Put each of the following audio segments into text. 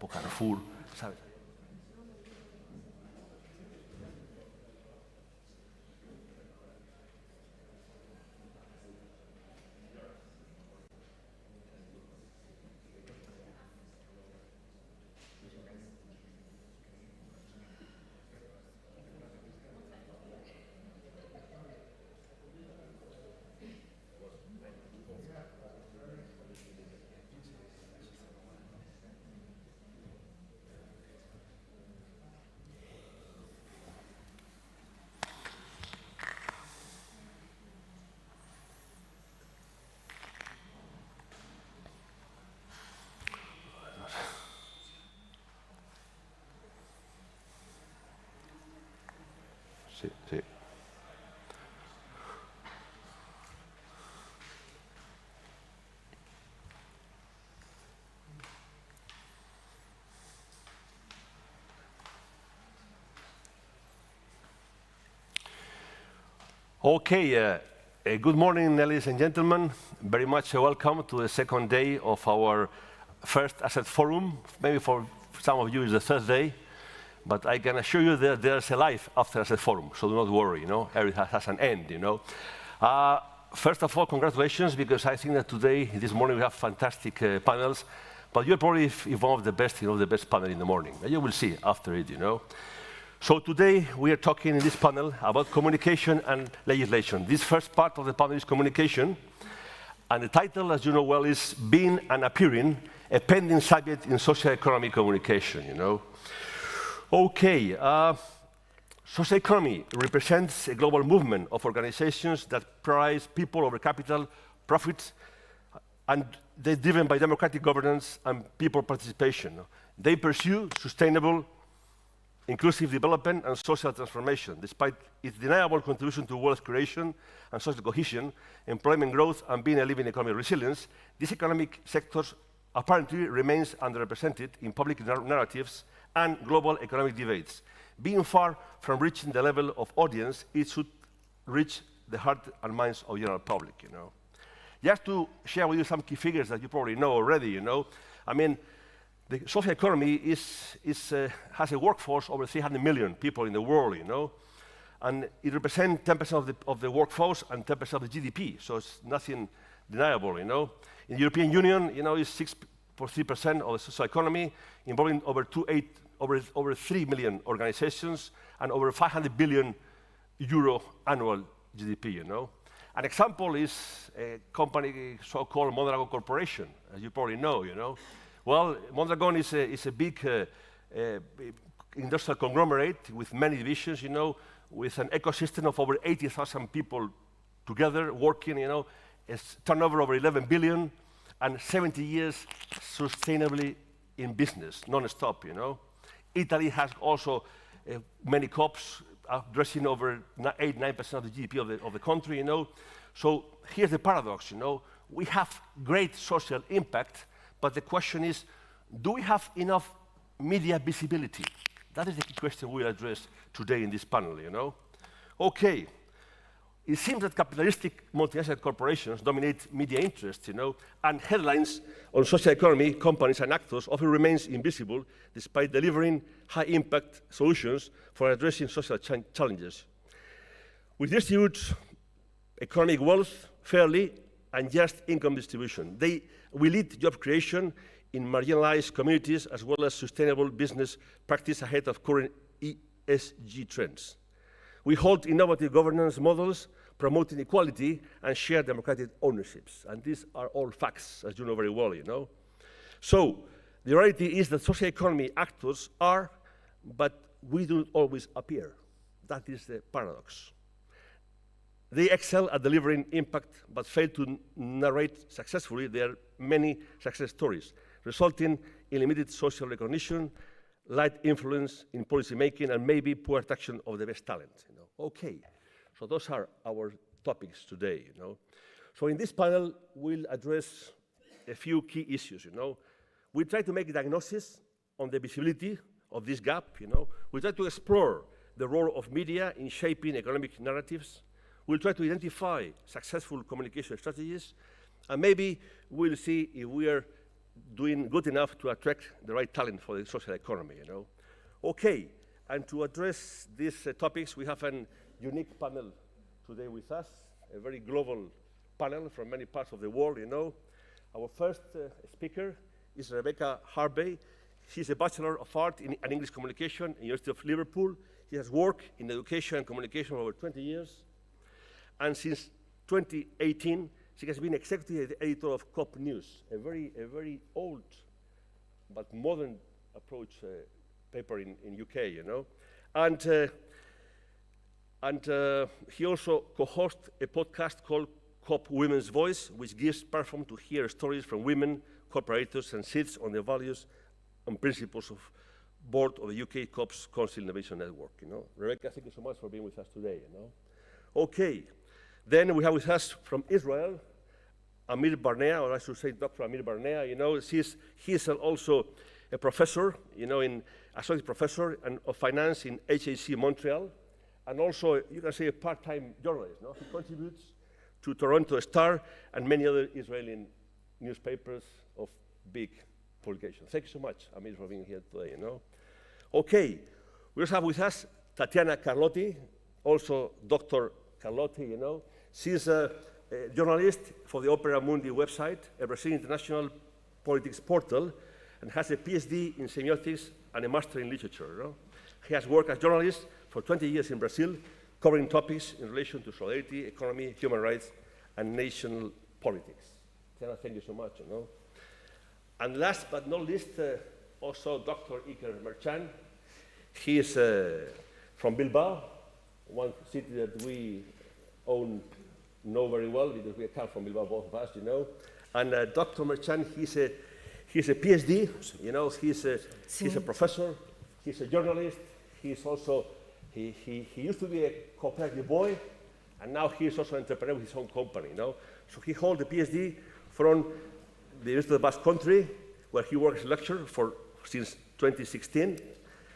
tipo Carrefour, ¿sabes? Sí, sí. Okay, good morning, ladies and gentlemen. Very much welcome to the second day of our first Asset Forum. Maybe for some of you it's the third day, but I can assure you that there's a life after Asset Forum, so do not worry, everything has an end, First of all, congratulations, because I think that today, this morning, we have fantastic panels, but you're probably one of the best, the best panel in the morning. You will see after it, So today, we are talking in this panel about communication and legislation. This first part of the panel is communication, and the title, as you know well, is Being and Appearing, a Pending Subject in Socio-Economic Communication, Okay, social economy represents a global movement of organizations that prize people over capital, profits, and they're driven by democratic governance and people participation. They pursue sustainable, inclusive development and social transformation. Despite its deniable contribution to wealth creation and social cohesion, employment growth, and being a living economic resilience, these economic sectors apparently remains underrepresented in public narratives and global economic debates. Being far from reaching the level of audience, it should reach the heart and minds of the general public, Just to share with you some key figures that you probably know already, I mean, the social economy has a workforce over 300 million people in the world, and it represents 10% of the workforce and 10% of the GDP, so it's nothing deniable, In the European Union, it's 6.3% of the social economy, involving over 3 million organizations and over 500 billion euro annual GDP, An example is a company so-called Mondragon Corporation, as you probably know, Well, Mondragon is a big industrial conglomerate with many divisions, with an ecosystem of over 80,000 people together working, It's turnover over 11 billion and 70 years sustainably in business, non-stop, Italy has also many COPs addressing over 8-9% of the GDP of the country, So here's the paradox, We have great social impact, but the question is, do we have enough media visibility? That is the key question we'll address today in this panel, Okay. It seems that capitalistic multinational corporations dominate media interests, and headlines on social economy, companies and actors often remains invisible despite delivering high-impact solutions for addressing social challenges. We distribute economic wealth fairly and just income distribution. We lead job creation in marginalized communities as well as sustainable business practice ahead of current ESG trends. We hold innovative governance models, promoting equality and shared democratic ownerships. And these are all facts, as you know very well, So the reality is that social economy actors are, but we don't always appear. That is the paradox. They excel at delivering impact, but fail to narrate successfully their many success stories, resulting in limited social recognition, light influence in policy making, and maybe poor attraction of the best talent. Okay, so those are our topics today. So in this panel, we'll address a few key issues. We try to make a diagnosis on the visibility of this gap. We try to explore the role of media in shaping economic narratives. We'll try to identify successful communication strategies, and maybe we'll see if we are doing good enough to attract the right talent for the social economy, you know. Okay, and to address these topics, we have a unique panel today with us, a very global panel from many parts of the world, you know. Our first speaker is Rebecca Harvey. She's a Bachelor of Art in English Communication at the University of Liverpool. She has worked in education and communication for over 20 years. And since 2018, she has been executive editor of COP News, a very old but modern approach paper in UK, you know. And he also co-hosts a podcast called COP Women's Voice, which gives platform to hear stories from women, cooperators, and sits on the values and principles of board of the UK COP's Council Innovation Network, you know. Rebecca, thank you so much for being with us today, you know. Okay, then we have with us from Israel, Amir Barnea, or I should say Dr. Amir Barnea, you know. He's also a professor, you know, associate professor of finance in HAC Montreal, and also, you can say, a part-time journalist, no? He contributes to Toronto Star and many other Israeli newspapers of big publications. Thank you so much, Amir, for being here today, you know. Okay, we also have with us Tatiana Carlotti, also Dr. Carlotti, you know. She's a journalist for the Opera Mundi website, a Brazilian international politics portal, and has a PhD in semiotics and a master in literature, you know. He has worked as a journalist for 20 years in Brazil, covering topics in relation to solidarity, economy, human rights, and national politics. Tatiana, thank you so much, you know. And last but not least, also Dr. Iker Merchan. He is from Bilbao, one city that we know very well because we come from Bilbao, both of us, you know. And Dr. Merchan, he's a PhD, you know. He's a professor. He's a journalist. He's also he used to be a cooperative boy, and now he's also an entrepreneur with his own company, you know. So he holds a PhD from the University of the Basque Country, where he works as a lecturer since 2016,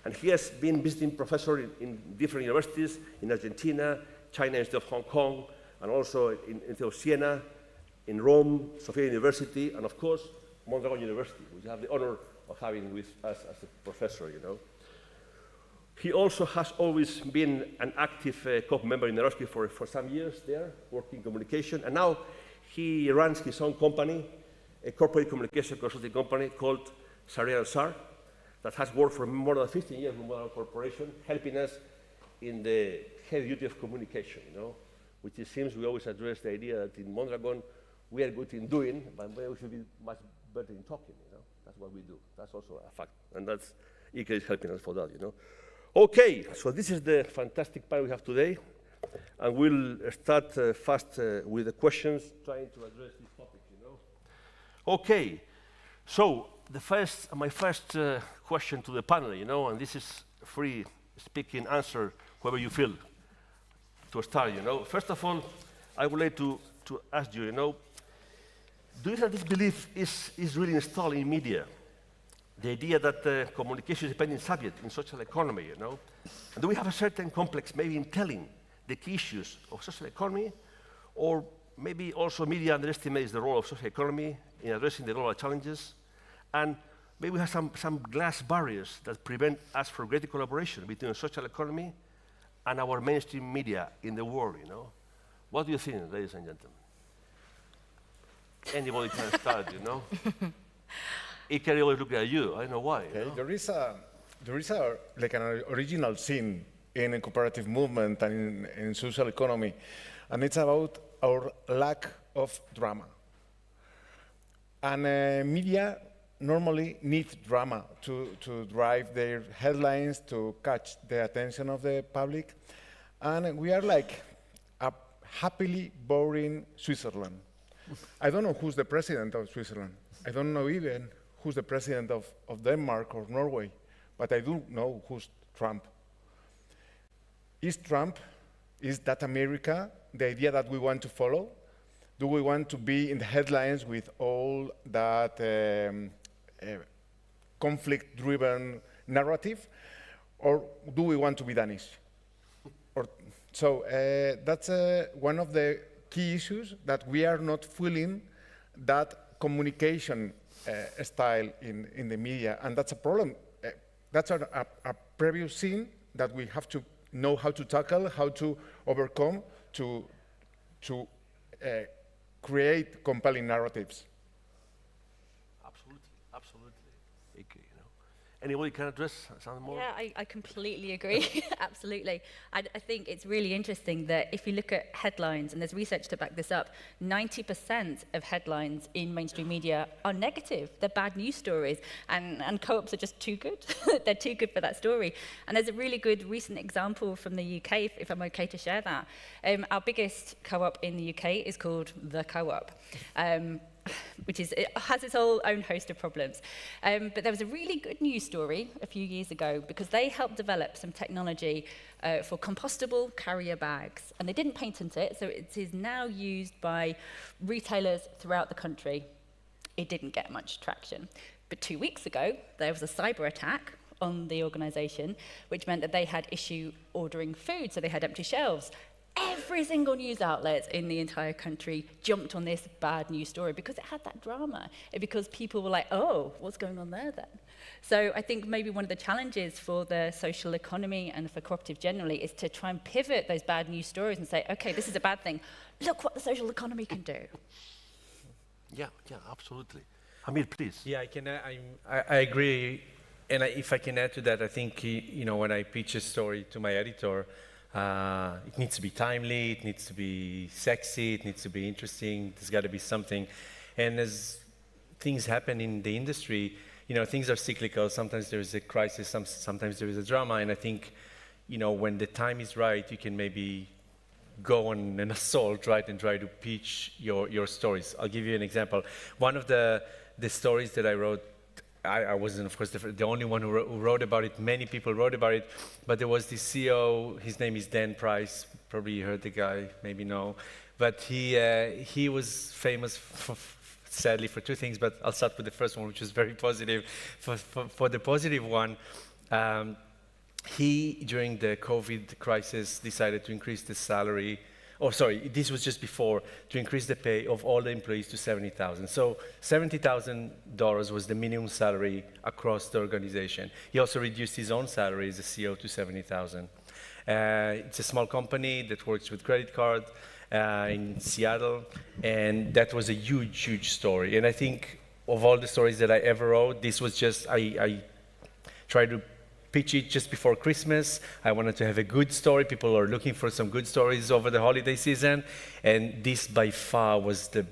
and he has been visiting professor in different universities in Argentina, China instead of Hong Kong, and also instead of Siena, in Rome, Sofia University, and of course, Mondragon University, which I have the honor of having with us as a professor, you know. He also has always been an active COP member in Eroski for some years there, working communication, and now he runs his own company, a corporate communication consulting company called Será that has worked for more than 15 years with Mondragon Corporation, helping us in the heavy duty of communication, you know, which it seems we always address the idea that in Mondragon we are good in doing, but we should be much better in talking, you know. That's what we do. That's also a fact, and that's Ike is helping us for that, you know. Okay, so this is the fantastic panel we have today, and we'll start fast with the questions, trying to address these topics, you know. Okay, so my first question to the panel, you know, and this is free speaking answer, whoever you feel to start, you know. First of all, I would like to ask you, you know, do you think this belief is really installed in media? The idea that communication is a dependent subject in social economy, you know? And do we have a certain complex maybe in telling the key issues of social economy, or maybe also media underestimates the role of social economy in addressing the global challenges, and maybe we have some glass barriers that prevent us from greater collaboration between the social economy and our mainstream media in the world, you know? What do you think, ladies and gentlemen? Anybody can start, you know? Iker always look at you. I don't know why. Okay. You know? There is like an original sin in a cooperative movement and in social economy, and it's about our lack of drama. And media normally need drama to drive their headlines, to catch the attention of the public, and we are like a happily boring Switzerland. I don't know who's the president of Switzerland. I don't know even who's the president of Denmark or Norway, but I do know who's Trump. Is Trump, is that America the idea that we want to follow? Do we want to be in the headlines with all that conflict-driven narrative, or do we want to be Danish? So that's one of the key issues, that we are not feeling that communication style in the media, and that's a problem. That's a previous scene that we have to know how to tackle, how to overcome, to create compelling narratives. Absolutely. Anybody can address something more? Yeah, I completely agree. Absolutely. I think it's really interesting that if you look at headlines, and there's research to back this up, 90% of headlines in mainstream media are negative. They're bad news stories, and co-ops are just too good. They're too good for that story. And there's a really good recent example from the UK, if I'm okay to share that. Our biggest co-op in the UK is called The Co-op. It has its own host of problems. But there was a really good news story a few years ago because they helped develop some technology for compostable carrier bags. And they didn't patent it, so it is now used by retailers throughout the country. It didn't get much traction. But 2 weeks ago, there was a cyber attack on the organization, which meant that they had issue ordering food, so they had empty shelves. Every single news outlet in the entire country jumped on this bad news story because it had that drama, and because people were like, oh, what's going on there then? So I think maybe one of the challenges for the social economy and for cooperative generally is to try and pivot those bad news stories and say, okay, this is a bad thing. Look what the social economy can do. Yeah, absolutely. Amir, please. Yeah, I agree. And if I can add to that, I think, when I pitch a story to my editor, it needs to be timely, it needs to be sexy, it needs to be interesting, there's got to be something. And as things happen in the industry, things are cyclical. Sometimes there is a crisis, sometimes there is a drama. And I think, when the time is right, you can maybe go on an assault, right, and try to pitch your stories. I'll give you an example. One of the stories that I wrote, I wasn't, of course, the only one who wrote about it. Many people wrote about it, but there was this CEO. His name is Dan Price. Probably you heard the guy, maybe no. But he was famous, sadly, for two things. But I'll start with the first one, which is very positive. For the positive one, he, during the COVID crisis, decided to increase the salary. Oh, sorry, this was just before, to increase the pay of all the employees to $70,000. So $70,000 was the minimum salary across the organization. He also reduced his own salary as a CEO to $70,000. It's a small company that works with credit card in Seattle, and that was a huge, huge story. And I think of all the stories that I ever wrote, this was just, I tried to pitch it just before Christmas. I wanted to have a good story. People are looking for some good stories over the holiday season, and this by far was the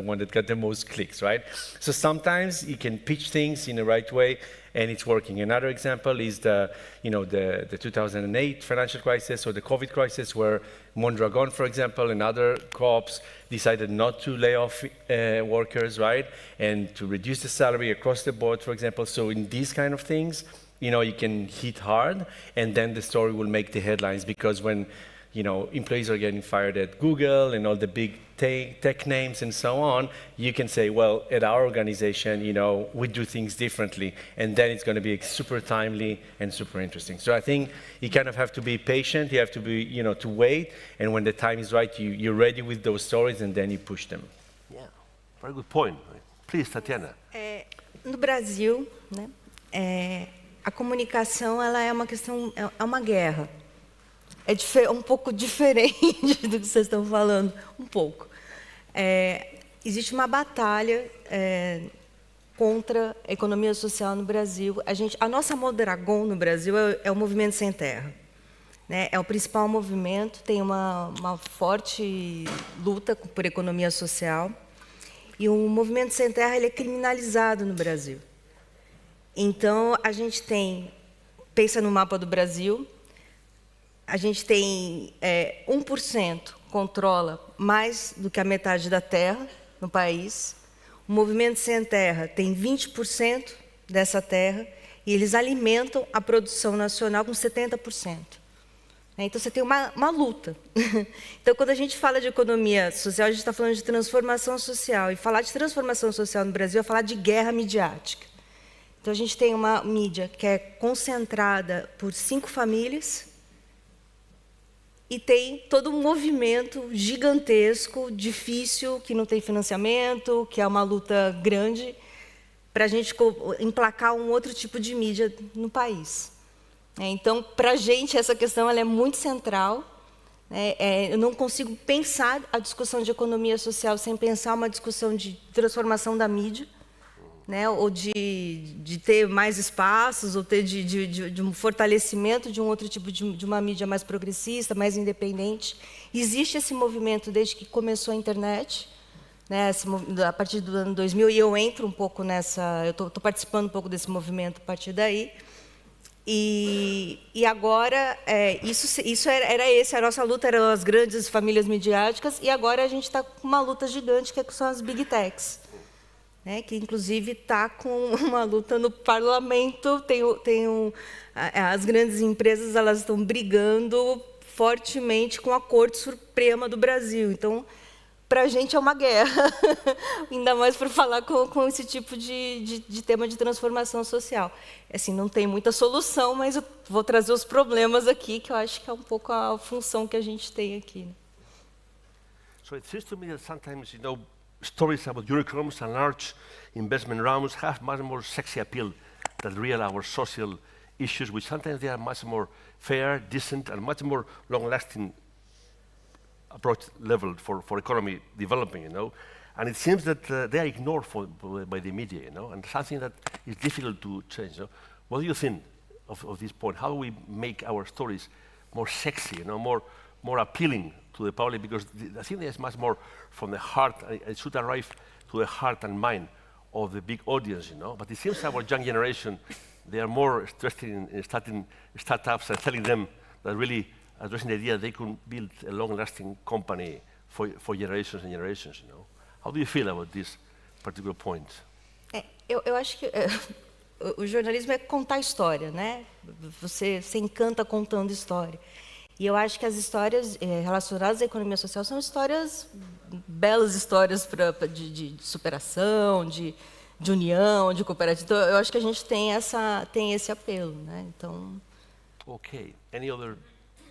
one that got the most clicks, right? So sometimes you can pitch things in the right way, and it's working. Another example is the 2008 financial crisis or the COVID crisis, where Mondragon, for example, and other co-ops decided not to lay off workers, right, and to reduce the salary across the board, for example. So in these kind of things, you can hit hard, and then the story will make the headlines, because when employees are getting fired at Google and all the big tech names and so on, you can say, well, at our organization, we do things differently. And then it's going to be super timely and super interesting. So I think you kind of have to be patient. You have to be, to wait. And when the time is right, you're ready with those stories, and then you push them. Yeah, very good point. Please, Tatiana. No Brasil, a comunicação ela é uma questão, é uma guerra. É um pouco diferente do que vocês estão falando, um pouco. Existe uma batalha contra a economia social no Brasil. A nossa Mondragon no Brasil é o Movimento Sem Terra. É o principal movimento, tem uma forte luta por economia social. E o Movimento Sem Terra ele é criminalizado no Brasil. Então, a gente pensa no mapa do Brasil, a gente tem 1% controla mais do que a metade da terra no país. O Movimento Sem Terra tem 20% dessa terra e eles alimentam a produção nacional com 70%. Então, você tem uma luta. Então, quando a gente fala de economia social, a gente está falando de transformação social. E falar de transformação social no Brasil é falar de guerra midiática. Então, a gente tem uma mídia que é concentrada por 5 famílias, e tem todo um movimento gigantesco, difícil, que não tem financiamento, que é uma luta grande, para a gente emplacar um outro tipo de mídia no país. Então, para a gente, essa questão ela é muito central. Eu não consigo pensar a discussão de economia social sem pensar uma discussão de transformação da mídia, ou de ter mais espaços, ou ter de um fortalecimento de um outro tipo de uma mídia mais progressista, mais independente. Existe esse movimento desde que começou a internet, a partir do ano 2000, e eu entro um pouco nessa... Eu estou participando um pouco desse movimento a partir daí. E agora, a nossa luta eram as grandes famílias midiáticas, e agora a gente está com uma luta gigante, que são as Big Techs. Que inclusive está com uma luta no parlamento, as grandes empresas elas estão brigando fortemente com a Corte Suprema do Brasil. Então, para a gente é uma guerra, ainda mais para falar com esse tipo de tema de transformação social. Assim, não tem muita solução, mas eu vou trazer os problemas aqui, que eu acho que é um pouco a função que a gente tem aqui. So it seems to me that sometimes, stories about unicorns and large investment rounds have much more sexy appeal than real our social issues, which sometimes they are much more fair, decent, and much more long-lasting approach level for economy developing, And it seems that they are ignored by the media, and something that is difficult to change. What do you think of this point? How do we make our stories more sexy, more appealing to the public? Because I think there's much more from the heart. It should arrive to the heart and mind of the big audience, But it seems our young generation, they are more interested in starting startups and telling them that really addressing the idea they could build a long-lasting company for generations and generations, How do you feel about this particular point? Eu acho que o jornalismo é contar história, Você encanta contando história. E eu acho que as histórias relacionadas à economia social são histórias, belas histórias de superação, de união, de cooperativa. Então, eu acho que a gente tem esse apelo, Então. Okay. Any other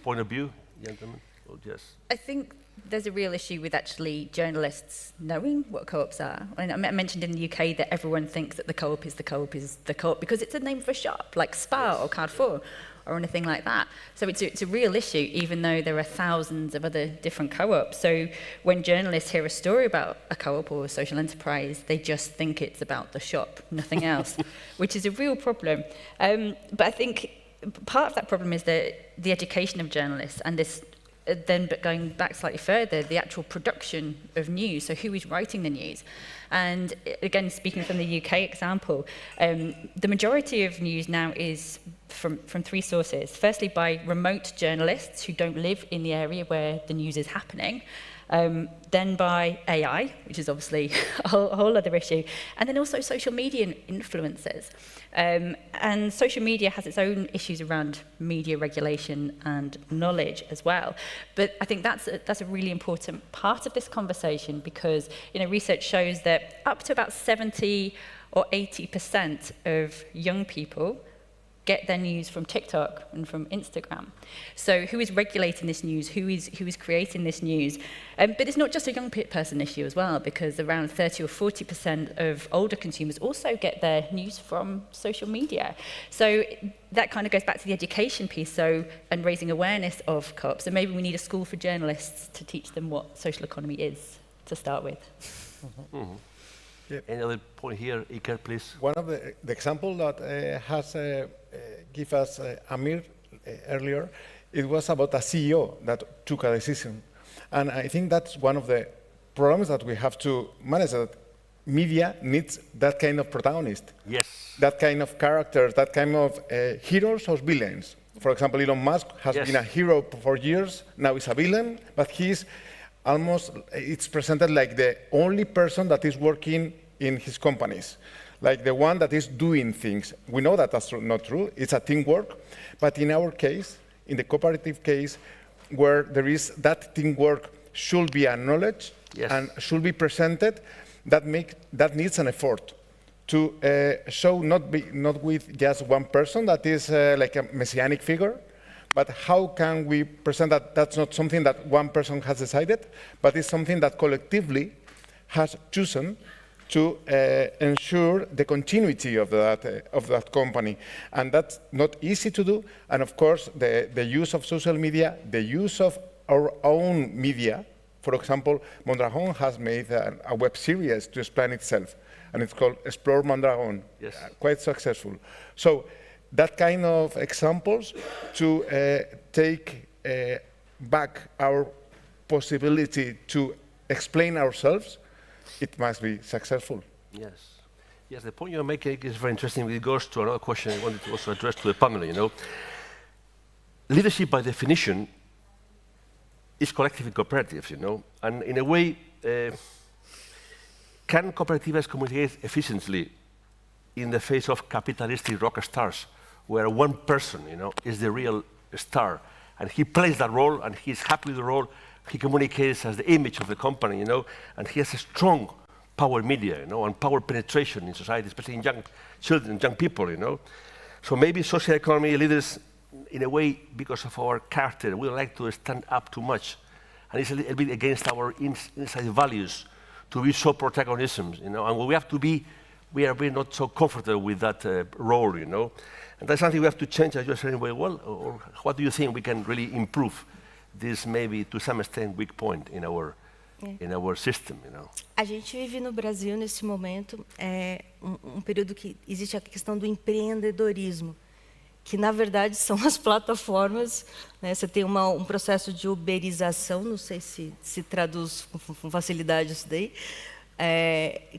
point of view, gentlemen? Oh, yes. I think there's a real issue with actually journalists knowing what co-ops are. I mentioned in the UK that everyone thinks that the co-op is the co-op is the co-op because it's a name for a shop, like Spar or Carrefour or anything like that. So it's a real issue, even though there are thousands of other different co-ops. So when journalists hear a story about a co-op or a social enterprise, they just think it's about the shop, nothing else, which is a real problem. But I think part of that problem is the education of journalists and this. But going back slightly further, the actual production of news, so who is writing the news. And again, speaking from the UK example, the majority of news now is from three sources. Firstly, by remote journalists who don't live in the area where the news is happening. Then by AI, which is obviously a whole other issue, and then also social media influencers. And social media has its own issues around media regulation and knowledge as well. But I think that's a really important part of this conversation because research shows that up to about 70 or 80% of young people get their news from TikTok and from Instagram. So who is regulating this news? Who is creating this news? But it's not just a young person issue as well, because around 30 or 40% of older consumers also get their news from social media. So that kind of goes back to the education piece, and raising awareness of co-ops. So maybe we need a school for journalists to teach them what social economy is to start with. Mm-hmm. Mm-hmm. Yep. Any other point here, Iker, please? One of the example that has give us Amir earlier, it was about a CEO that took a decision. And I think that's one of the problems that we have to manage, that media needs that kind of protagonist. Yes. That kind of characters, that kind of heroes or villains. For example, Elon Musk has been a hero for years, now he's a villain, but he's almost, it's presented like the only person that is working in his companies, like the one that is doing things. We know that that's not true, it's a teamwork, but in our case, in the cooperative case, where there is that teamwork should be acknowledged and should be presented, that needs an effort to show not with just one person that is like a messianic figure, But how can we present that that's not something that one person has decided, but it's something that collectively has chosen to ensure the continuity of that company. And that's not easy to do. And of course, the use of social media, the use of our own media. For example, Mondragon has made a web series to explain itself, and it's called Explore Mondragon, yes. Quite successful. So that kind of examples to take back our possibility to explain ourselves, it must be successful. Yes. Yes, the point you're making is very interesting. It goes to another question I wanted to also address to the panel, you know. Leadership, by definition, is collective and cooperative, you know. And in a way, can cooperatives communicate efficiently in the face of capitalistic rock stars, where one person, you know, is the real star, and he plays that role, and he's happy with the role, he communicates as the image of the company, you know, and he has a strong power media, you know, and power penetration in society, especially in young children, young people, you know. So maybe social economy leaders, in a way, because of our character, we like to stand up too much, and it's a little bit against our inside values to be so protagonism, you know, and we have to be, we are not so comfortable with that role, you know. And that's something we have to change, as you're saying very well, or what do you think we can really improve this maybe to some extent weak point in our system, you know? A gente vive no Brasil nesse momento período que existe a questão do empreendedorismo, que na verdade são as plataformas, né? Você tem um processo de uberização, não sei se traduz com facilidade isso daí,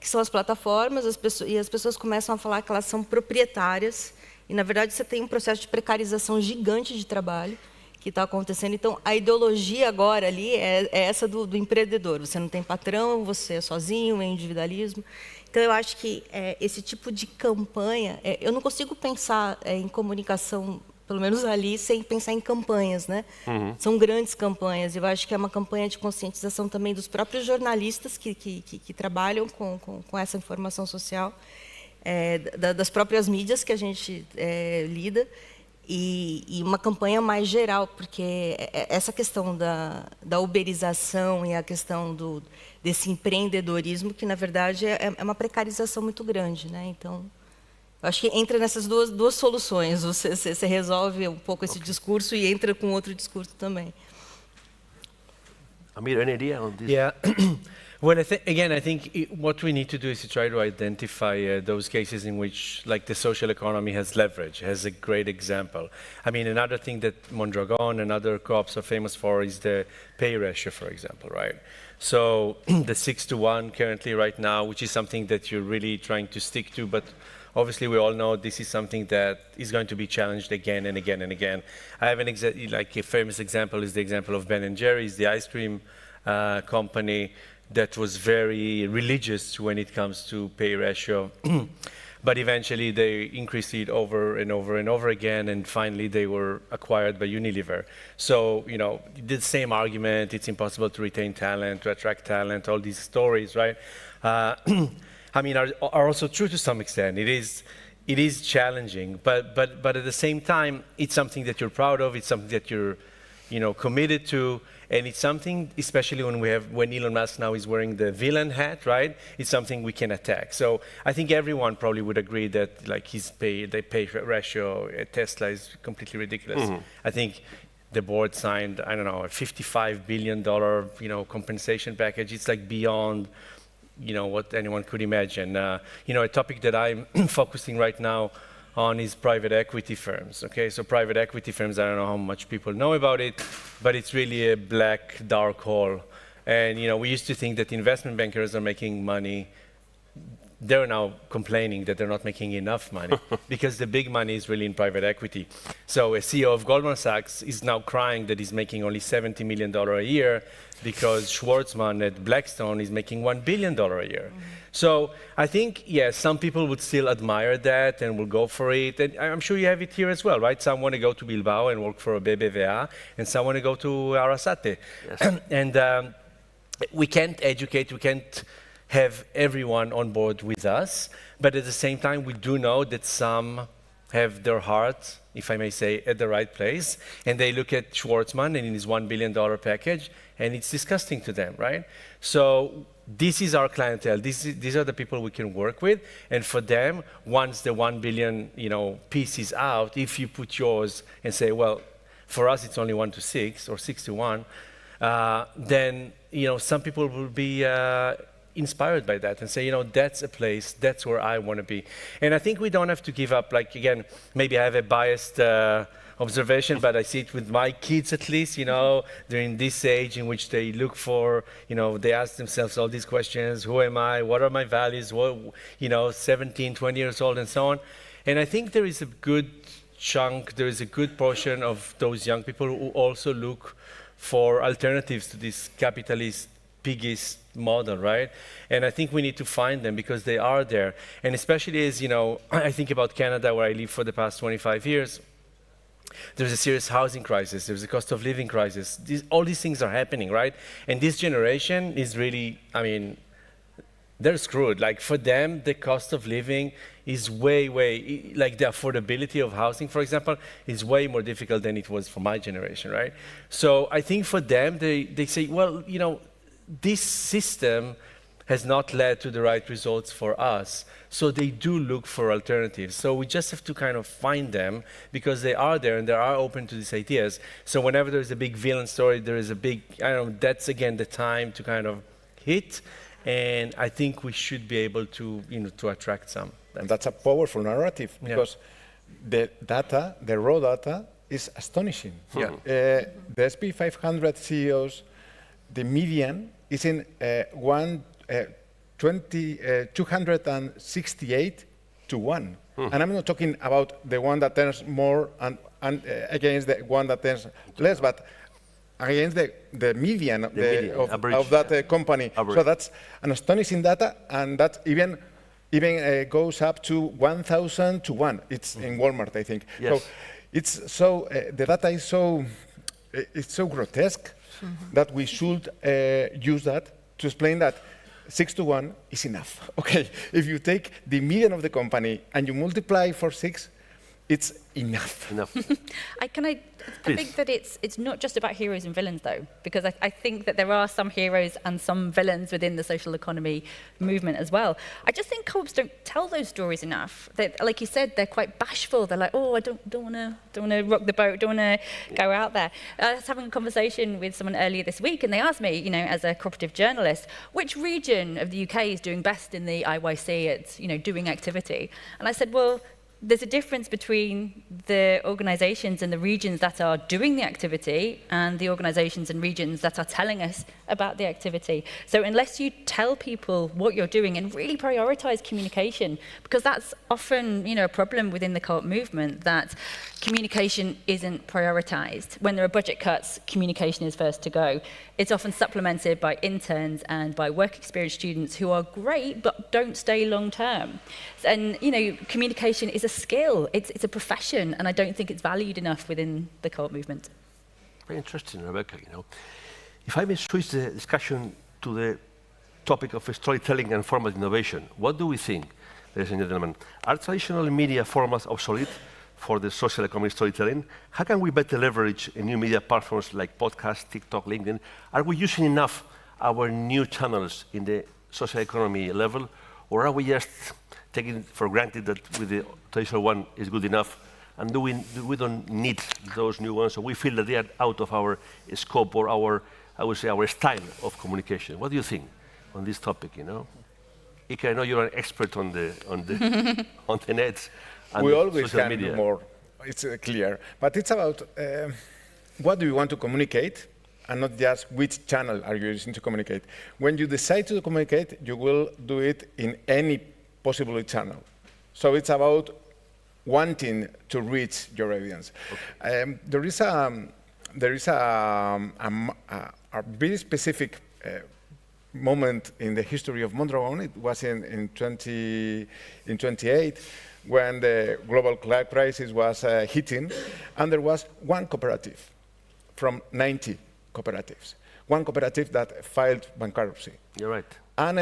que são as plataformas, e as pessoas começam a falar que elas são proprietárias, e na verdade você tem um processo de precarização gigante de trabalho que está acontecendo. Então, a ideologia agora ali é essa do empreendedor. Você não tem patrão, você é sozinho, é individualismo. Então, eu acho que esse tipo de campanha... eu não consigo pensar em comunicação, pelo menos ali, sem pensar em campanhas, né? Uhum. São grandes campanhas. Eu acho que é uma campanha de conscientização também dos próprios jornalistas que trabalham com essa informação social, das próprias mídias que a gente lida, e uma campanha mais geral, porque essa questão da uberização e a questão desse empreendedorismo, que, na verdade, é uma precarização muito grande, né? Então, eu acho que entra nessas duas soluções. Você resolve um pouco esse discurso e entra com outro discurso também. Amir, any idea on this? Yeah. Well, I think what we need to do is to try to identify those cases in which, like, the social economy has leverage, has a great example. I mean, another thing that Mondragon and other co-ops are famous for is the pay ratio, for example, right? So the 6-to-1 currently right now, which is something that you're really trying to stick to, but obviously we all know this is something that is going to be challenged again and again and again. I have a famous example is the example of Ben & Jerry's, the ice cream company, that was very religious when it comes to pay ratio. But eventually they increased it over and over and over again, and finally they were acquired by Unilever. So, you know, the same argument, it's impossible to retain talent, to attract talent, all these stories, right? I mean, are also true to some extent. It is challenging, but at the same time, it's something that you're proud of, it's something that you're, you know, committed to. And it's something, especially when Elon Musk now is wearing the villain hat, right? It's something we can attack. So I think everyone probably would agree that, like, the pay ratio at Tesla is completely ridiculous. Mm-hmm. I think the board signed, I don't know, a $55 billion, you know, compensation package. It's like beyond, you know, what anyone could imagine. You know, a topic that I'm focusing right now on is private equity firms, okay? So private equity firms, I don't know how much people know about it, but it's really a black, dark hole. And, you know, we used to think that investment bankers are making money. They're now complaining that they're not making enough money because the big money is really in private equity. So a CEO of Goldman Sachs is now crying that he's making only $70 million a year because Schwartzman at Blackstone is making $1 billion a year. Mm-hmm. So I think, yes, some people would still admire that and will go for it. And I'm sure you have it here as well, right? Some want to go to Bilbao and work for a BBVA, and some want to go to Arasate. Yes. And we can't educate, we can't have everyone on board with us, but at the same time, we do know that some have their heart if I may say, at the right place. And they look at Schwartzman and in his $1 billion package, and it's disgusting to them, right? So this is our clientele. These are the people we can work with. And for them, once the 1 billion piece is out, if you put yours and say, well, for us it's only 1 to 6 or 6 to 1, then some people will be inspired by that and say, that's a place, that's where I want to be. And I think we don't have to give up, like, again, maybe I have a biased observation, but I see it with my kids at least, during this age in which they look for, they ask themselves all these questions, who am I, what are my values, 17, 20 years old and so on. And I think there is a good chunk, there is a good portion of those young people who also look for alternatives to this capitalist biggest model, right? And I think we need to find them because they are there. And especially as, I think about Canada where I lived for the past 25 years, there's a serious housing crisis, there's a cost of living crisis. All these things are happening, right? And this generation is really, they're screwed. Like for them, the cost of living is way, like the affordability of housing, for example, is way more difficult than it was for my generation, right? So I think for them, they say, well, this system has not led to the right results for us. So they do look for alternatives. So we just have to kind of find them because they are there and they are open to these ideas. So whenever there's a big villain story, there is a big, that's again the time to kind of hit. And I think we should be able to, to attract some. And that's a powerful narrative because the data, the raw data, is astonishing. Yeah. The SP 500 CEOs, the median is in 268 to 1. And I'm not talking about the one that earns more and against the one that earns less, but against the median, of that company. Average. So that's an astonishing data, and that even goes up to 1,000 to 1. It's in Walmart, I think. Yes. So it's so the data is so grotesque that we should use that to explain that 6 to 1 is enough. Okay, if you take the median of the company and you multiply for 6, it's enough. I think that it's not just about heroes and villains, though, because I think that there are some heroes and some villains within the social economy movement as well. I just think co-ops don't tell those stories enough. Like you said, they're quite bashful. They're like, oh, I don't want to rock the boat, don't want to go out there. I was having a conversation with someone earlier this week, and they asked me, as a cooperative journalist, which region of the UK is doing best in the IYC at, doing activity? And I said, well, there's a difference between the organizations and the regions that are doing the activity and the organizations and regions that are telling us about the activity. So unless you tell people what you're doing and really prioritize communication, because that's often, a problem within the co-op movement, that communication isn't prioritized. When there are budget cuts, communication is first to go. It's often supplemented by interns and by work experience students who are great but don't stay long term. And communication is a skill, it's a profession, and I don't think it's valued enough within the co-op movement. Very interesting, Rebecca. If I may switch the discussion to the topic of storytelling and format innovation, what do we think, ladies and gentlemen? Are traditional media formats obsolete for the social economic storytelling? How can we better leverage new media platforms like podcasts, TikTok, LinkedIn? Are we using enough our new channels in the social economy level, or are we just taking for granted that with the traditional one is good enough, and we don't need those new ones, so we feel that they are out of our scope or our style of communication? What do you think on this topic? Ike, I know you're an expert on the on the net. We always social can media. do more. It's clear, but it's about what do you want to communicate, and not just which channel are you using to communicate. When you decide to communicate, you will do it in any possible channel. So it's about wanting to reach your audience. Okay. There is a very specific moment in the history of Mondragon. It was in 28 when the global crisis was hitting, and there was one cooperative from 90 cooperatives. One cooperative that filed bankruptcy. You're right. And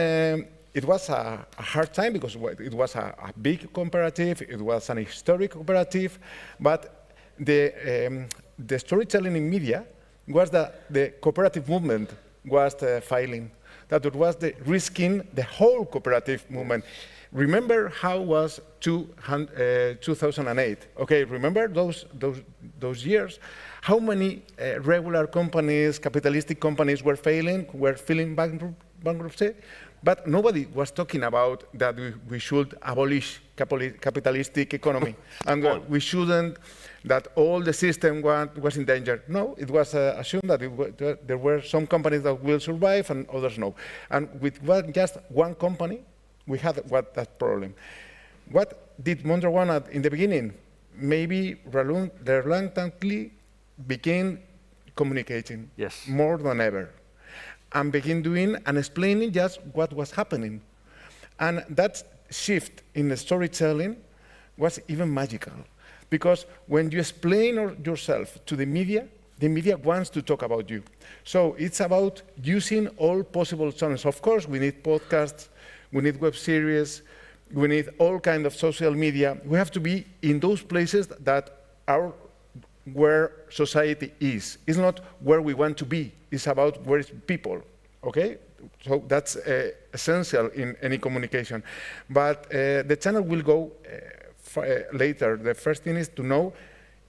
it was a hard time because it was a big cooperative, it was an historic cooperative, but the storytelling in media was that the cooperative movement was failing, that it was risking the whole cooperative movement. Remember how was 2008? Okay, remember those years? How many regular companies, capitalistic companies were failing, were filing bankruptcy? But nobody was talking about that we should abolish capitalistic economy and we shouldn't, that all the system was in danger. No, it was assumed that there were some companies that will survive and others no. And with just one company, we had that problem. What did Mondragon in the beginning? Maybe reluctantly began communicating more than ever and began doing and explaining just what was happening. And that shift in the storytelling was even magical. Because when you explain yourself to the media wants to talk about you. So it's about using all possible channels. Of course, we need podcasts, we need web series, we need all kinds of social media. We have to be in those places that are where society is. It's not where we want to be. It's about where it's people, okay? So that's essential in any communication. But the channel will go later. The first thing is to know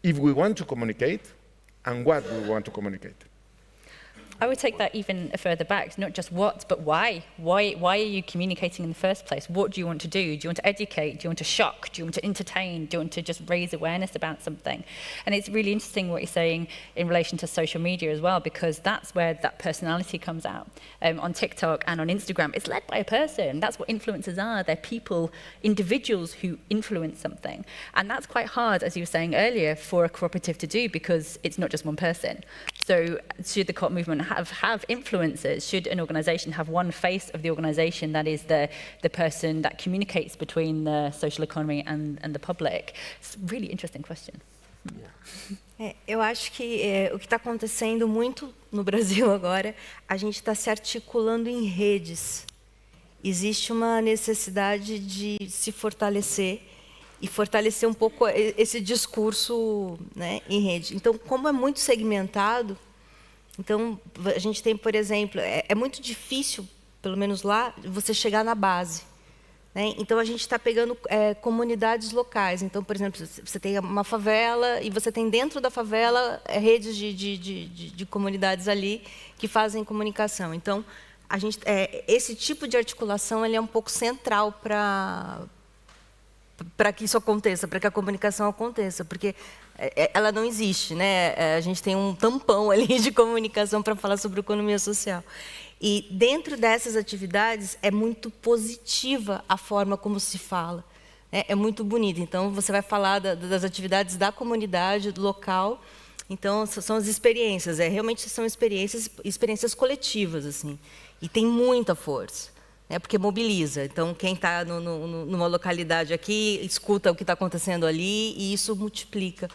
if we want to communicate and what we want to communicate. I would take that even further back, not just what, but why. Why are you communicating in the first place? What do you want to do? Do you want to educate? Do you want to shock? Do you want to entertain? Do you want to just raise awareness about something? And it's really interesting what you're saying in relation to social media as well, because that's where that personality comes out. On TikTok and on Instagram, it's led by a person. That's what influencers are. They're people, individuals who influence something. And that's quite hard, as you were saying earlier, for a cooperative to do, because it's not just one person. So should the co-op movement have influencers? Should an organization have one face of the organization that is the person that communicates between the social economy and the public? It's a really interesting question. Eu acho que o que está acontecendo muito no Brasil agora, a gente está se articulando em redes. Existe uma necessidade de se fortalecer e fortalecer um pouco esse discurso, né, em rede. Então, como é muito segmentado, então a gente tem, por exemplo, é muito difícil, pelo menos lá, você chegar na base, né? Então a gente está pegando comunidades locais. Então, por exemplo, você tem uma favela e você tem dentro da favela redes de comunidades ali que fazem comunicação. Então, a gente, esse tipo de articulação ele é um pouco central para que isso aconteça, para que a comunicação aconteça, porque ela não existe, né? A gente tem um tampão ali de comunicação para falar sobre economia social. E dentro dessas atividades é muito positiva a forma como se fala, né? É muito bonito. Então você vai falar das atividades da comunidade, do local. Então são as experiências, realmente são experiências coletivas assim. E tem muita força. Porque mobiliza. Então, quem está numa localidade aqui, escuta o que está acontecendo ali e isso multiplica.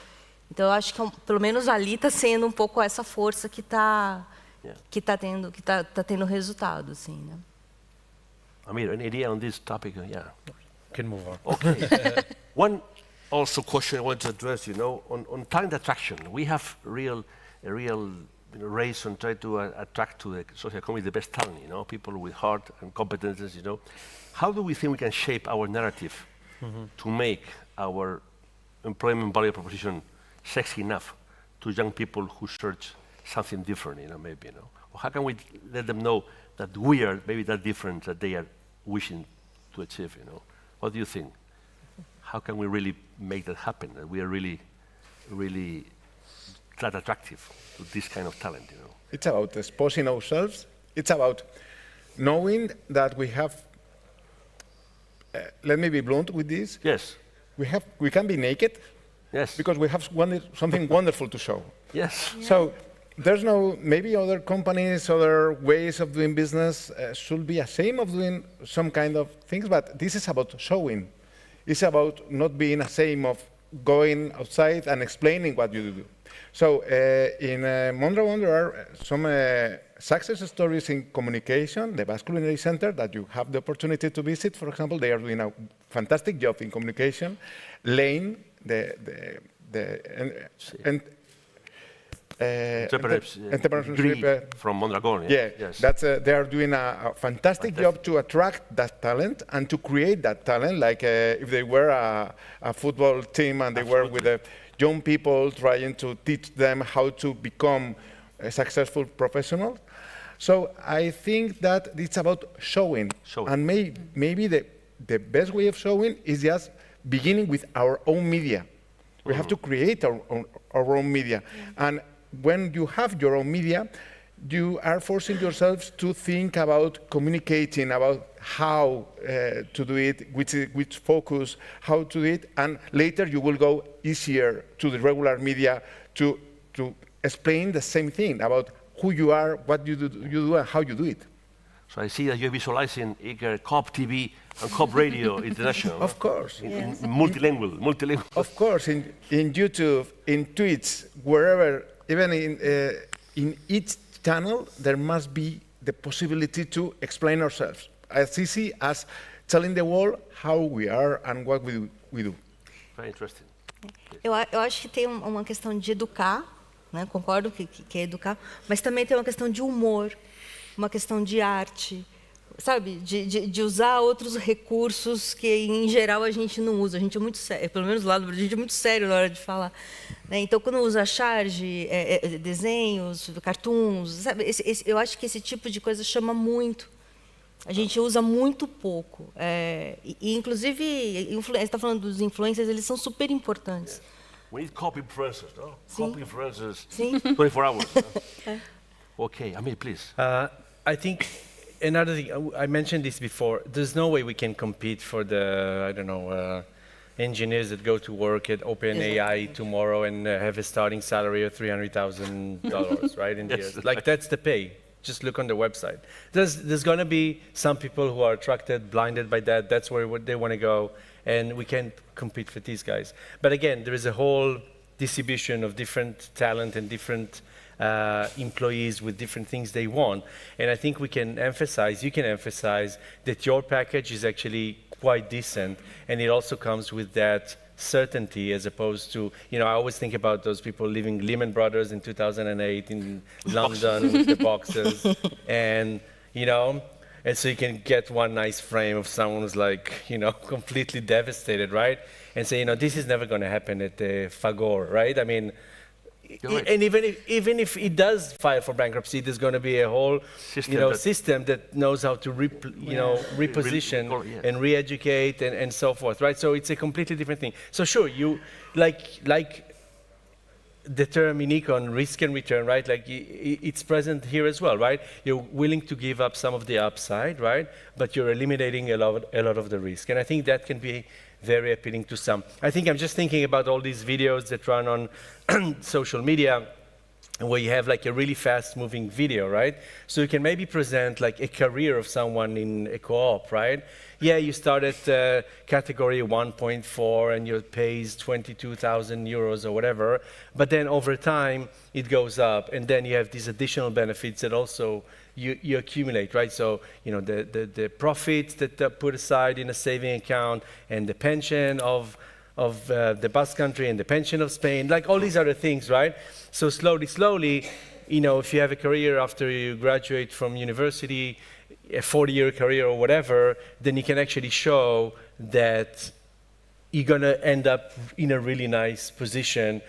Então, eu acho que, pelo menos ali, está sendo um pouco essa força que está tendo resultado. Assim, né? Amir, an idea on this topic? Yeah. Can move on. Okay. One also question I want to address, on talent attraction. We have a real race and try to attract to the social economy the best talent, people with heart and competences, How do we think we can shape our narrative to make our employment value proposition sexy enough to young people who search something different, maybe, Or how can we let them know that we are maybe that different that they are wishing to achieve, What do you think? How can we really make that happen, that we are really that attractive to this kind of talent, It's about exposing ourselves. It's about knowing that we have, let me be blunt with this. Yes. We can be naked. Yes. Because we have something wonderful to show. Yes. Yeah. So there's maybe other companies, other ways of doing business should be ashamed of doing some kind of things, but this is about showing. It's about not being ashamed of going outside and explaining what you do. So in Mondragon, there are some success stories in communication. The Basque Culinary Center that you have the opportunity to visit, for example, they are doing a fantastic job in communication. Lane, the entrepreneurship from Mondragon. Yeah, Yes. that's they are doing a fantastic job to attract that talent and to create that talent. Like if they were a football team and they were with the young people trying to teach them how to become a successful professional. So I think that it's about showing. And maybe the best way of showing is just beginning with our own media. We have to create our own media. And when you have your own media, you are forcing yourselves to think about communicating, about how to do it, which focus, how to do it, and later you will go easier to the regular media to explain the same thing about who you are, what you do, and how you do it. So I see that you're visualizing COP TV and COP Radio International. Of course. In multilingual. Of course, in YouTube, in Twitch, wherever, even in each channel, there must be the possibility to explain ourselves. As easy as telling the world how we are and what we do. Very interesting. Eu acho que tem uma questão de educar, né? Concordo que é educar, mas também tem uma questão de humor, uma questão de arte, sabe? De usar outros recursos que, em geral, a gente não usa. A gente é muito sério, pelo menos lá do Brasil, a gente é muito sério na hora de falar. Né? Então, quando usa charge, desenhos, cartoons, sabe? Eu acho que esse tipo de coisa chama muito. A gente usa muito pouco. Inclusive, você está falando dos influencers, eles são super importantes. We need copy influencers, no? Sim. Copy influencers, Sim. 24 hours. Okay, Amir, please. I think another thing, I mentioned this before, there's no way we can compete for the, I don't know, engineers that go to work at OpenAI tomorrow and have a starting salary of $300,000, right? In the year. Like, that's the pay. Just look on the website. There's going to be some people who are attracted, blinded by that. That's where they want to go, and we can't compete with these guys. But again, there is a whole distribution of different talent and different employees with different things they want. And I think you can emphasize that your package is actually quite decent, and it also comes with that certainty as opposed to, I always think about those people leaving Lehman Brothers in 2008 in London with the boxes, and, and so you can get one nice frame of someone who's like, completely devastated, right? And say, this is never going to happen at the Fagor, right? I mean, right. And even if it does file for bankruptcy, there's going to be a whole system that knows how to reposition and re-educate and so forth, right? So it's a completely different thing. So sure, you like the term in econ, risk and return, right? Like it's present here as well, right? You're willing to give up some of the upside, right? But you're eliminating a lot of the risk, and I think that can be very appealing to some. I think I'm just thinking about all these videos that run on social media where you have like a really fast moving video, right? So you can maybe present like a career of someone in a co-op, right? Yeah, you start at category 1.4 and your pay is 22,000 euros or whatever, but then over time it goes up, and then you have these additional benefits that also you accumulate, right? So, the profits that are put aside in a saving account, and the pension of the Basque Country, and the pension of Spain, like all these other things, right? So slowly, if you have a career after you graduate from university, a 40-year career or whatever, then you can actually show that you're going to end up in a really nice position,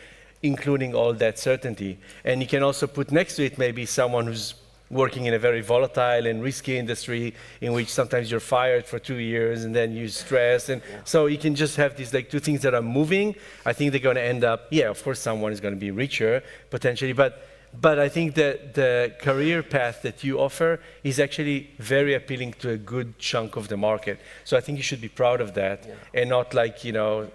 including all that certainty. And you can also put next to it maybe someone who's working in a very volatile and risky industry in which sometimes you're fired for 2 years and then you stress. And so you can just have these like two things that are moving. I think they're going to end up, of course, someone is going to be richer potentially, but I think that the career path that you offer is actually very appealing to a good chunk of the market. So I think you should be proud of that and not like, downplay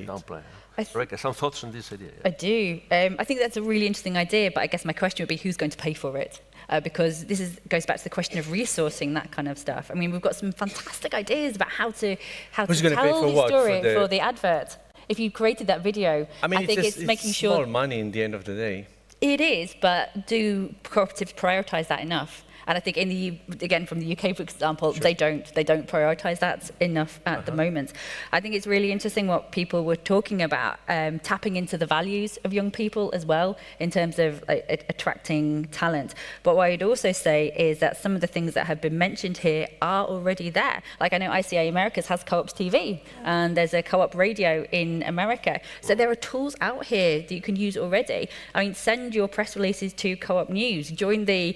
it. Rebecca, some thoughts on this idea? I do. I think that's a really interesting idea, but I guess my question would be who's going to pay for it? Because this goes back to the question of resourcing, that kind of stuff. I mean, we've got some fantastic ideas about how to tell the story for the advert. If you created that video, I think it's making sure... It's small money in the end of the day. It is, but do cooperatives prioritize that enough? And I think again, from the UK, for example, they don't prioritise that enough at the moment. I think it's really interesting what people were talking about, tapping into the values of young people as well, in terms of attracting talent. But what I'd also say is that some of the things that have been mentioned here are already there. Like I know ICA Americas has Co-ops TV, and there's a Co-op radio in America. So there are tools out here that you can use already. I mean, send your press releases to Co-op News, join the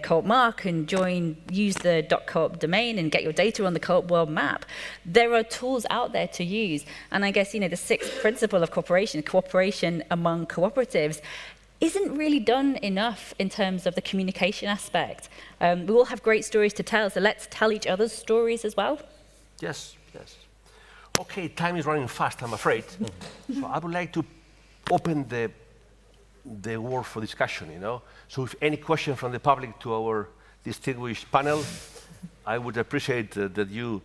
Co-op mark, and use the .coop domain and get your data on the Co-op world map. There are tools out there to use. And I guess, the sixth principle of cooperation among cooperatives, isn't really done enough in terms of the communication aspect. We all have great stories to tell, so let's tell each other's stories as well. Yes. Okay, time is running fast, I'm afraid. So I would like to open the word for discussion, So if any question from the public to our distinguished panel, I would appreciate that you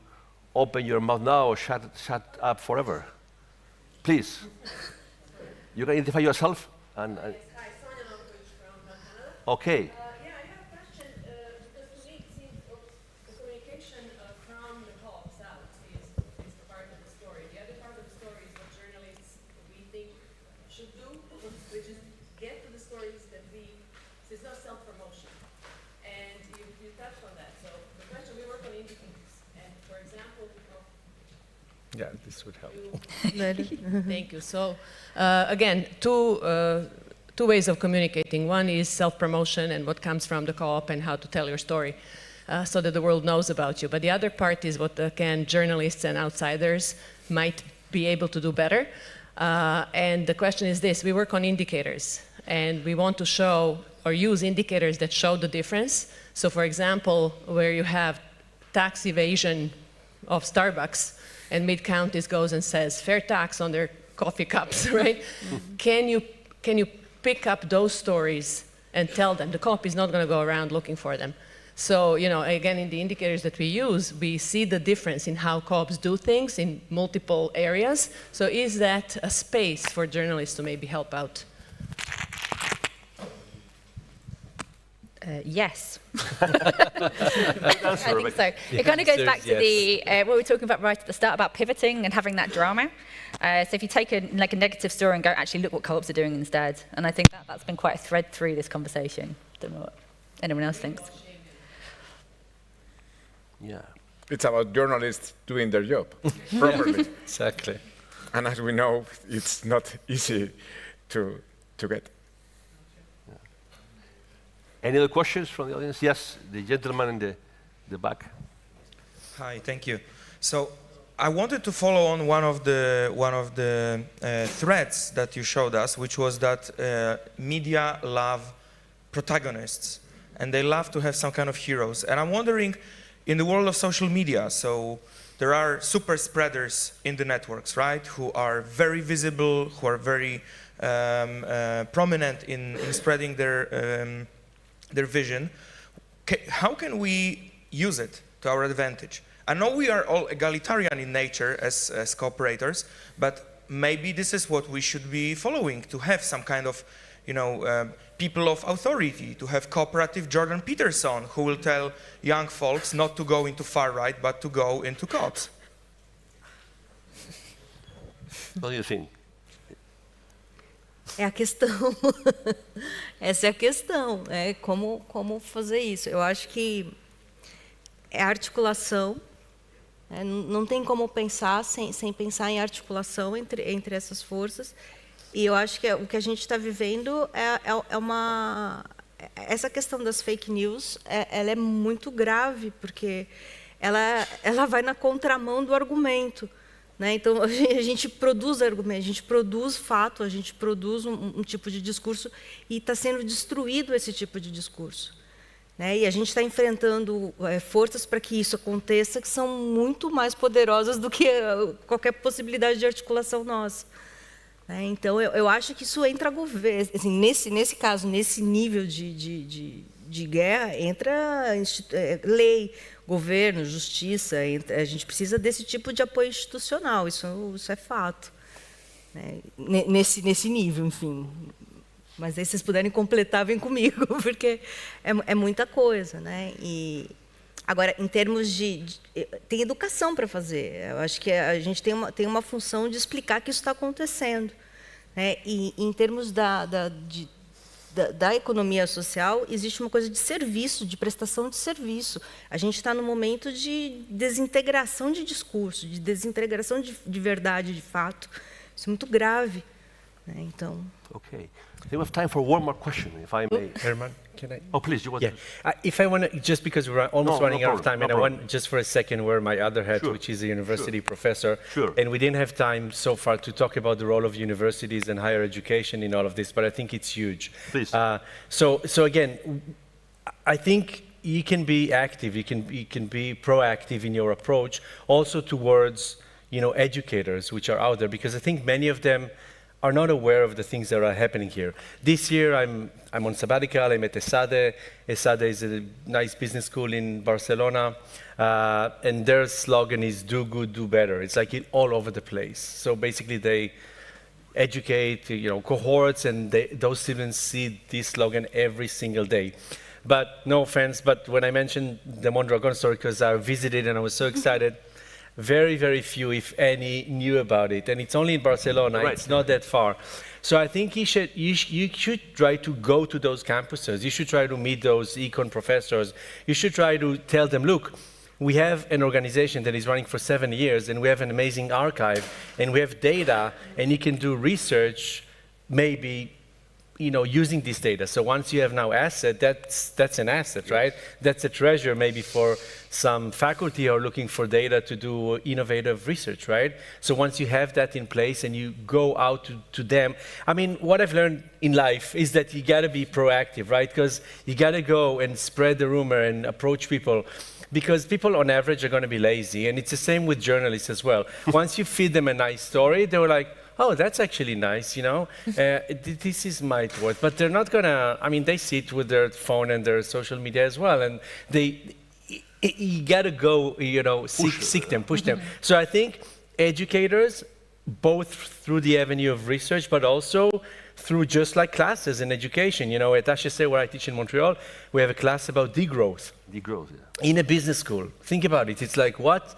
open your mouth now or shut up forever. Please. You can identify yourself. Okay. Yeah, I have a question, because to me it seems the communication from the co-ops out is the part of the story. The other part of the story is what journalists we think should do, which is get to the stories that it's not self-promotion. And you touched on that. So the question, we work on indicators. And for example, Yeah, this would help. Thank you. So again, two ways of communicating. One is self-promotion and what comes from the co-op and how to tell your story so that the world knows about you. But the other part is what journalists and outsiders might be able to do better. And the question is this: we work on indicators, and we want to show or use indicators that show the difference. So for example, where you have tax evasion of Starbucks, and Mid-Counties goes and says fair tax on their coffee cups, right? Can you pick up those stories and tell them? The co-op is not going to go around looking for them. So, again, in the indicators that we use, we see the difference in how co-ops do things in multiple areas. So is that a space for journalists to maybe help out? Yes. I think so. It kind of goes back to what we were talking about right at the start about pivoting and having that drama. So if you take a negative story and go, actually look what co-ops are doing instead. And I think that's been quite a thread through this conversation. Don't know what anyone else thinks. Yeah. It's about journalists doing their job properly. Exactly. And as we know, it's not easy to get. Any other questions from the audience? Yes, the gentleman in the back. Hi, thank you. So I wanted to follow on one of the threads that you showed us, which was that media love protagonists, and they love to have some kind of heroes. And I'm wondering, in the world of social media, so there are super spreaders in the networks, right, who are very visible, who are very prominent in spreading their vision. How can we use it to our advantage? I know we are all egalitarian in nature as cooperators, but maybe this is what we should be following, to have some kind of, people of authority, to have cooperative Jordan Peterson who will tell young folks not to go into far right, but to go into co-ops. What do you think? É a questão. Essa é a questão, como fazer isso. Eu acho que é articulação. Não tem como pensar sem pensar em articulação entre essas forças. E eu acho que o que a gente está vivendo é uma... Essa questão das fake news, ela é muito grave, porque ela vai na contramão do argumento. Então, a gente produz argumento, a gente produz fato, a gente produz um tipo de discurso e está sendo destruído esse tipo de discurso. E a gente está enfrentando forças para que isso aconteça que são muito mais poderosas do que qualquer possibilidade de articulação nossa. Então, eu acho que isso entra a governo. Assim, nesse caso, nesse nível de guerra, entra lei, governo, justiça. A gente precisa desse tipo de apoio institucional, isso é fato. Nesse nível, enfim. Mas aí vocês puderem completar, vem comigo, porque é muita coisa, né? E agora, em termos tem educação para fazer. Eu acho que a gente tem uma função de explicar que isso está acontecendo, né? E em termos da economia social, existe uma coisa de serviço, de prestação de serviço. A gente está num momento de desintegração de discurso, de desintegração de verdade, de fato. Isso é muito grave, né? Então. Okay. I think we have time for one more question, if I may. Herman, can I? Oh, please. You want Yeah. If I want to, just because we're almost running out of time, and I want just for a second wear my other hat, which is a university professor. Sure. And we didn't have time so far to talk about the role of universities and higher education in all of this, but I think it's huge. Please. So again, I think you can be active, you can be proactive in your approach, also towards educators which are out there, because I think many of them are not aware of the things that are happening here. This year, I'm on sabbatical. I'm at Este. Este is a nice business school in Barcelona, and their slogan is "Do good, do better." It's like all over the place. So basically, they educate, cohorts, and those students see this slogan every single day. But no offense, but when I mentioned the Mondragon story, because I visited and I was so excited. Very, very few, if any, knew about it, and it's only in Barcelona. Right. It's not that far. So I think you should try to go to those campuses. You should try to meet those econ professors. You should try to tell them, look, we have an organization that is running for 7 years, and we have an amazing archive, and we have data, and you can do research, maybe, using this data. So once you have now asset, that's an asset, right? That's a treasure maybe for some faculty who are looking for data to do innovative research, right? So once you have that in place and you go out to them, I mean, what I've learned in life is that you gotta be proactive, right? Because you gotta go and spread the rumor and approach people, because people on average are gonna be lazy, and it's the same with journalists as well. Once you feed them a nice story, they were like, oh, that's actually nice, this is my worth. But they're not gonna, they sit with their phone and their social media as well, and you gotta go, seek them, push them. So I think educators, both through the avenue of research, but also through just like classes in education. At HEC, where I teach in Montreal, we have a class about degrowth. Degrowth, yeah. In a business school. Think about it. It's like, what?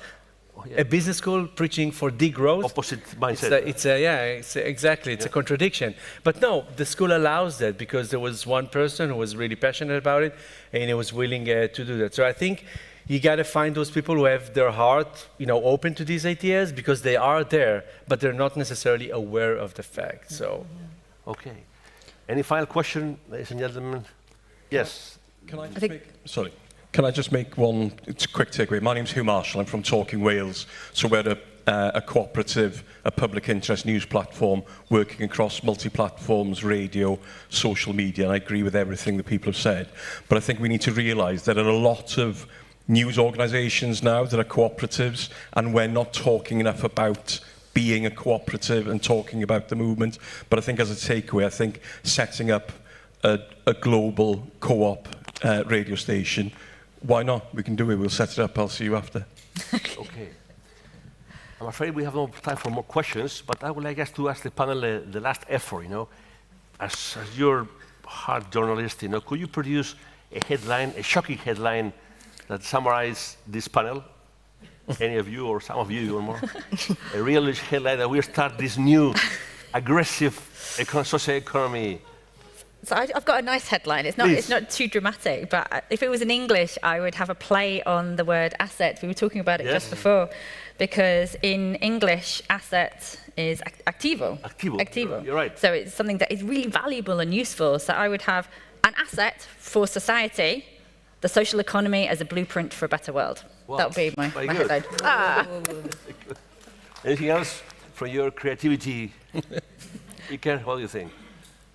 A business school preaching for degrowth. Opposite mindset. It's a contradiction. But no, the school allows that because there was one person who was really passionate about it and he was willing to do that. So I think you got to find those people who have their heart, open to these ideas, because they are there, but they're not necessarily aware of the fact. So, okay. Any final question, ladies and gentlemen? Yes. Can I just make one quick takeaway? My name's Hugh Marshall. I'm from Talking Wales. So we're a cooperative, a public interest news platform working across multi-platforms, radio, social media. And I agree with everything that people have said. But I think we need to realise there are a lot of news organisations now that are cooperatives, and we're not talking enough about being a cooperative and talking about the movement. But I think as a takeaway, I think setting up a global co-op radio station, why not? We can do it. We'll set it up. I'll see you after. Okay. I'm afraid we have no time for more questions, but I would like us to ask the panel the last effort, As your hard journalist, could you produce a headline, a shocking headline that summarizes this panel? Any of you or some of you or more? A real headline that we start this new aggressive social economy. So I've got a nice headline. It's not too dramatic, but if it was in English, I would have a play on the word asset. We were talking about it just before, because in English, asset is activo. Activo. You're right. So it's something that is really valuable and useful. So I would have an asset for society, the social economy as a blueprint for a better world. Wow. That would be my headline. Anything else from your creativity? Iker, what do you think?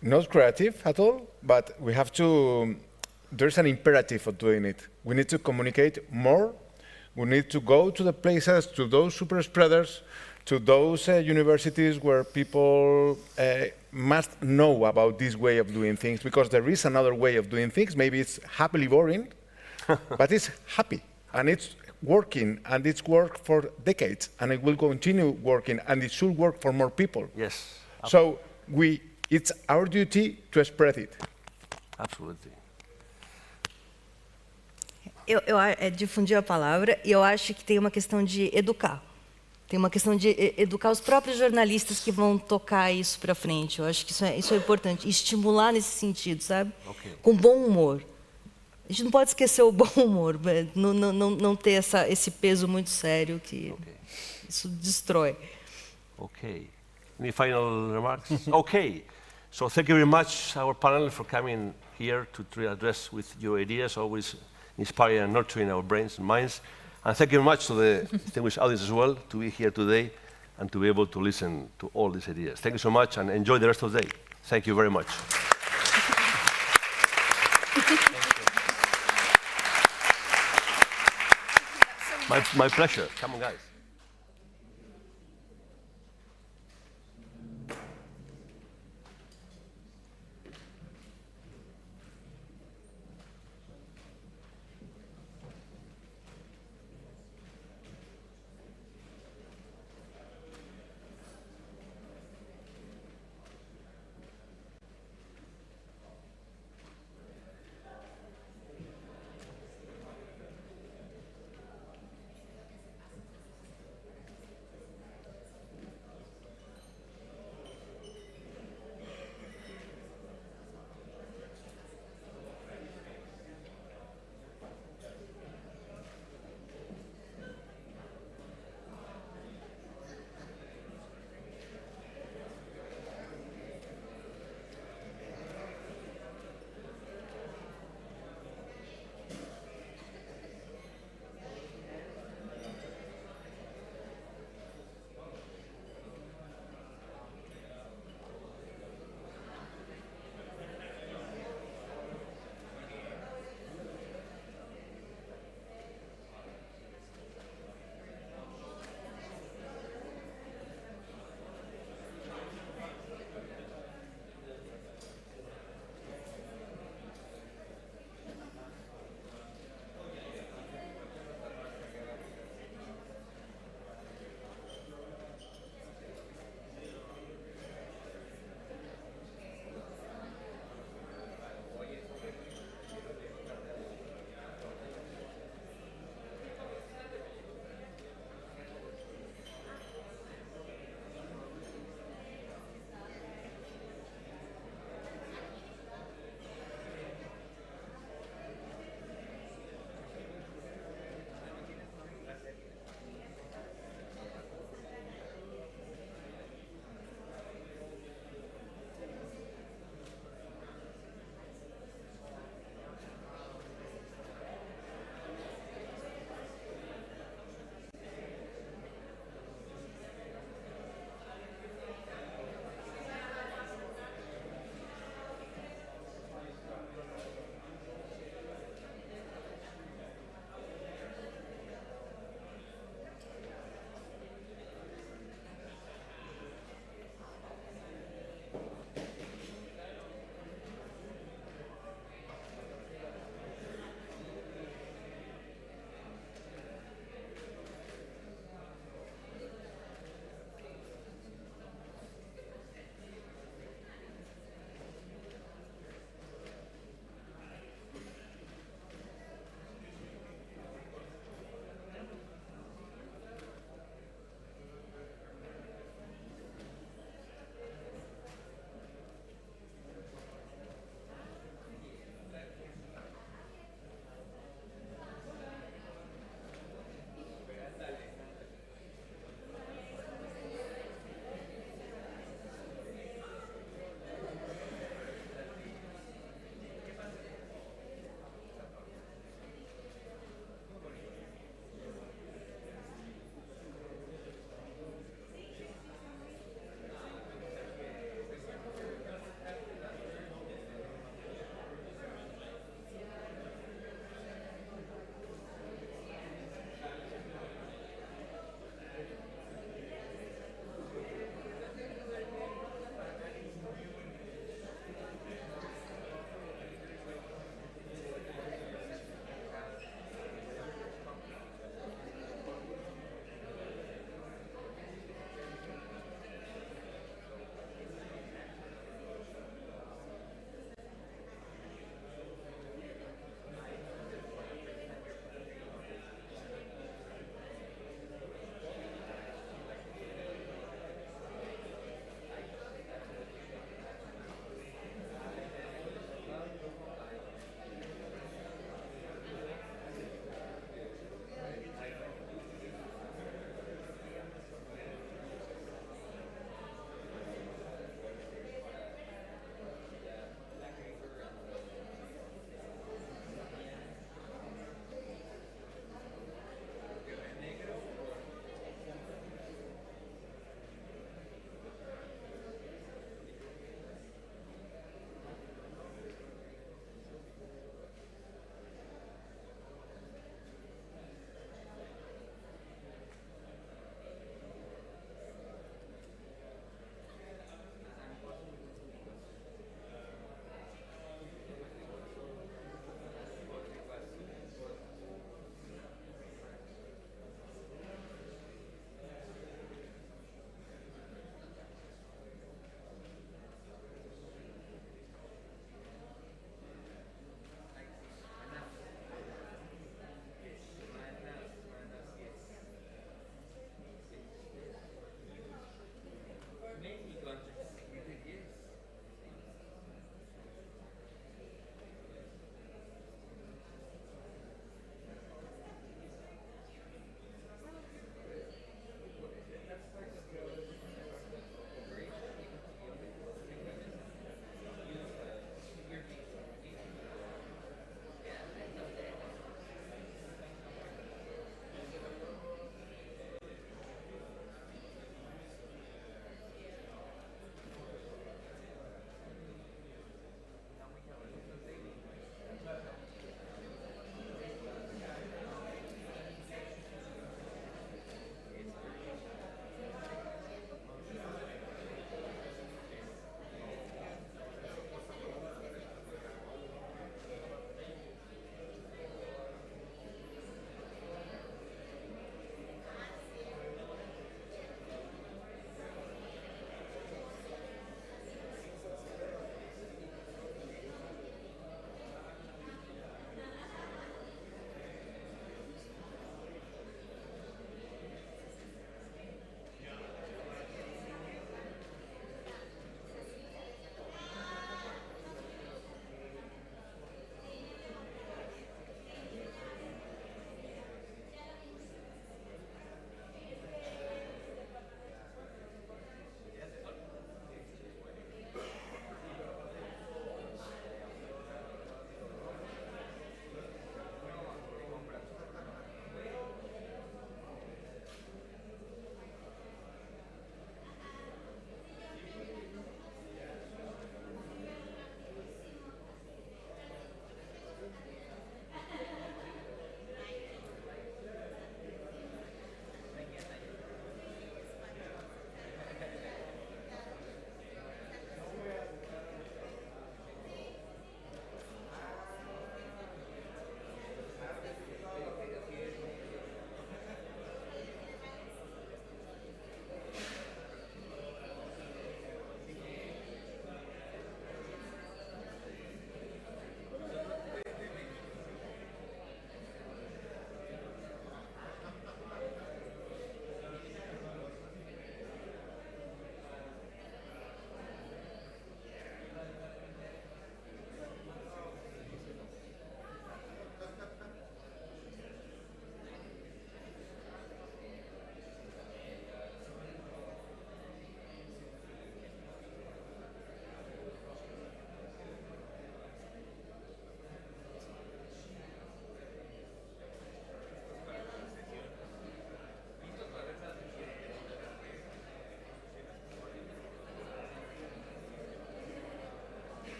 Not creative at all, but we have to, there's an imperative of doing it. We need to communicate more. We need to go to the places, to those super spreaders, to those universities where people must know about this way of doing things, because there is another way of doing things. Maybe it's happily boring, but it's happy, and it's working, and it's worked for decades, and it will continue working, and it should work for more people. Yes. So we It's our duty to spread it. Absolutely. É difundir a palavra, e eu acho que tem uma questão de educar. Tem uma questão de educar os próprios jornalistas que vão tocar isso para frente. Eu acho que isso é importante. E estimular nesse sentido, sabe? Okay. Com bom humor. A gente não pode esquecer o bom humor, não ter esse peso muito sério que isso destrói. Okay. Any final remarks? Okay. So thank you very much, our panel, for coming here to address with your ideas, always inspiring and nurturing our brains and minds. And thank you very much to the distinguished audience as well to be here today and to be able to listen to all these ideas. Thank you so much and enjoy the rest of the day. Thank you very much. My pleasure. Come on, guys.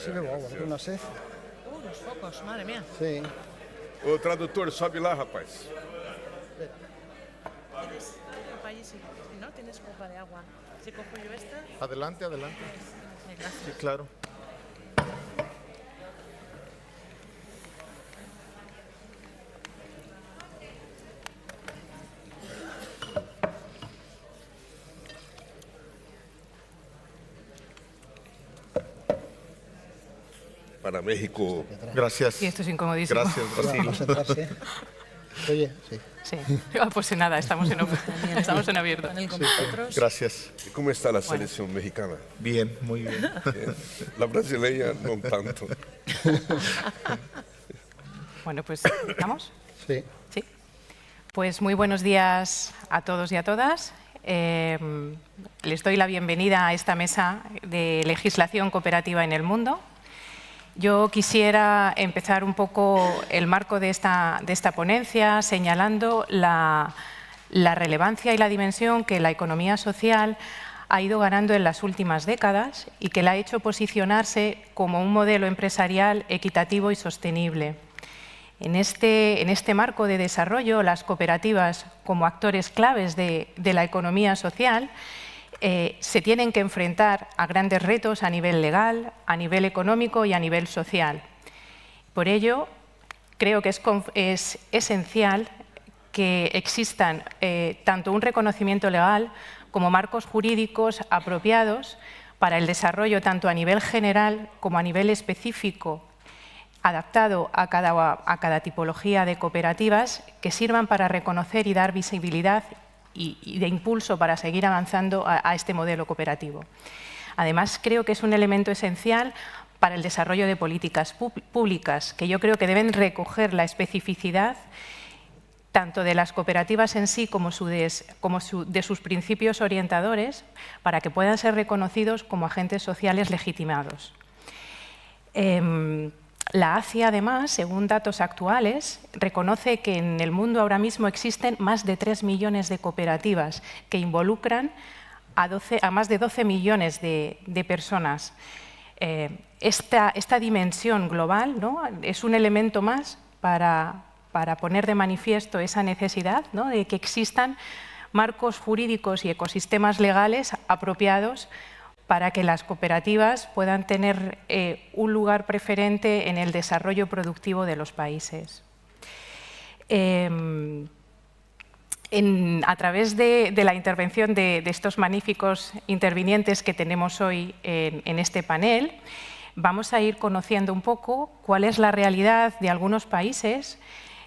se vê o aqui no Asett. Los focos, madre mía. Sim. Ô, tradutor, sobe lá, rapaz. ¿Tienes copa allí? Si no, tienes copa de agua. Si cojo yo esta. Adelante, adelante. Gracias. Sí, claro. Para México. Gracias. Y esto es incomodísimo. Gracias, Brasil. Oye, sí. Sí. Pues nada, estamos en abierto. Gracias. ¿Y cómo está la selección mexicana? Bien, muy bien. La brasileña no tanto. Bueno, pues ¿estamos? Sí. Sí. Pues muy buenos días a todos y a todas. Les doy la bienvenida a esta mesa de legislación cooperativa en el mundo. Yo quisiera empezar un poco el marco de esta ponencia señalando la relevancia y la dimensión que la economía social ha ido ganando en las últimas décadas y que la ha hecho posicionarse como un modelo empresarial equitativo y sostenible. En este marco de desarrollo, las cooperativas como actores claves de la economía social se tienen que enfrentar a grandes retos a nivel legal, a nivel económico y a nivel social. Por ello, creo que es esencial que existan tanto un reconocimiento legal como marcos jurídicos apropiados para el desarrollo tanto a nivel general como a nivel específico, adaptado a cada tipología de cooperativas, que sirvan para reconocer y dar visibilidad y de impulso para seguir avanzando a este modelo cooperativo. Además, creo que es un elemento esencial para el desarrollo de políticas públicas, que yo creo que deben recoger la especificidad tanto de las cooperativas en sí como de sus principios orientadores, para que puedan ser reconocidos como agentes sociales legitimados. La ACI, además, según datos actuales, reconoce que en el mundo ahora mismo existen más de 3 millones de cooperativas que involucran a más de 12 millones de personas. Esta dimensión global, ¿no?, es un elemento más para poner de manifiesto esa necesidad, ¿no?, de que existan marcos jurídicos y ecosistemas legales apropiados para que las cooperativas puedan tener un lugar preferente en el desarrollo productivo de los países. A través de la intervención de estos magníficos intervinientes que tenemos hoy en este panel, vamos a ir conociendo un poco cuál es la realidad de algunos países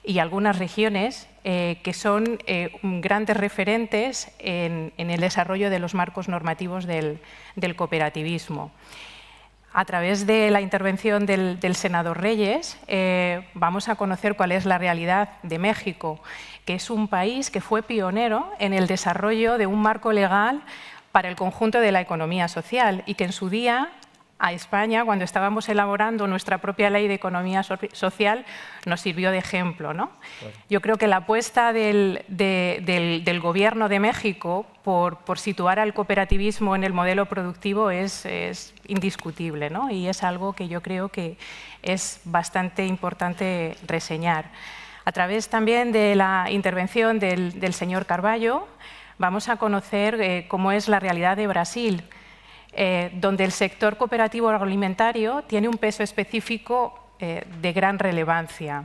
y algunas regiones que son grandes referentes en el desarrollo de los marcos normativos del cooperativismo. A través de la intervención del senador Reyes vamos a conocer cuál es la realidad de México, que es un país que fue pionero en el desarrollo de un marco legal para el conjunto de la economía social y que en su día a España, cuando estábamos elaborando nuestra propia ley de economía social, nos sirvió de ejemplo, ¿no? Claro. Yo creo que la apuesta del Gobierno de México por situar al cooperativismo en el modelo productivo es indiscutible, ¿no? Y es algo que yo creo que es bastante importante reseñar. A través también de la intervención del señor Carballo, vamos a conocer cómo es la realidad de Brasil, donde el sector cooperativo agroalimentario tiene un peso específico de gran relevancia,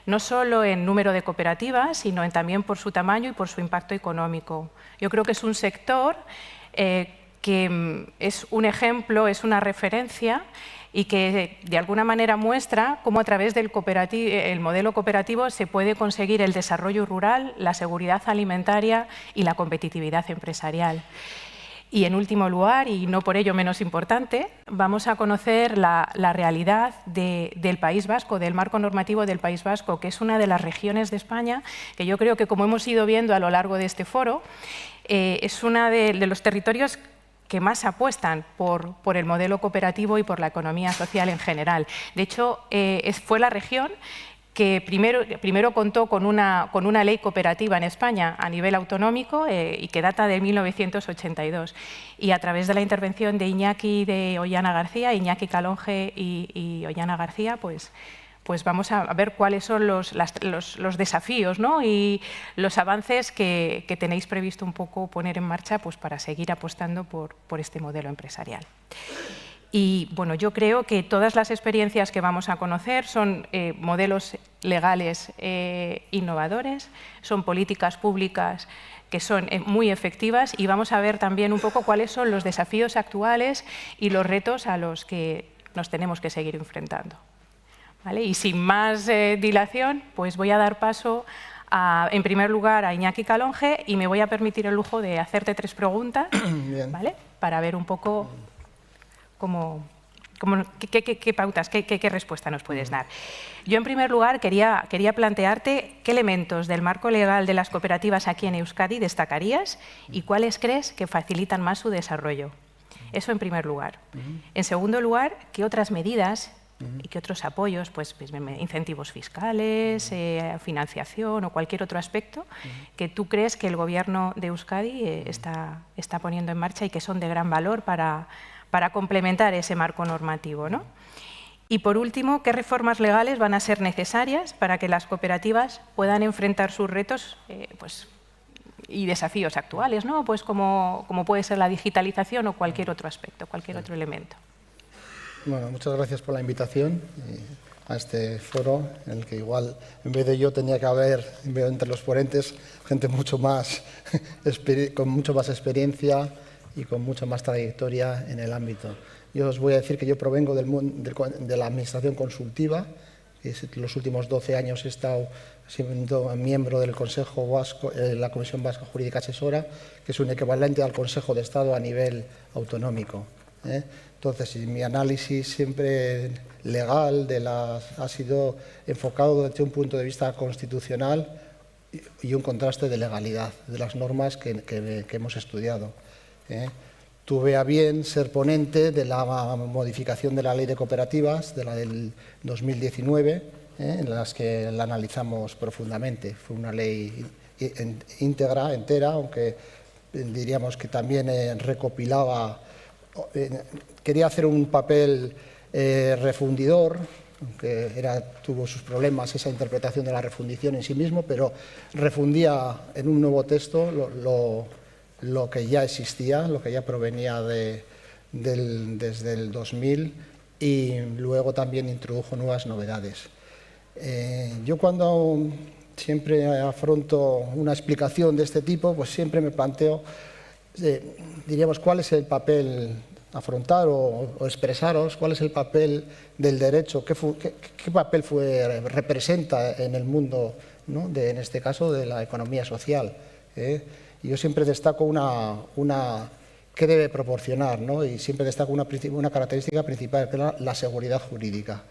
no solo en número de cooperativas, sino también por su tamaño y por su impacto económico. Yo creo que es un sector que es un ejemplo, es una referencia y que de alguna manera muestra cómo a través del modelo cooperativo se puede conseguir el desarrollo rural, la seguridad alimentaria y la competitividad empresarial. Y en último lugar, y no por ello menos importante, vamos a conocer la realidad del País Vasco, del marco normativo del País Vasco, que es una de las regiones de España que yo creo que, como hemos ido viendo a lo largo de este foro, es uno de los territorios que más apuestan por el modelo cooperativo y por la economía social en general. De hecho, fue la región que primero contó con una ley cooperativa en España a nivel autonómico y que data de 1982. Y a través de la intervención de Iñaki Iñaki Calonge y Ollana García, pues vamos a ver cuáles son los desafíos, ¿no? Y los avances que tenéis previsto un poco poner en marcha pues, para seguir apostando por este modelo empresarial. Y bueno, yo creo que todas las experiencias que vamos a conocer son modelos legales innovadores, son políticas públicas que son muy efectivas y vamos a ver también un poco cuáles son los desafíos actuales y los retos a los que nos tenemos que seguir enfrentando. ¿Vale? Y sin más dilación, pues voy a dar paso en primer lugar a Iñaki Calonge y me voy a permitir el lujo de hacerte 3 preguntas, ¿vale? Para ver un poco qué pautas, qué respuesta nos puedes dar. Yo, en primer lugar, quería plantearte qué elementos del marco legal de las cooperativas aquí en Euskadi destacarías y cuáles crees que facilitan más su desarrollo. Eso en primer lugar. En segundo lugar, qué otras medidas y qué otros apoyos, pues incentivos fiscales, financiación o cualquier otro aspecto que tú crees que el Gobierno de Euskadi está poniendo en marcha y que son de gran valor para complementar ese marco normativo, ¿no? Y por último, ¿qué reformas legales van a ser necesarias para que las cooperativas puedan enfrentar sus retos y desafíos actuales, ¿no? Pues como puede ser la digitalización o cualquier otro aspecto, cualquier otro elemento. Bueno, muchas gracias por la invitación a este foro, en el que igual, en vez de yo, tenía que haber, veo entre los ponentes, gente con mucho más experiencia y con mucha más trayectoria en el ámbito. Yo os voy a decir que yo provengo de la administración consultiva, que los últimos 12 años he estado siendo miembro del Consejo Vasco, la Comisión Vasca Jurídica Asesora, que es un equivalente al Consejo de Estado a nivel autonómico. Entonces, mi análisis siempre legal ha sido enfocado desde un punto de vista constitucional y un contraste de legalidad de las normas que hemos estudiado. Tuve a bien ser ponente de la modificación de la Ley de Cooperativas, de la del 2019, en las que la analizamos profundamente. Fue una ley entera, aunque diríamos que también recopilaba. Quería hacer un papel refundidor, aunque tuvo sus problemas esa interpretación de la refundición en sí mismo, pero refundía en un nuevo texto lo que ya existía, lo que ya provenía desde el 2000 y luego también introdujo nuevas novedades. Yo cuando siempre afronto una explicación de este tipo, pues siempre me planteo, diríamos, cuál es el papel, afrontar o expresaros cuál es el papel del derecho, qué papel representa en el mundo, ¿no? En este caso, de la economía social. Yo siempre destaco qué debe proporcionar, ¿no? Y siempre destaco una característica principal, que es la seguridad jurídica.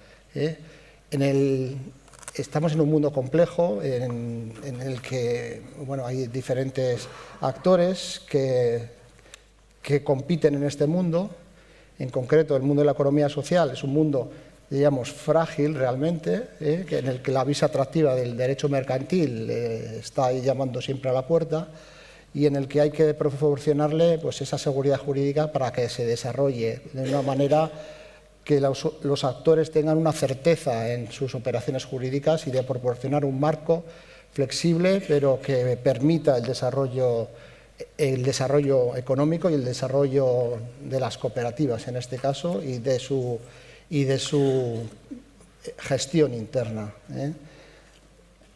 Estamos en un mundo complejo en el que hay diferentes actores que compiten en este mundo. En concreto, el mundo de la economía social es un mundo, digamos, frágil realmente, en el que la visa atractiva del derecho mercantil está ahí llamando siempre a la puerta, y en el que hay que proporcionarle pues, esa seguridad jurídica para que se desarrolle de una manera que los actores tengan una certeza en sus operaciones jurídicas y de proporcionar un marco flexible, pero que permita el desarrollo económico y el desarrollo de las cooperativas, en este caso, y de su gestión interna.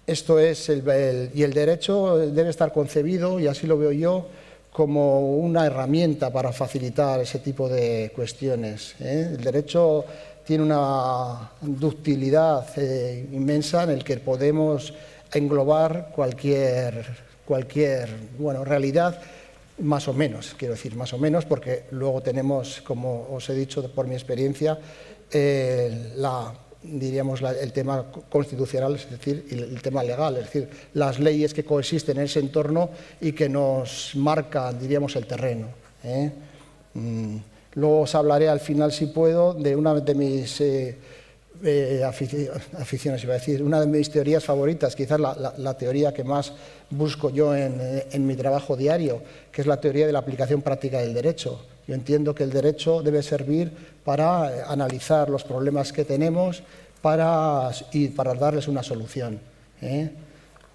Esto es y el derecho debe estar concebido, y así lo veo yo, como una herramienta para facilitar ese tipo de cuestiones. El derecho tiene una ductilidad inmensa en el que podemos englobar cualquier realidad, más o menos, quiero decir, más o menos, porque luego tenemos, como os he dicho por mi experiencia, el tema constitucional, es decir, el tema legal, es decir, las leyes que coexisten en ese entorno y que nos marcan, diríamos, el terreno. Luego os hablaré al final, si puedo, de una de mis aficiones, iba a decir, una de mis teorías favoritas, quizás la teoría que más busco yo en mi trabajo diario, que es la teoría de la aplicación práctica del derecho. Yo entiendo que el derecho debe servir para analizar los problemas que tenemos y para darles una solución.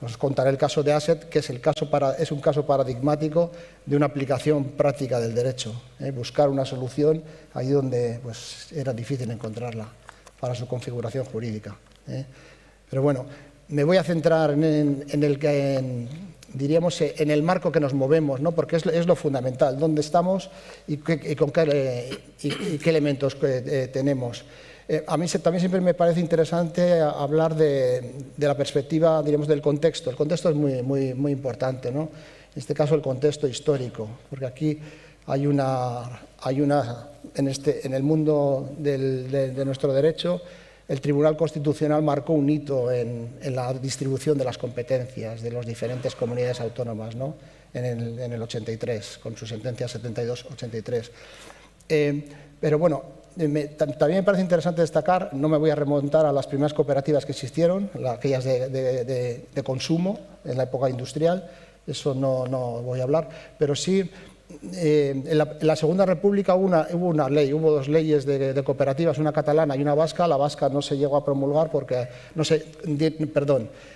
Os contaré el caso de Asett, que es un caso paradigmático de una aplicación práctica del derecho. Buscar una solución ahí donde pues, era difícil encontrarla para su configuración jurídica. Pero bueno, me voy a centrar en el marco que nos movemos, ¿no? Porque es lo fundamental, dónde estamos y qué elementos tenemos. A mí también siempre me parece interesante hablar de la perspectiva, diríamos, del contexto. El contexto es muy importante, ¿no? En este caso, el contexto histórico, porque aquí hay en el mundo de nuestro derecho, el Tribunal Constitucional marcó un hito en la distribución de las competencias de las diferentes comunidades autónomas, ¿no? en el 83, con su sentencia 72-83. Pero bueno, también me parece interesante destacar, no me voy a remontar a las primeras cooperativas que existieron, aquellas de consumo en la época industrial, eso no voy a hablar, pero sí, en la Segunda República hubo dos leyes de cooperativas, una catalana y una vasca. La vasca no se llegó a promulgar porque,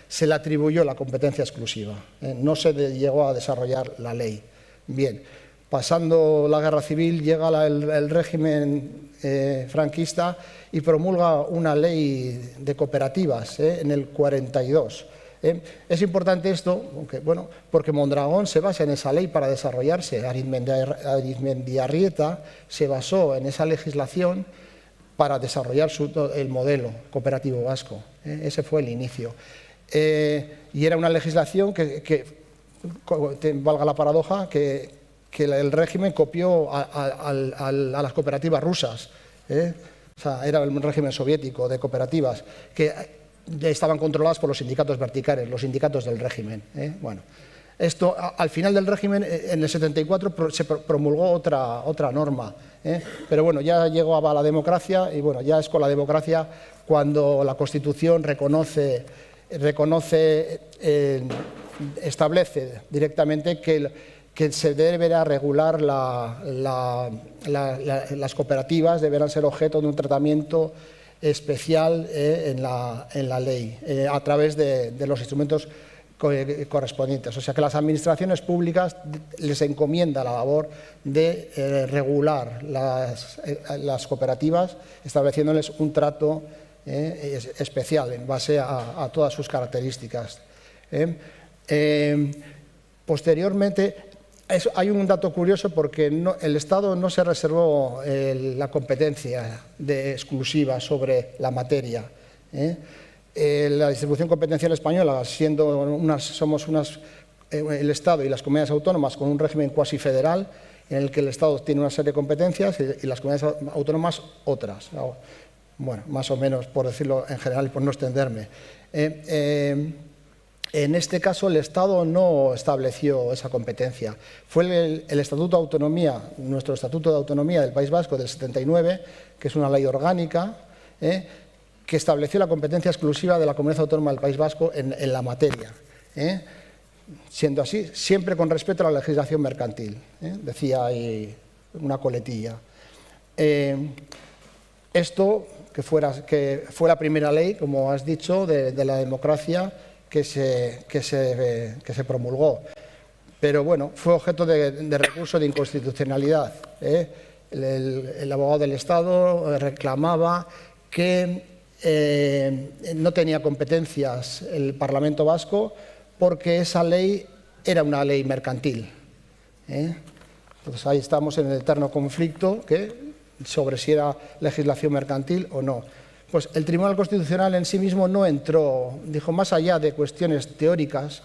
se le atribuyó la competencia exclusiva, no se llegó a desarrollar la ley. Bien. Pasando la guerra civil, llega el régimen franquista y promulga una ley de cooperativas en el 42. Es importante esto, porque Mondragón se basa en esa ley para desarrollarse. Arizmendiarreta se basó en esa legislación para desarrollar el modelo cooperativo vasco. Ese fue el inicio. Y era una legislación que valga la paradoja, que el régimen copió a las cooperativas rusas. O sea, era un régimen soviético de cooperativas que estaban controladas por los sindicatos verticales, los sindicatos del régimen. Bueno, esto, al final del régimen, en el 74, se promulgó otra norma. Pero bueno, ya llegó a la democracia y bueno, ya es con la democracia cuando la Constitución establece directamente que se deberá regular las cooperativas, deberán ser objeto de un tratamiento especial en la ley, a través de los instrumentos correspondientes. O sea que las administraciones públicas les encomienda la labor de regular las cooperativas, estableciéndoles un trato especial en base a todas sus características. Posteriormente, hay un dato curioso porque el Estado no se reservó la competencia exclusiva sobre la materia. La distribución competencial española, somos el Estado y las comunidades autónomas con un régimen cuasi federal, en el que el Estado tiene una serie de competencias y las comunidades autónomas otras. Bueno, más o menos, por decirlo en general y por no extenderme. En este caso, el Estado no estableció esa competencia. Fue el Estatuto de Autonomía, nuestro Estatuto de Autonomía del País Vasco del 79, que es una ley orgánica, que estableció la competencia exclusiva de la Comunidad Autónoma del País Vasco en la materia. Siendo así, siempre con respeto a la legislación mercantil, decía ahí una coletilla. Esto, que fue la primera ley, como has dicho, de la democracia, que se promulgó. Pero bueno, fue objeto de recurso de inconstitucionalidad. El abogado del Estado reclamaba que no tenía competencias el Parlamento vasco porque esa ley era una ley mercantil. Entonces ahí estamos en el eterno conflicto sobre si era legislación mercantil o no. Pues el Tribunal Constitucional en sí mismo no entró, dijo, más allá de cuestiones teóricas,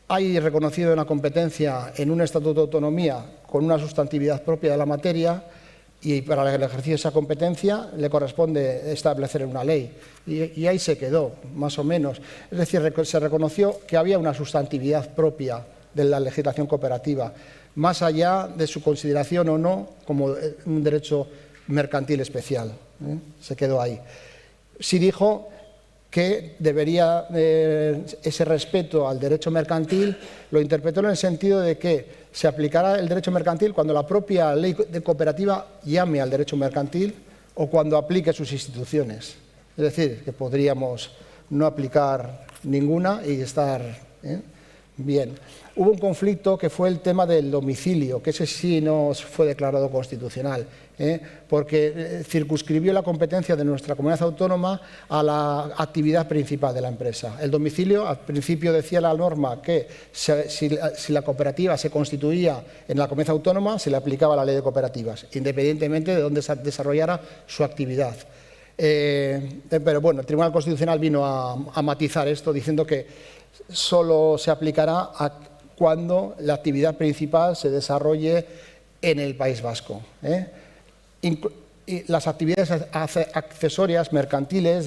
hay reconocido una competencia en un Estatuto de Autonomía con una sustantividad propia de la materia y para el ejercicio de esa competencia le corresponde establecer una ley. Y ahí se quedó, más o menos. Es decir, se reconoció que había una sustantividad propia de la legislación cooperativa, más allá de su consideración o no como un derecho mercantil especial. Se quedó ahí. Sí dijo que debería, ese respeto al derecho mercantil, lo interpretó en el sentido de que se aplicará el derecho mercantil cuando la propia ley de cooperativa llame al derecho mercantil o cuando aplique sus instituciones. Es decir, que podríamos no aplicar ninguna y estar bien. Hubo un conflicto que fue el tema del domicilio, que ese sí no fue declarado constitucional, porque circunscribió la competencia de nuestra comunidad autónoma a la actividad principal de la empresa. El domicilio, al principio decía la norma que si la cooperativa se constituía en la comunidad autónoma, se le aplicaba la ley de cooperativas, independientemente de dónde se desarrollara su actividad. Pero bueno, el Tribunal Constitucional vino a matizar esto diciendo que solo se aplicará cuando la actividad principal se desarrolle en el País Vasco. Y las actividades accesorias, mercantiles,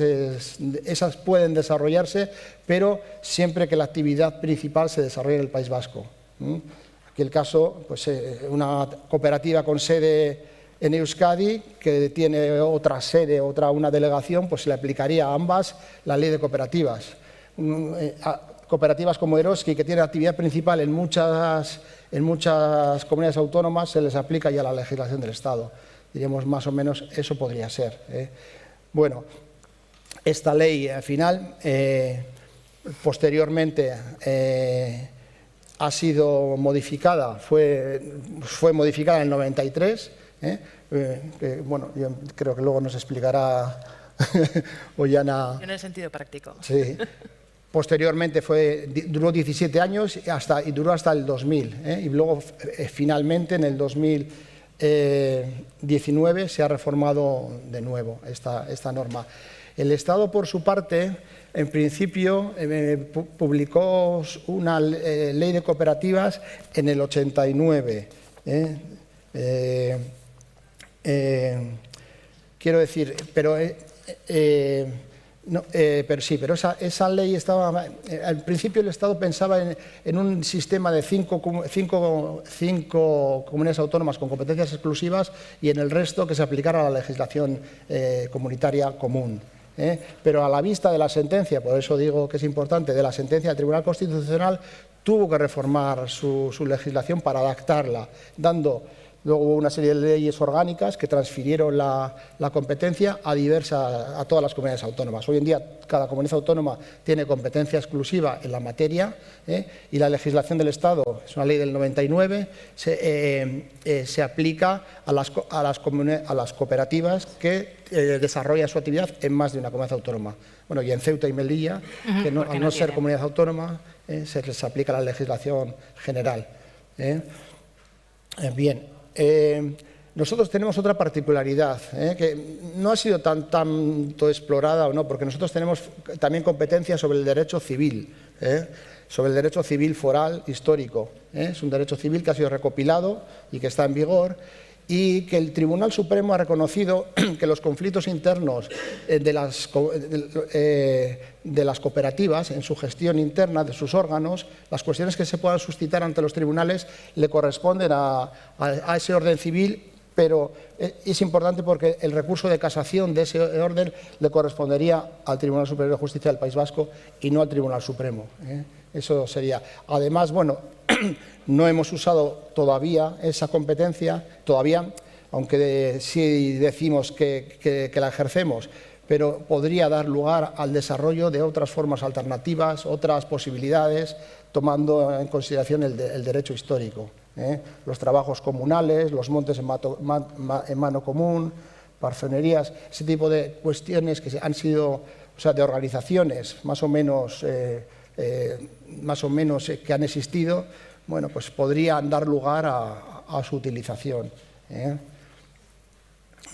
esas pueden desarrollarse, pero siempre que la actividad principal se desarrolle en el País Vasco. Aquí el caso, pues una cooperativa con sede en Euskadi, que tiene otra sede, una delegación, pues se le aplicaría a ambas la ley de cooperativas. Cooperativas como Eroski, que tiene actividad principal en muchas comunidades autónomas, se les aplica ya la legislación del Estado. Diríamos, más o menos, eso podría ser. Bueno, esta ley, al final, posteriormente ha sido modificada, fue modificada en el 93, que, bueno, yo creo que luego nos explicará Ollana. En el sentido práctico. Sí. Posteriormente duró 17 años y duró hasta el 2000. Y luego, finalmente, en el 2019 se ha reformado de nuevo esta norma. El Estado, por su parte, en principio, publicó una ley de cooperativas en el 89. Quiero decir, pero esa ley estaba. Al principio el Estado pensaba en un sistema de cinco comunidades autónomas con competencias exclusivas y en el resto que se aplicara la legislación comunitaria común. Pero a la vista de la sentencia, por eso digo que es importante, de la sentencia del Tribunal Constitucional, tuvo que reformar su legislación para adaptarla, Luego hubo una serie de leyes orgánicas que transfirieron la competencia a todas las comunidades autónomas. Hoy en día cada comunidad autónoma tiene competencia exclusiva en la materia y la legislación del Estado, es una ley del 99, se aplica a las cooperativas que desarrollan su actividad en más de una comunidad autónoma. Bueno, y en Ceuta y Melilla, que al no ser comunidad autónoma, se les aplica la legislación general. Bien. Nosotros tenemos otra particularidad que no ha sido tanto explorada o no, porque nosotros tenemos también competencia sobre el derecho civil, sobre el derecho civil foral histórico. Es un derecho civil que ha sido recopilado y que está en vigor y que el Tribunal Supremo ha reconocido que los conflictos internos de las cooperativas en su gestión interna, de sus órganos, las cuestiones que se puedan suscitar ante los tribunales le corresponden a ese orden civil, pero es importante porque el recurso de casación de ese orden le correspondería al Tribunal Superior de Justicia del País Vasco y no al Tribunal Supremo. Eso sería. Además, bueno, no hemos usado todavía esa competencia, aunque sí decimos que la ejercemos, pero podría dar lugar al desarrollo de otras formas alternativas, otras posibilidades, tomando en consideración el derecho histórico. Los trabajos comunales, los montes en mano común, parzonerías, ese tipo de cuestiones que han sido, de organizaciones más o menos que han existido, bueno, pues podrían dar lugar a su utilización.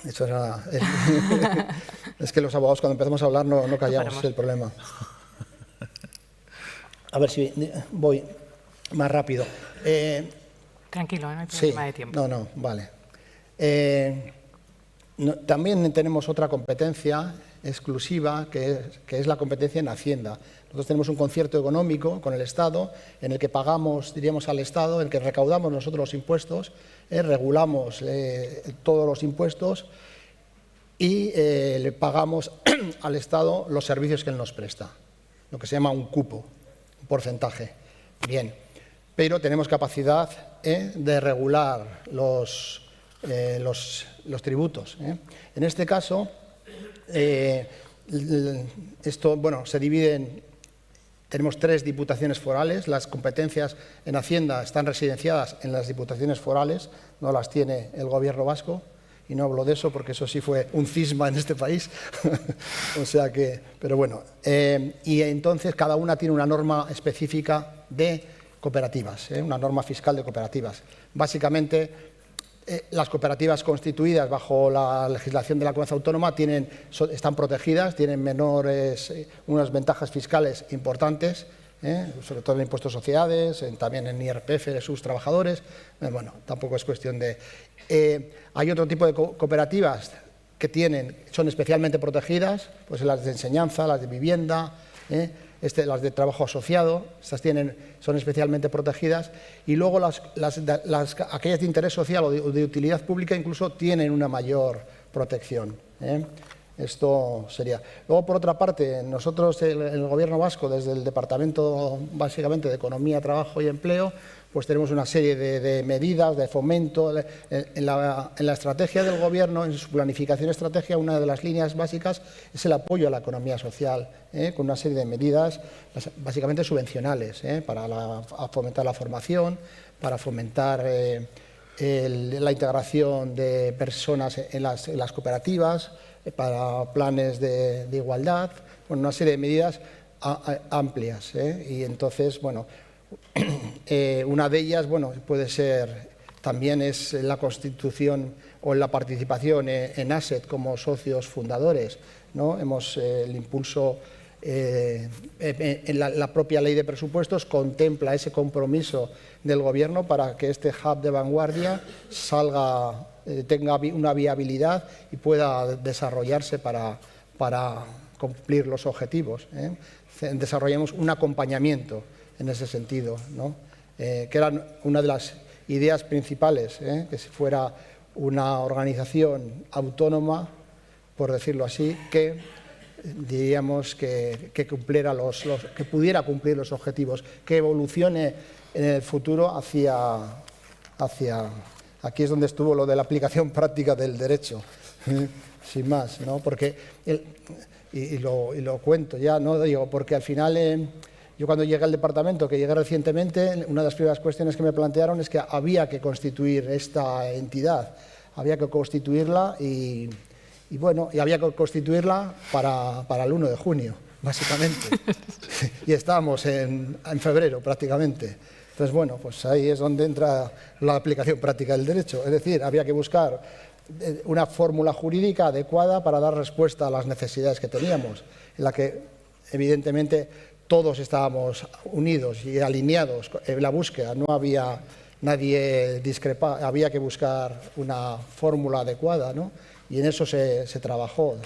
Eso era, es que los abogados cuando empezamos a hablar no callamos, es el problema. A ver si voy más rápido. Tranquilo, no hay problema de tiempo. No, vale. También tenemos otra competencia exclusiva que es la competencia en Hacienda. Nosotros tenemos un concierto económico con el Estado en el que pagamos, diríamos, al Estado, en el que recaudamos nosotros los impuestos, regulamos todos los impuestos y le pagamos al Estado los servicios que él nos presta, lo que se llama un cupo, un porcentaje. Bien, pero tenemos capacidad de regular los tributos. En este caso, esto, bueno, se divide tenemos 3 diputaciones forales, las competencias en Hacienda están residenciadas en las diputaciones forales, no las tiene el Gobierno vasco, y no hablo de eso porque eso sí fue un cisma en este país, o sea que, pero bueno, y entonces cada una tiene una norma específica de cooperativas, una norma fiscal de cooperativas. Básicamente, las cooperativas constituidas bajo la legislación de la comunidad autónoma están protegidas, tienen unas ventajas fiscales importantes, sobre todo en el impuesto de sociedades, también en IRPF de sus trabajadores. Bueno, tampoco es cuestión de... hay otro tipo de cooperativas que son especialmente protegidas, pues las de enseñanza, las de vivienda, las de trabajo asociado, estas son especialmente protegidas, y luego aquellas de interés social o de utilidad pública incluso tienen una mayor protección. Esto sería. Luego, por otra parte, nosotros, el Gobierno vasco, desde el Departamento básicamente de Economía, Trabajo y Empleo, pues tenemos una serie de medidas de fomento. En la estrategia del Gobierno, en su planificación estratégica, una de las líneas básicas es el apoyo a la economía social, con una serie de medidas básicamente subvencionales, para fomentar la formación, para fomentar la integración de personas en las cooperativas, para planes de igualdad, bueno, una serie de medidas amplias. Y entonces, bueno, una de ellas, bueno, puede ser, también es la constitución o la participación en ASETT como socios fundadores, ¿no? El impulso en la propia ley de presupuestos contempla ese compromiso del Gobierno para que este Hub de Vanguardia tenga una viabilidad y pueda desarrollarse para cumplir los objetivos. Desarrollamos un acompañamiento en ese sentido, ¿no? Que era una de las ideas principales, que si fuera una organización autónoma, por decirlo así, que diríamos que pudiera cumplir los objetivos, que evolucione en el futuro hacia aquí es donde estuvo lo de la aplicación práctica del derecho, sin más, ¿no? Porque y lo cuento ya, no digo, porque al final yo cuando llegué al departamento, que llegué recientemente, una de las primeras cuestiones que me plantearon es que había que constituir esta entidad, había que constituirla y había que constituirla para el 1 de junio, básicamente. Y estábamos en febrero prácticamente. Entonces, bueno, pues ahí es donde entra la aplicación práctica del derecho. Es decir, había que buscar una fórmula jurídica adecuada para dar respuesta a las necesidades que teníamos, en la que, evidentemente, todos estábamos unidos y alineados en la búsqueda. No había nadie discrepaba, había que buscar una fórmula adecuada, ¿no? Y en eso se trabajó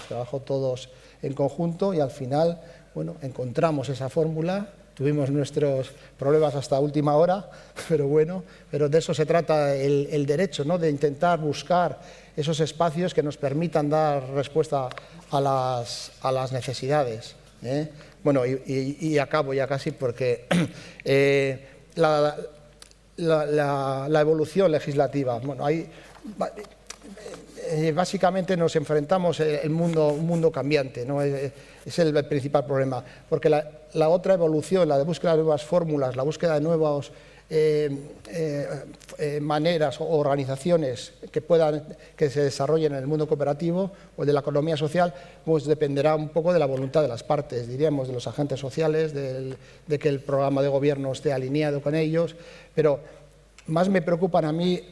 todos en conjunto y al final, bueno, encontramos esa fórmula. Tuvimos nuestros problemas hasta última hora, pero bueno, pero de eso se trata el derecho, ¿no? De intentar buscar esos espacios que nos permitan dar respuesta a las necesidades. Bueno, y acabo ya casi porque la evolución legislativa, bueno, básicamente nos enfrentamos un mundo cambiante, ¿no? Es el principal problema, porque la otra evolución, la de búsqueda de nuevas fórmulas, la búsqueda de nuevas maneras o organizaciones que se desarrollen en el mundo cooperativo o de la economía social, pues dependerá un poco de la voluntad de las partes, diríamos, de los agentes sociales, de que el programa de gobierno esté alineado con ellos, pero más me preocupan a mí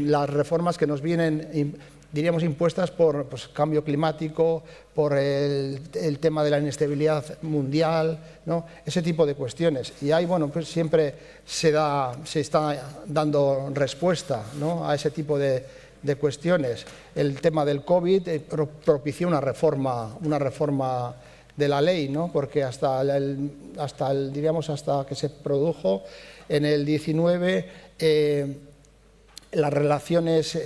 las reformas que nos vienen, diríamos, impuestas por cambio climático, por el tema de la inestabilidad mundial, ¿no? Ese tipo de cuestiones. Y ahí, bueno, pues siempre se está dando respuesta, ¿no? A ese tipo de cuestiones. El tema del COVID propició una reforma de la ley, ¿no? Porque hasta que se produjo en el 19, las relaciones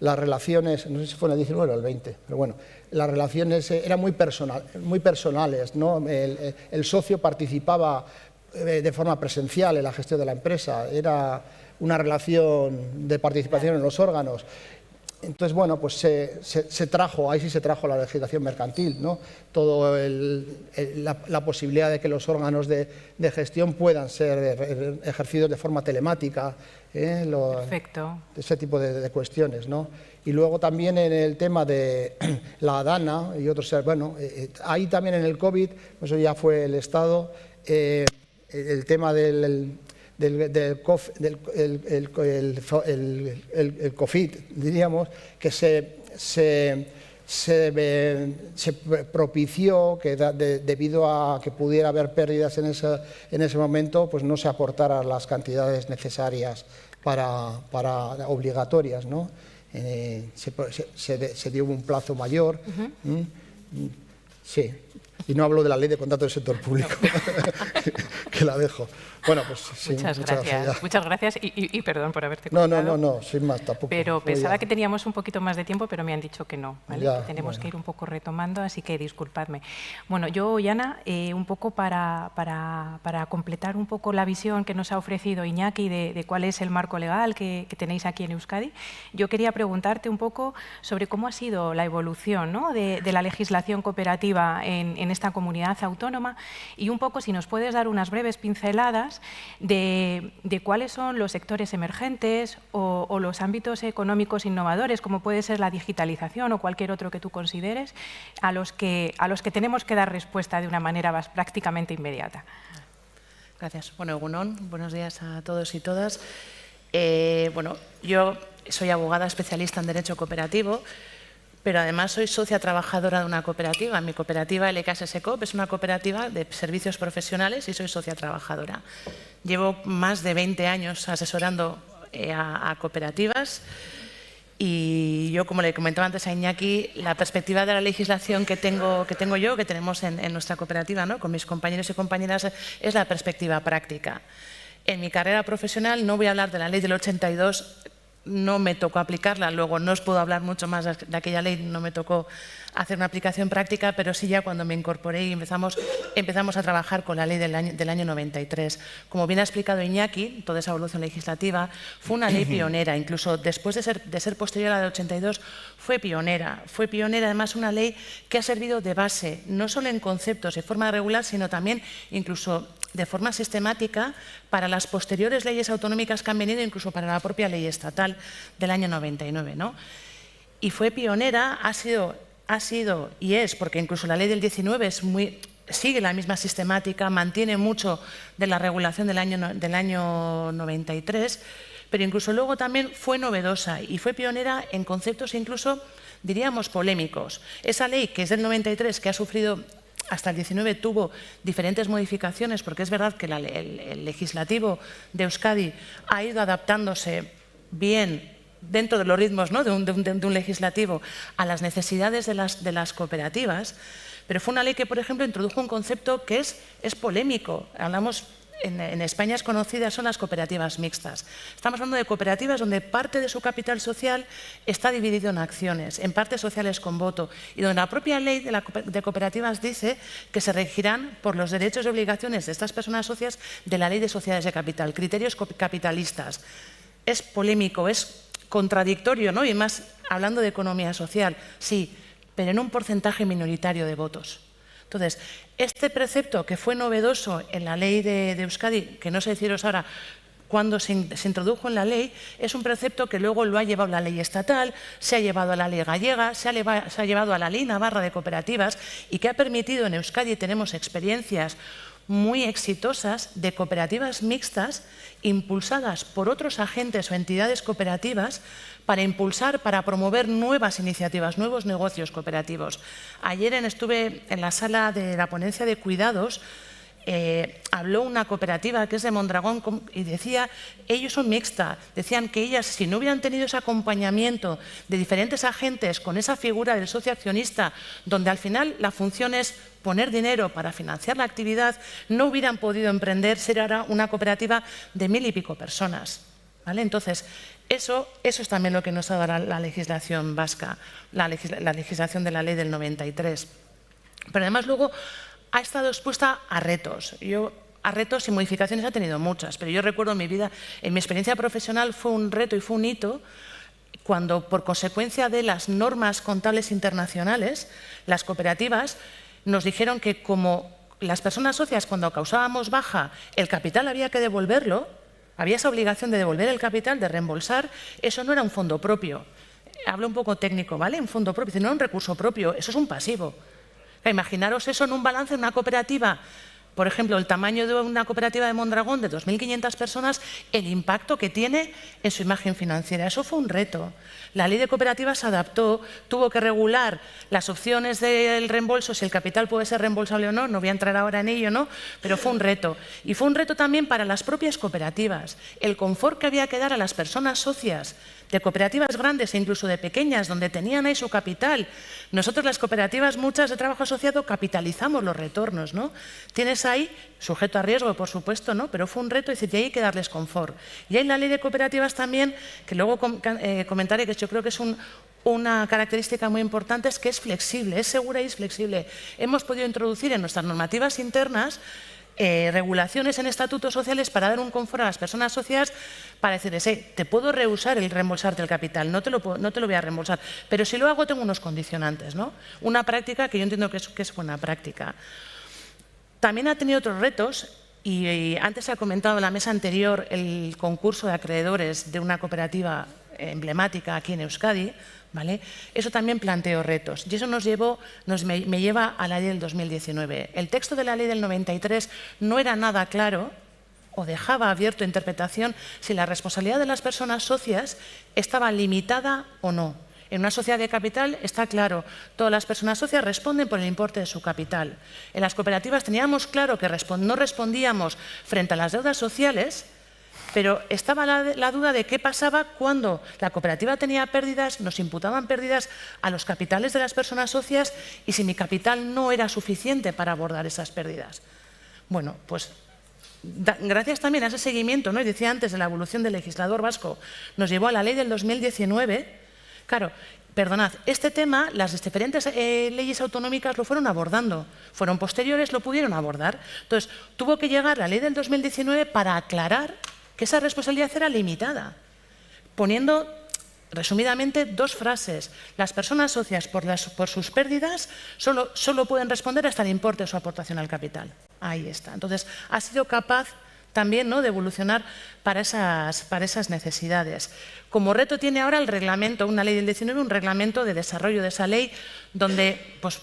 las relaciones, no sé si fue en el 19 o el 20, pero bueno, las relaciones eran muy personales, ¿no? El socio participaba de forma presencial en la gestión de la empresa, era una relación de participación en los órganos. Entonces, bueno, pues se trajo, ahí sí se trajo la legislación mercantil, ¿no? Todo la posibilidad de que los órganos de gestión puedan ser ejercidos de forma telemática, Perfecto. Ese tipo de cuestiones, ¿no? Y luego también en el tema de la ADANA y otros, bueno, ahí también en el COVID, eso ya fue el Estado, el tema del COVID, diríamos, que se propició que debido a que pudiera haber pérdidas en ese momento, pues no se aportaran las cantidades necesarias para obligatorias, ¿no? Se dio un plazo mayor. Sí. Y no hablo de la ley de contratos del sector público, que la dejo. Bueno, pues sí, muchas gracias. Muchas gracias y perdón por haberte cortado. No, sin más, tampoco. Pero pensaba que teníamos un poquito más de tiempo, pero me han dicho que no, ¿vale? Que tenemos que ir un poco retomando, así que disculpadme. Bueno, yo, Yana, un poco para completar un poco la visión que nos ha ofrecido Iñaki de cuál es el marco legal que tenéis aquí en Euskadi, yo quería preguntarte un poco sobre cómo ha sido la evolución, ¿no? de la legislación cooperativa en esta comunidad autónoma y un poco si nos puedes dar unas breves pinceladas de cuáles son los sectores emergentes o los ámbitos económicos innovadores, como puede ser la digitalización o cualquier otro que tú consideres, a los que tenemos que dar respuesta de una manera prácticamente inmediata. Gracias. Bueno, Egunon, buenos días a todos y todas. Bueno, yo soy abogada especialista en Derecho Cooperativo, pero además soy socia trabajadora de una cooperativa. Mi cooperativa, LKSSCOP, es una cooperativa de servicios profesionales y soy socia trabajadora. Llevo más de 20 años asesorando a cooperativas y yo, como le comentaba antes a Iñaki, la perspectiva de la legislación que tenemos en nuestra cooperativa, ¿no? Con mis compañeros y compañeras, es la perspectiva práctica. En mi carrera profesional no voy a hablar de la ley del 82, no me tocó aplicarla, luego no os puedo hablar mucho más de aquella ley, no me tocó hacer una aplicación práctica, pero sí ya cuando me incorporé y empezamos a trabajar con la ley del año 93. Como bien ha explicado Iñaki, toda esa evolución legislativa fue una ley pionera, incluso después de ser posterior a la del 82, fue pionera además una ley que ha servido de base, no solo en conceptos y forma de regular, sino también incluso de forma sistemática para las posteriores leyes autonómicas que han venido, incluso para la propia ley estatal del año 99, ¿no? Y fue pionera, ha sido y es, porque incluso la ley del 19 sigue la misma sistemática, mantiene mucho de la regulación del año 93, pero incluso luego también fue novedosa y fue pionera en conceptos incluso, diríamos, polémicos. Esa ley, que es del 93, que ha sufrido hasta el 19 tuvo diferentes modificaciones, porque es verdad que el legislativo de Euskadi ha ido adaptándose bien dentro de los ritmos, ¿no? de un legislativo a las necesidades de las cooperativas, pero fue una ley que, por ejemplo, introdujo un concepto que es polémico. Hablamos, en España es conocida, son las cooperativas mixtas. Estamos hablando de cooperativas donde parte de su capital social está dividido en acciones, en partes sociales con voto, y donde la propia ley de cooperativas dice que se regirán por los derechos y obligaciones de estas personas socias de la ley de sociedades de capital, criterios capitalistas. Es polémico, es contradictorio, ¿no? Y más hablando de economía social, sí, pero en un porcentaje minoritario de votos. Entonces, este precepto que fue novedoso en la ley de Euskadi, que no sé deciros ahora cuándo se introdujo en la ley, es un precepto que luego lo ha llevado la ley estatal, se ha llevado a la ley gallega, se ha llevado a la ley navarra de cooperativas y que ha permitido en Euskadi, tenemos experiencias muy exitosas de cooperativas mixtas impulsadas por otros agentes o entidades cooperativas para promover nuevas iniciativas, nuevos negocios cooperativos. Ayer estuve en la sala de la ponencia de cuidados, habló una cooperativa que es de Mondragón y decía, ellos son mixta, decían que ellas, si no hubieran tenido ese acompañamiento de diferentes agentes con esa figura del socio accionista, donde al final la función es poner dinero para financiar la actividad, no hubieran podido emprender, ser ahora una cooperativa de 1000 y pico personas. ¿Vale? Entonces, Eso es también lo que nos ha dado la legislación vasca, la legislación de la ley del 93. Pero además luego ha estado expuesta a retos. A retos y modificaciones ha tenido muchas, pero yo recuerdo en mi vida, en mi experiencia profesional fue un reto y fue un hito cuando, por consecuencia de las normas contables internacionales, las cooperativas nos dijeron que como las personas socias cuando causábamos baja, el capital había que devolverlo, había esa obligación de devolver el capital, de reembolsar, eso no era un fondo propio. Hablo un poco técnico, ¿vale? Un fondo propio, no era un recurso propio, eso es un pasivo. Imaginaros eso en un balance de una cooperativa. Por ejemplo, el tamaño de una cooperativa de Mondragón de 2.500 personas, el impacto que tiene en su imagen financiera. Eso fue un reto. La ley de cooperativas se adaptó, tuvo que regular las opciones del reembolso, si el capital puede ser reembolsable o no, no voy a entrar ahora en ello, ¿no? Pero fue un reto. Y fue un reto también para las propias cooperativas. El confort que había que dar a las personas socias de cooperativas grandes e incluso de pequeñas, donde tenían ahí su capital. Nosotros las cooperativas, muchas de trabajo asociado, capitalizamos los retornos, ¿no? Tienes ahí, sujeto a riesgo, por supuesto, ¿no? Pero fue un reto, es decir, y hay que darles confort. Y hay la ley de cooperativas también, que luego comentaré, que yo creo que es una característica muy importante, es que es flexible, es segura y es flexible. Hemos podido introducir en nuestras normativas internas regulaciones en estatutos sociales para dar un confort a las personas socias, para decirles, te puedo rehusar el reembolsarte el capital, no te lo voy a reembolsar, pero si lo hago tengo unos condicionantes, ¿no? Una práctica que yo entiendo que es buena práctica. También ha tenido otros retos, y antes se ha comentado en la mesa anterior el concurso de acreedores de una cooperativa emblemática aquí en Euskadi, ¿vale? Eso también planteó retos y eso me lleva a la ley del 2019. El texto de la ley del 93 no era nada claro o dejaba abierto a interpretación si la responsabilidad de las personas socias estaba limitada o no. En una sociedad de capital está claro, todas las personas socias responden por el importe de su capital. En las cooperativas teníamos claro que no respondíamos frente a las deudas sociales, pero estaba la duda de qué pasaba cuando la cooperativa tenía pérdidas, nos imputaban pérdidas a los capitales de las personas socias y si mi capital no era suficiente para abordar esas pérdidas. Bueno, pues gracias también a ese seguimiento, ¿no? Y decía antes de la evolución del legislador vasco, nos llevó a la ley del 2019. Claro, perdonad, este tema, las diferentes leyes autonómicas lo fueron abordando, fueron posteriores, lo pudieron abordar. Entonces, tuvo que llegar la ley del 2019 para aclarar que esa responsabilidad era limitada, poniendo resumidamente dos frases. Las personas socias por sus pérdidas solo pueden responder hasta el importe de su aportación al capital. Ahí está. Entonces, ha sido capaz también, ¿no?, de evolucionar para esas necesidades. Como reto tiene ahora el reglamento, una ley del 19, un reglamento de desarrollo de esa ley, donde pues,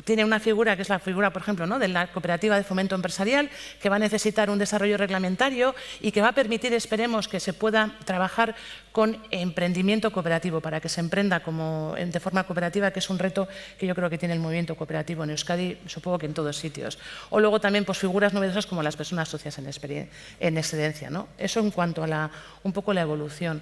tiene una figura que es la figura, por ejemplo, ¿no?, de la cooperativa de fomento empresarial, que va a necesitar un desarrollo reglamentario y que va a permitir, esperemos, que se pueda trabajar con emprendimiento cooperativo, para que se emprenda de forma cooperativa, que es un reto que yo creo que tiene el movimiento cooperativo en Euskadi, supongo que en todos sitios. O luego también pues, figuras novedosas como las personas socias en excedencia, ¿no? Eso en cuanto a un poco la evolución.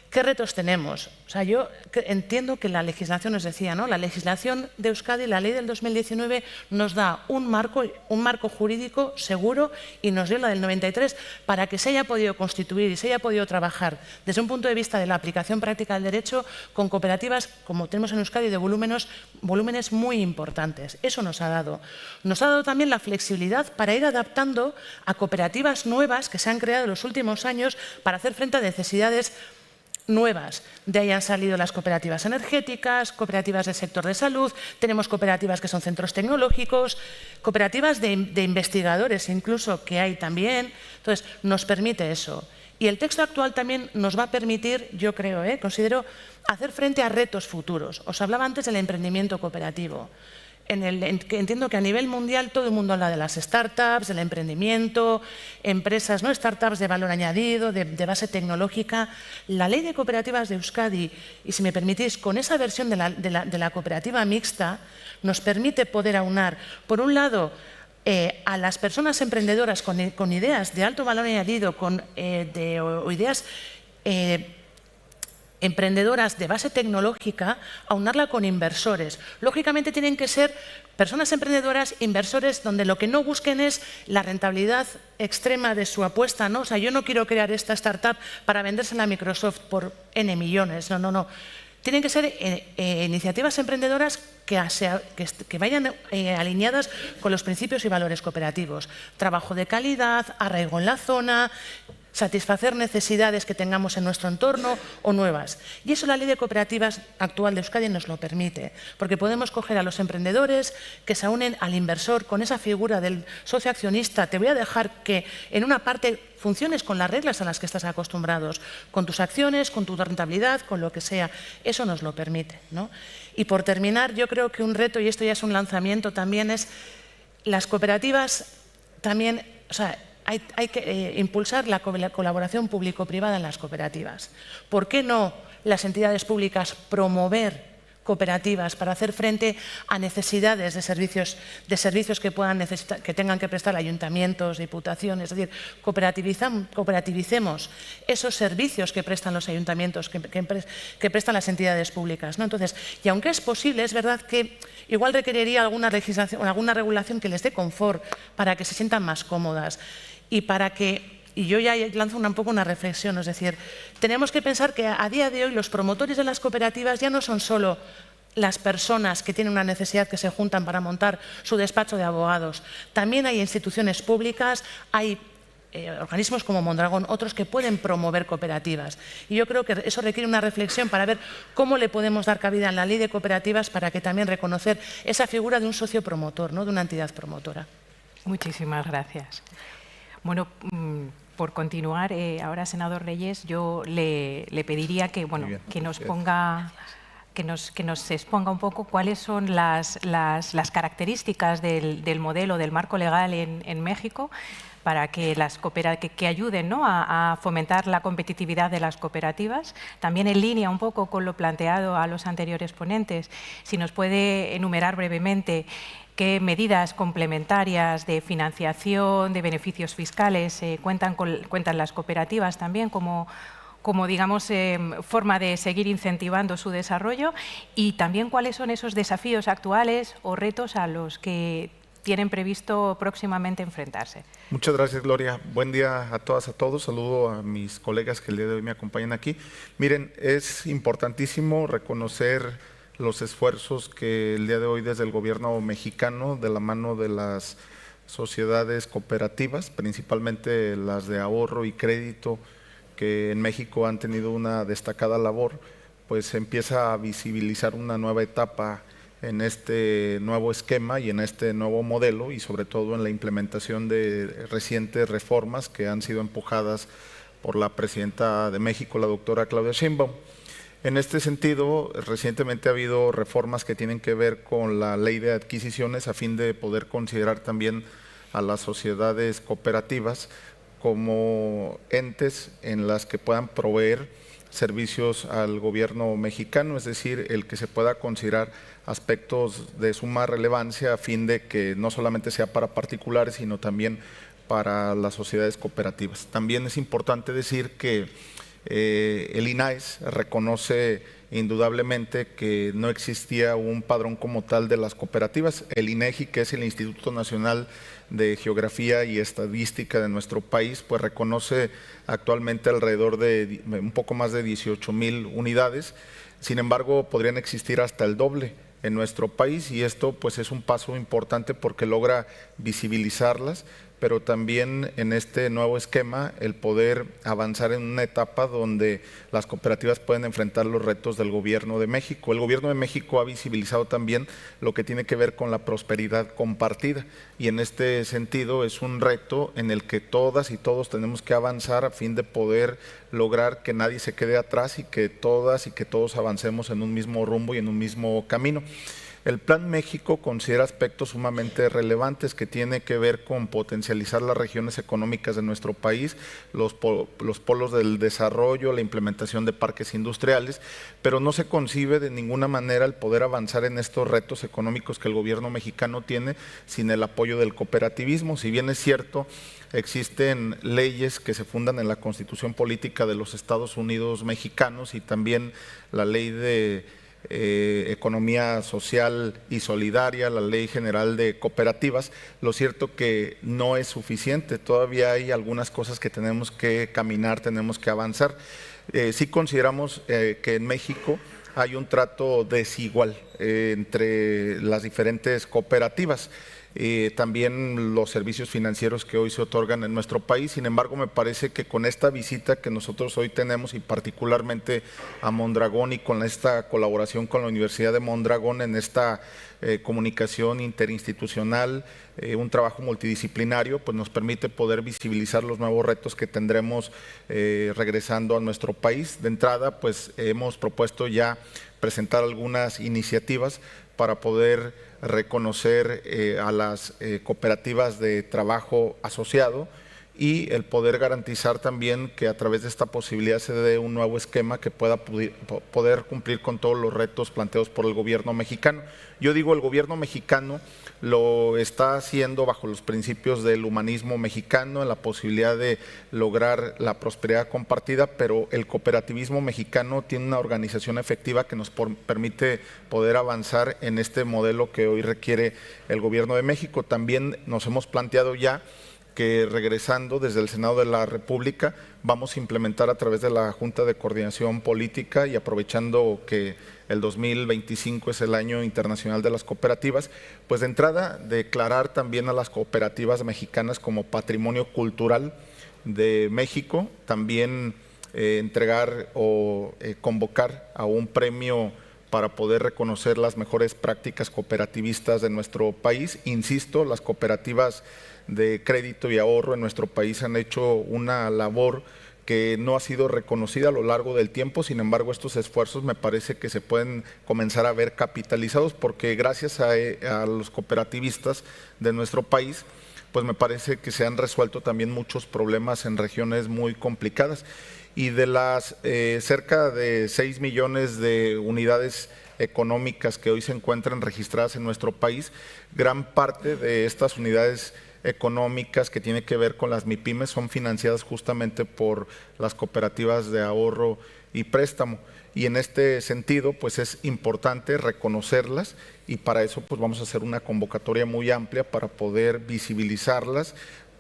¿Qué retos tenemos? O sea, yo entiendo que la legislación, os decía, ¿no?, la legislación de Euskadi, la ley del 2019, nos da un marco jurídico seguro y nos dio la del 93 para que se haya podido constituir y se haya podido trabajar desde un punto de vista de la aplicación práctica del derecho con cooperativas, como tenemos en Euskadi, de volúmenes muy importantes. Eso nos ha dado. Nos ha dado también la flexibilidad para ir adaptando a cooperativas nuevas que se han creado en los últimos años para hacer frente a necesidades nuevas. De ahí han salido las cooperativas energéticas, cooperativas del sector de salud, tenemos cooperativas que son centros tecnológicos, cooperativas de investigadores incluso que hay también. Entonces, nos permite eso. Y el texto actual también nos va a permitir, yo creo, considero, hacer frente a retos futuros. Os hablaba antes del emprendimiento cooperativo. Entiendo que a nivel mundial todo el mundo habla de las startups, del emprendimiento, empresas, ¿no?, startups de valor añadido, de base tecnológica. La ley de cooperativas de Euskadi, y si me permitís, con esa versión de la cooperativa mixta, nos permite poder aunar, por un lado, a las personas emprendedoras con ideas de alto valor añadido, o ideas emprendedoras de base tecnológica, aunarla con inversores. Lógicamente tienen que ser Personas emprendedoras, inversores, donde lo que no busquen es la rentabilidad extrema de su apuesta, ¿no? O sea, yo no quiero crear esta startup para vendérsela a Microsoft por N millones, no. Tienen que ser iniciativas emprendedoras que vayan alineadas con los principios y valores cooperativos. Trabajo de calidad, arraigo en la zona, satisfacer necesidades que tengamos en nuestro entorno o nuevas. Y eso la ley de cooperativas actual de Euskadi nos lo permite, porque podemos coger a los emprendedores que se unen al inversor con esa figura del socio accionista. Te voy a dejar que en una parte funciones con las reglas a las que estás acostumbrados, con tus acciones, con tu rentabilidad, con lo que sea. Eso nos lo permite, ¿no? Y por terminar, yo creo que un reto, y esto ya es un lanzamiento también, es las cooperativas también, o sea, hay que impulsar la colaboración público-privada en las cooperativas. ¿Por qué no las entidades públicas promover cooperativas para hacer frente a necesidades de servicios que puedan que tengan que prestar ayuntamientos, diputaciones? Es decir, cooperativicemos esos servicios que prestan los ayuntamientos, que prestan las entidades públicas, ¿no? Entonces, y aunque es posible, es verdad que igual requeriría alguna legislación, alguna regulación que les dé confort para que se sientan más cómodas. Y yo ya lanzo un poco una reflexión, es decir, tenemos que pensar que a día de hoy los promotores de las cooperativas ya no son solo las personas que tienen una necesidad que se juntan para montar su despacho de abogados. También hay instituciones públicas, hay organismos como Mondragón, otros que pueden promover cooperativas. Y yo creo que eso requiere una reflexión para ver cómo le podemos dar cabida en la ley de cooperativas para que también reconocer esa figura de un socio promotor, ¿no? De una entidad promotora. Muchísimas gracias. Bueno, por continuar, ahora, senador Reyes, yo le pediría que, bueno, que nos exponga un poco cuáles son las características del modelo, del marco legal en México, para que que ayuden, ¿no?, a fomentar la competitividad de las cooperativas. También en línea un poco con lo planteado a los anteriores ponentes, si nos puede enumerar brevemente qué medidas complementarias de financiación, de beneficios fiscales cuentan las cooperativas también como digamos, forma de seguir incentivando su desarrollo, y también cuáles son esos desafíos actuales o retos a los que tienen previsto próximamente enfrentarse. Muchas gracias, Gloria. Buen día a todas, a todos. Saludo a mis colegas que el día de hoy me acompañan aquí. Miren, es importantísimo reconocer los esfuerzos que el día de hoy desde el gobierno mexicano, de la mano de las sociedades cooperativas, principalmente las de ahorro y crédito, que en México han tenido una destacada labor, pues se empieza a visibilizar una nueva etapa en este nuevo esquema y en este nuevo modelo, y sobre todo en la implementación de recientes reformas que han sido empujadas por la presidenta de México, la doctora Claudia Sheinbaum. En este sentido, recientemente ha habido reformas que tienen que ver con la ley de adquisiciones a fin de poder considerar también a las sociedades cooperativas como entes en las que puedan proveer servicios al gobierno mexicano, es decir, el que se pueda considerar aspectos de suma relevancia a fin de que no solamente sea para particulares, sino también para las sociedades cooperativas. También es importante decir que el INAES reconoce indudablemente que no existía un padrón como tal de las cooperativas. El INEGI, que es el Instituto Nacional de Geografía y Estadística de nuestro país, pues reconoce actualmente alrededor de un poco más de 18,000 unidades. Sin embargo, podrían existir hasta el doble en nuestro país, y esto pues es un paso importante porque logra visibilizarlas, pero también en este nuevo esquema el poder avanzar en una etapa donde las cooperativas pueden enfrentar los retos del Gobierno de México. El Gobierno de México ha visibilizado también lo que tiene que ver con la prosperidad compartida, y en este sentido es un reto en el que todas y todos tenemos que avanzar a fin de poder lograr que nadie se quede atrás y que todas y que todos avancemos en un mismo rumbo y en un mismo camino. El Plan México considera aspectos sumamente relevantes que tiene que ver con potencializar las regiones económicas de nuestro país, los polos del desarrollo, la implementación de parques industriales, pero no se concibe de ninguna manera el poder avanzar en estos retos económicos que el gobierno mexicano tiene sin el apoyo del cooperativismo. Si bien es cierto, existen leyes que se fundan en la Constitución Política de los Estados Unidos mexicanos y también la ley de Economía Social y Solidaria, la Ley General de Cooperativas. Lo cierto que no es suficiente, todavía hay algunas cosas que tenemos que caminar, tenemos que avanzar. Sí consideramos que en México hay un trato desigual entre las diferentes cooperativas. También los servicios financieros que hoy se otorgan en nuestro país. Sin embargo, me parece que con esta visita que nosotros hoy tenemos y particularmente a Mondragón y con esta colaboración con la Universidad de Mondragón en esta comunicación interinstitucional, un trabajo multidisciplinario, pues nos permite poder visibilizar los nuevos retos que tendremos regresando a nuestro país. De entrada, pues hemos propuesto ya presentar algunas iniciativas para poder reconocer a las cooperativas de trabajo asociado y el poder garantizar también que a través de esta posibilidad se dé un nuevo esquema que pueda poder cumplir con todos los retos planteados por el gobierno mexicano. Yo digo, el gobierno mexicano lo está haciendo bajo los principios del humanismo mexicano, en la posibilidad de lograr la prosperidad compartida, pero el cooperativismo mexicano tiene una organización efectiva que nos permite poder avanzar en este modelo que hoy requiere el gobierno de México. También nos hemos planteado ya que regresando desde el Senado de la República vamos a implementar a través de la Junta de Coordinación Política y aprovechando que el 2025 es el Año Internacional de las Cooperativas, pues de entrada declarar también a las cooperativas mexicanas como patrimonio cultural de México, también entregar o convocar a un premio para poder reconocer las mejores prácticas cooperativistas de nuestro país. Insisto, las cooperativas de crédito y ahorro en nuestro país han hecho una labor que no ha sido reconocida a lo largo del tiempo. Sin embargo, estos esfuerzos me parece que se pueden comenzar a ver capitalizados porque gracias a los cooperativistas de nuestro país, pues me parece que se han resuelto también muchos problemas en regiones muy complicadas. Y de las cerca de 6 millones de unidades económicas que hoy se encuentran registradas en nuestro país, gran parte de estas unidades económicas que tiene que ver con las MIPYMES son financiadas justamente por las cooperativas de ahorro y préstamo. Y en este sentido, pues es importante reconocerlas y para eso pues vamos a hacer una convocatoria muy amplia para poder visibilizarlas,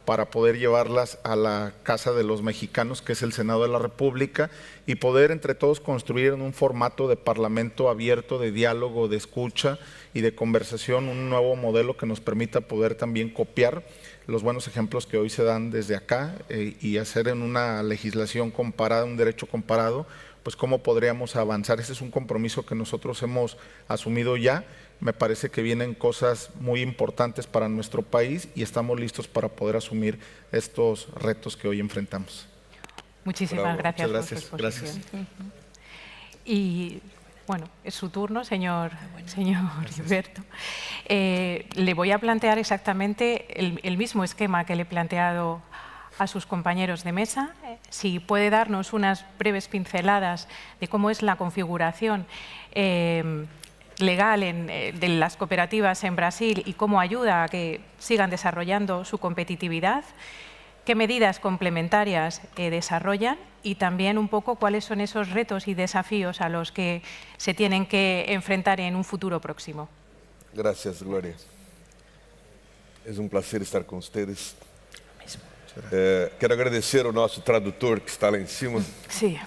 para poder llevarlas a la Casa de los Mexicanos, que es el Senado de la República, y poder entre todos construir en un formato de parlamento abierto, de diálogo, de escucha y de conversación, un nuevo modelo que nos permita poder también copiar los buenos ejemplos que hoy se dan desde acá y hacer en una legislación comparada, un derecho comparado, pues cómo podríamos avanzar. Ese es un compromiso que nosotros hemos asumido ya. Me parece que vienen cosas muy importantes para nuestro país y estamos listos para poder asumir estos retos que hoy enfrentamos. Muchísimas gracias por su exposición. Gracias. Y bueno, es su turno, señor Gilberto. Le voy a plantear exactamente el mismo esquema que le he planteado a sus compañeros de mesa. Si puede darnos unas breves pinceladas de cómo es la configuración legal de las cooperativas en Brasil y cómo ayuda a que sigan desarrollando su competitividad, qué medidas complementarias desarrollan y también un poco cuáles son esos retos y desafíos a los que se tienen que enfrentar en un futuro próximo. Gracias, Gloria. Es un placer estar con ustedes. Quero agradecer ao nosso tradutor que está lá em cima. Sí.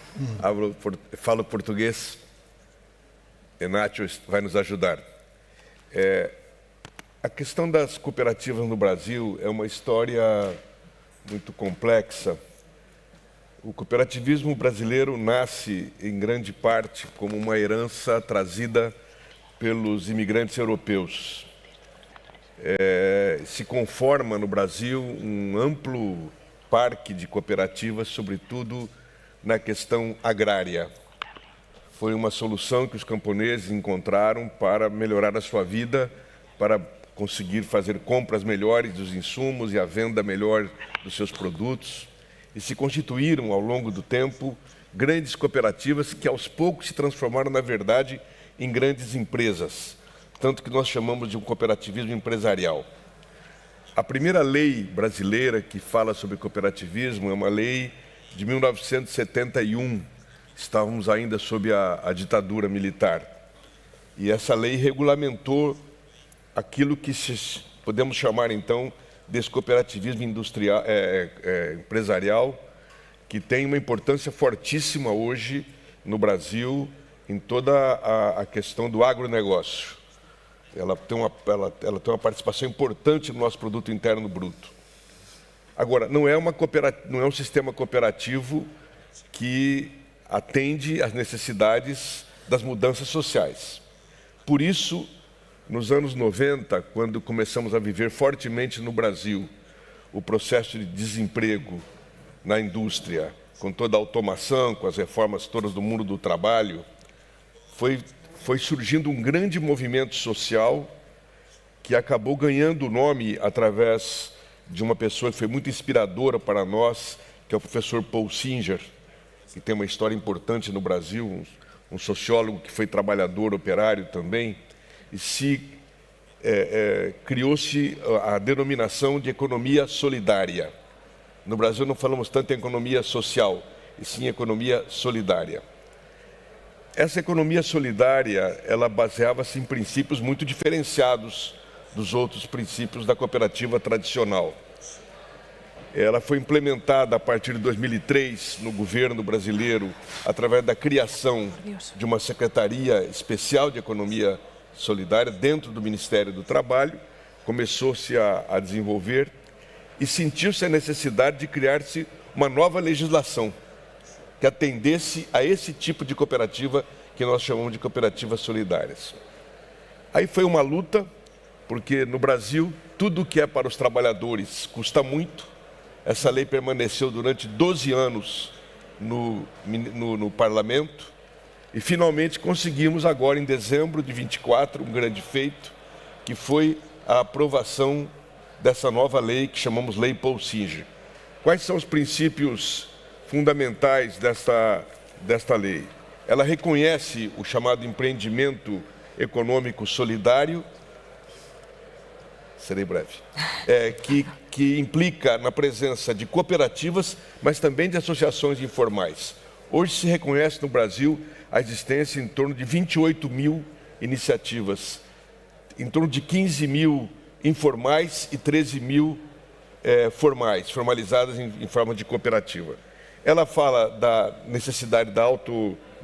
Falo português. Nacho vai nos ajudar. A questão das cooperativas no Brasil é uma história muito complexa. O cooperativismo brasileiro nasce, em grande parte, como uma herança trazida pelos imigrantes europeus. Se conforma no Brasil um amplo parque de cooperativas, sobretudo na questão agrária. Foi uma solução que os camponeses encontraram para melhorar a sua vida, para conseguir fazer compras melhores dos insumos e a venda melhor dos seus produtos. E se constituíram, ao longo do tempo, grandes cooperativas que, aos poucos, se transformaram, na verdade, em grandes empresas. Tanto que nós chamamos de um cooperativismo empresarial. A primeira lei brasileira que fala sobre cooperativismo é uma lei de 1971. Estávamos ainda sob a ditadura militar. E essa lei regulamentou aquilo que podemos chamar, então, desse cooperativismo industrial, empresarial, que tem uma importância fortíssima hoje no Brasil, em toda a questão do agronegócio. Ela tem uma participação importante no nosso produto interno bruto. Agora, não é um sistema cooperativo que atende às necessidades das mudanças sociais. Por isso, nos anos 90, quando começamos a viver fortemente no Brasil o processo de desemprego na indústria, com toda a automação, com as reformas todas do mundo do trabalho, foi surgindo um grande movimento social que acabou ganhando o nome através de uma pessoa que foi muito inspiradora para nós, que é o professor Paul Singer, que tem uma história importante no Brasil, um sociólogo que foi trabalhador, operário também, e criou-se a denominação de economia solidária. No Brasil não falamos tanto em economia social, e sim economia solidária. Essa economia solidária, ela baseava-se em princípios muito diferenciados dos outros princípios da cooperativa tradicional. Ela foi implementada a partir de 2003 no governo brasileiro, através da criação de uma Secretaria Especial de Economia Solidária dentro do Ministério do Trabalho. Começou-se a desenvolver e sentiu-se a necessidade de criar-se uma nova legislação que atendesse a esse tipo de cooperativa que nós chamamos de cooperativas solidárias. Aí foi uma luta, porque no Brasil tudo que é para os trabalhadores custa muito. Essa lei permaneceu durante 12 anos no Parlamento e finalmente conseguimos agora em dezembro de 24 um grande feito, que foi a aprovação dessa nova lei que chamamos Lei Paul Singer. Quais são os princípios fundamentais desta lei? Ela reconhece o chamado empreendimento econômico solidário, serei breve, que implica na presença de cooperativas, mas também de associações informais. Hoje se reconhece no Brasil a existência em torno de 28 mil iniciativas, em torno de 15 mil informais e 13 mil formalizadas em forma de cooperativa. Ela fala da necessidade da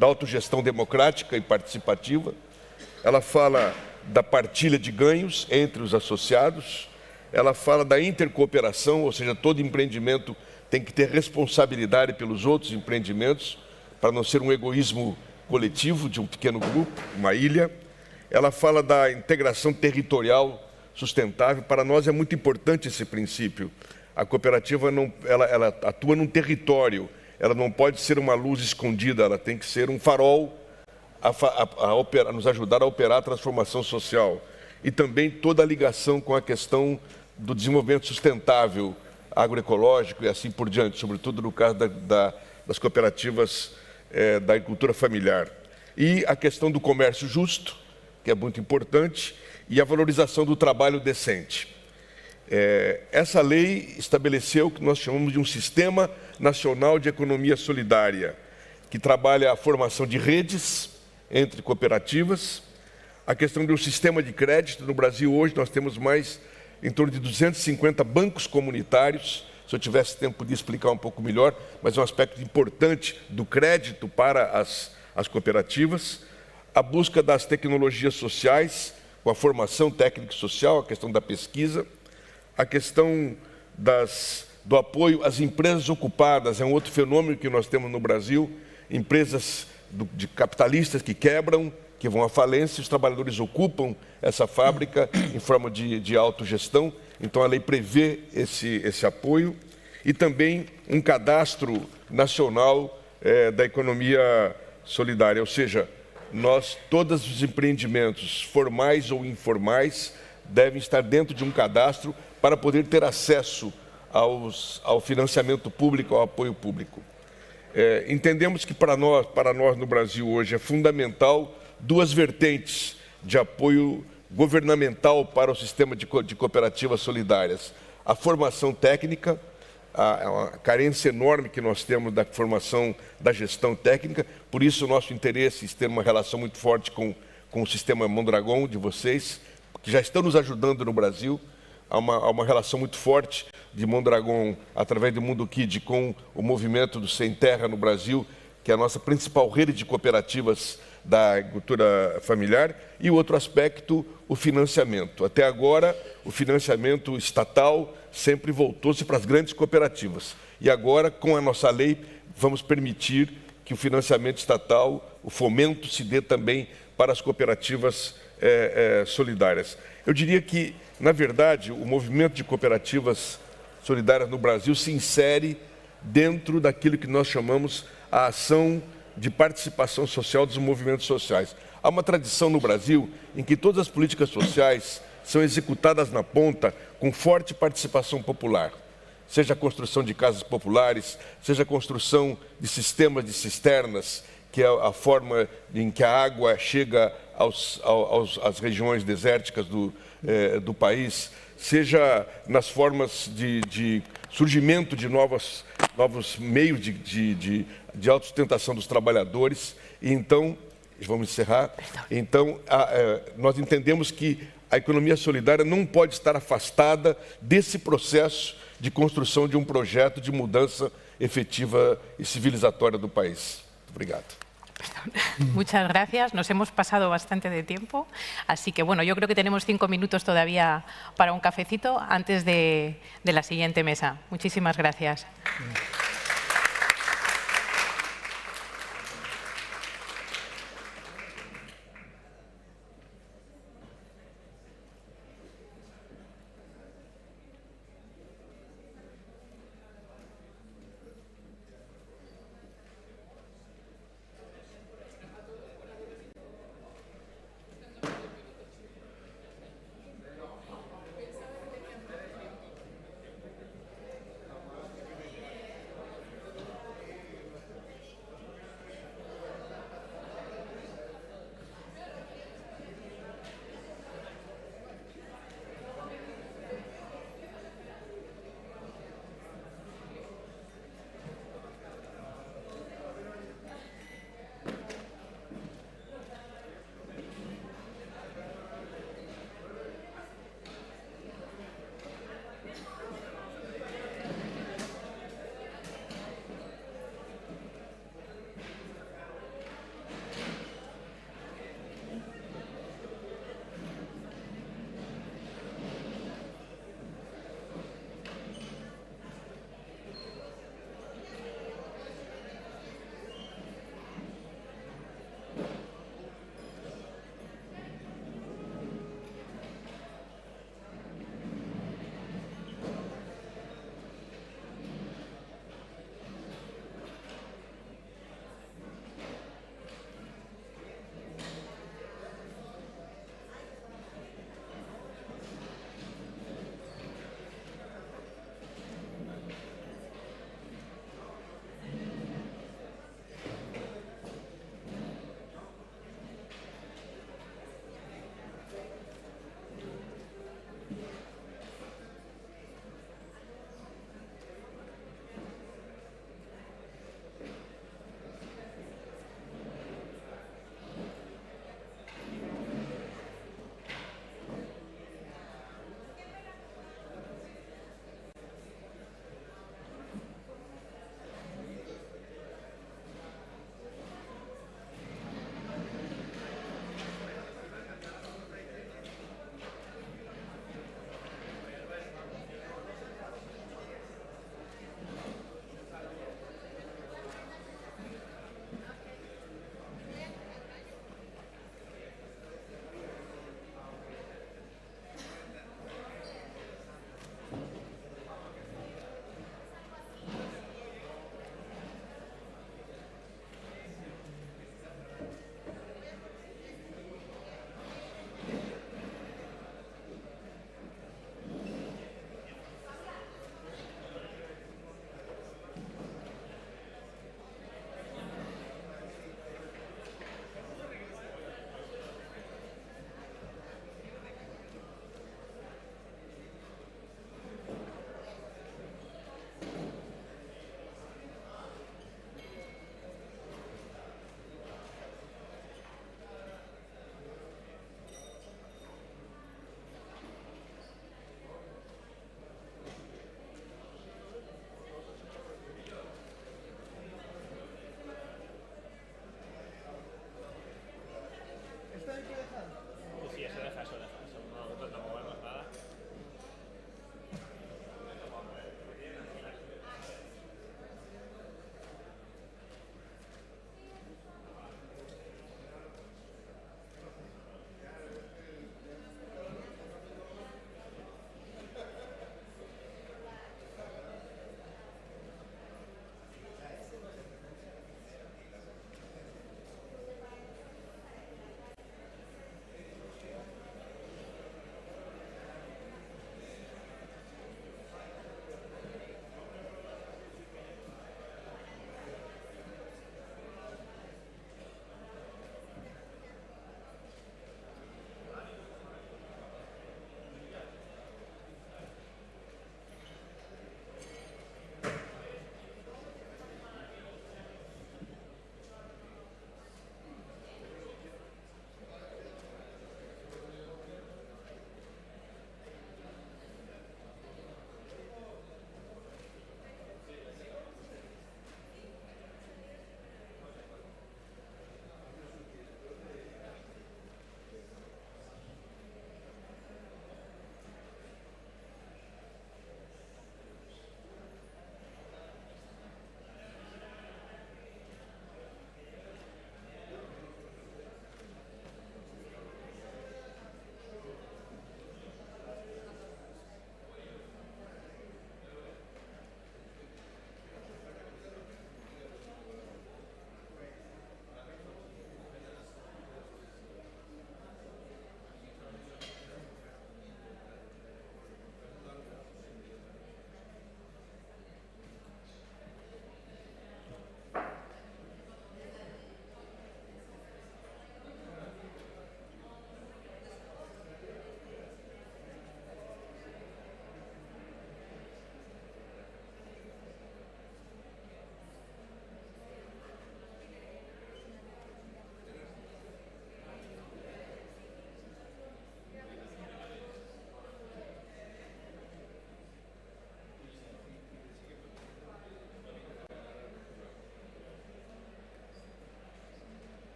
autogestão democrática e participativa, ela fala da partilha de ganhos entre os associados, ela fala da intercooperação, ou seja, todo empreendimento tem que ter responsabilidade pelos outros empreendimentos, para não ser um egoísmo coletivo de um pequeno grupo, uma ilha. Ela fala da integração territorial sustentável. Para nós é muito importante esse princípio. A cooperativa ela atua num território, ela não pode ser uma luz escondida, ela tem que ser um farol a nos ajudar a operar a transformação social. E também toda a ligação com a questão do desenvolvimento sustentável, agroecológico e assim por diante, sobretudo no caso das cooperativas da agricultura familiar. E a questão do comércio justo, que é muito importante, e a valorização do trabalho decente. Essa lei estabeleceu o que nós chamamos de um Sistema Nacional de Economia Solidária, que trabalha a formação de redes entre cooperativas, a questão de um sistema de crédito. No Brasil hoje nós temos em torno de 250 bancos comunitários. Se eu tivesse tempo de explicar um pouco melhor, mas é um aspecto importante do crédito para as cooperativas, a busca das tecnologias sociais, com a formação técnica e social, a questão da pesquisa, a questão do apoio às empresas ocupadas, é um outro fenômeno que nós temos no Brasil, empresas de capitalistas que quebram, que vão à falência, os trabalhadores ocupam essa fábrica em forma de autogestão. Então a lei prevê esse apoio e também um cadastro nacional da economia solidária, ou seja, todos os empreendimentos formais ou informais devem estar dentro de um cadastro para poder ter acesso ao financiamento público, ao apoio público. Entendemos que para nós no Brasil hoje é fundamental duas vertentes de apoio governamental para o sistema de cooperativas solidárias. A formação técnica, a carência enorme que nós temos da formação da gestão técnica, por isso o nosso interesse em ter uma relação muito forte com com o sistema Mondragon de vocês, que já estão nos ajudando no Brasil. Há uma relação muito forte de Mondragon, através do Mundo Kid, com o movimento do Sem Terra no Brasil, que é a nossa principal rede de cooperativas da agricultura familiar. E o outro aspecto, o financiamento. Até agora, o financiamento estatal sempre voltou-se para as grandes cooperativas. E agora, com a nossa lei, vamos permitir que o financiamento estatal, o fomento, se dê também para as cooperativas solidárias. Eu diria que, na verdade, o movimento de cooperativas solidárias no Brasil se insere dentro daquilo que nós chamamos a ação de participação social dos movimentos sociais. Há uma tradição no Brasil em que todas as políticas sociais são executadas na ponta com forte participação popular. Seja a construção de casas populares, seja a construção de sistemas de cisternas, que é a forma em que a água chega às regiões desérticas do país, seja nas formas de surgimento de novos meios de autossustentação dos trabalhadores. E então, vamos encerrar, então nós entendemos que a economia solidária não pode estar afastada desse processo de construção de um projeto de mudança efectiva e civilizatória do país. Muito obrigado. Muchas gracias. Nos hemos pasado bastante de tiempo, así que bueno, yo creo que tenemos 5 minutos todavía para un cafecito antes de la siguiente mesa. Muchísimas gracias.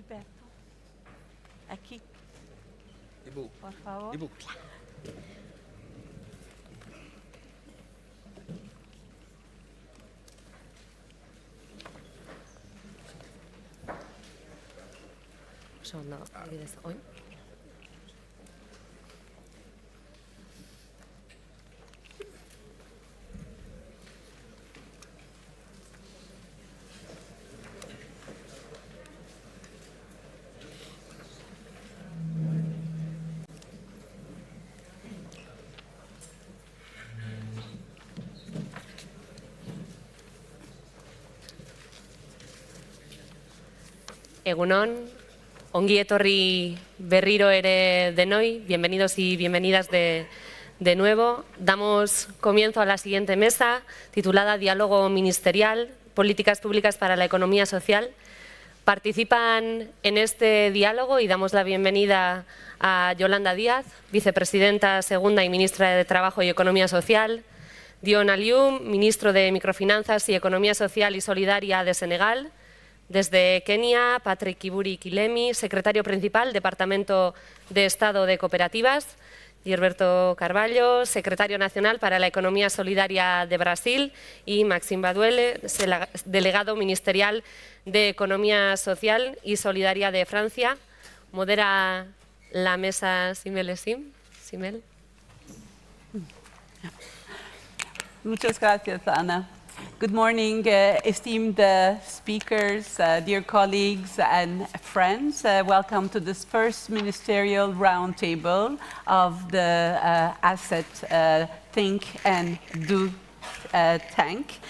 perto. Aqui. Por favor. Egunon, ongi etorri berriro ere denoi, bienvenidos y bienvenidas de nuevo. Damos comienzo a la siguiente mesa, titulada Diálogo Ministerial, Políticas Públicas para la Economía Social. Participan en este diálogo y damos la bienvenida a Yolanda Díaz, vicepresidenta segunda y ministra de Trabajo y Economía Social, Dion Alium, ministro de Microfinanzas y Economía Social y Solidaria de Senegal. Desde Kenia, Patrick Kiburi Kilemi, secretario principal, Departamento de Estado de Cooperativas. Gilberto Carvalho, secretario nacional para la Economía Solidaria de Brasil. Y Maxime Baduele, delegado ministerial de Economía Social y Solidaria de Francia. Modera la mesa Simel Esim. Simel. Muchas gracias, Ana. Good morning, esteemed speakers, dear colleagues and friends. Welcome to this first ministerial roundtable of the ASETT Think and Do tank.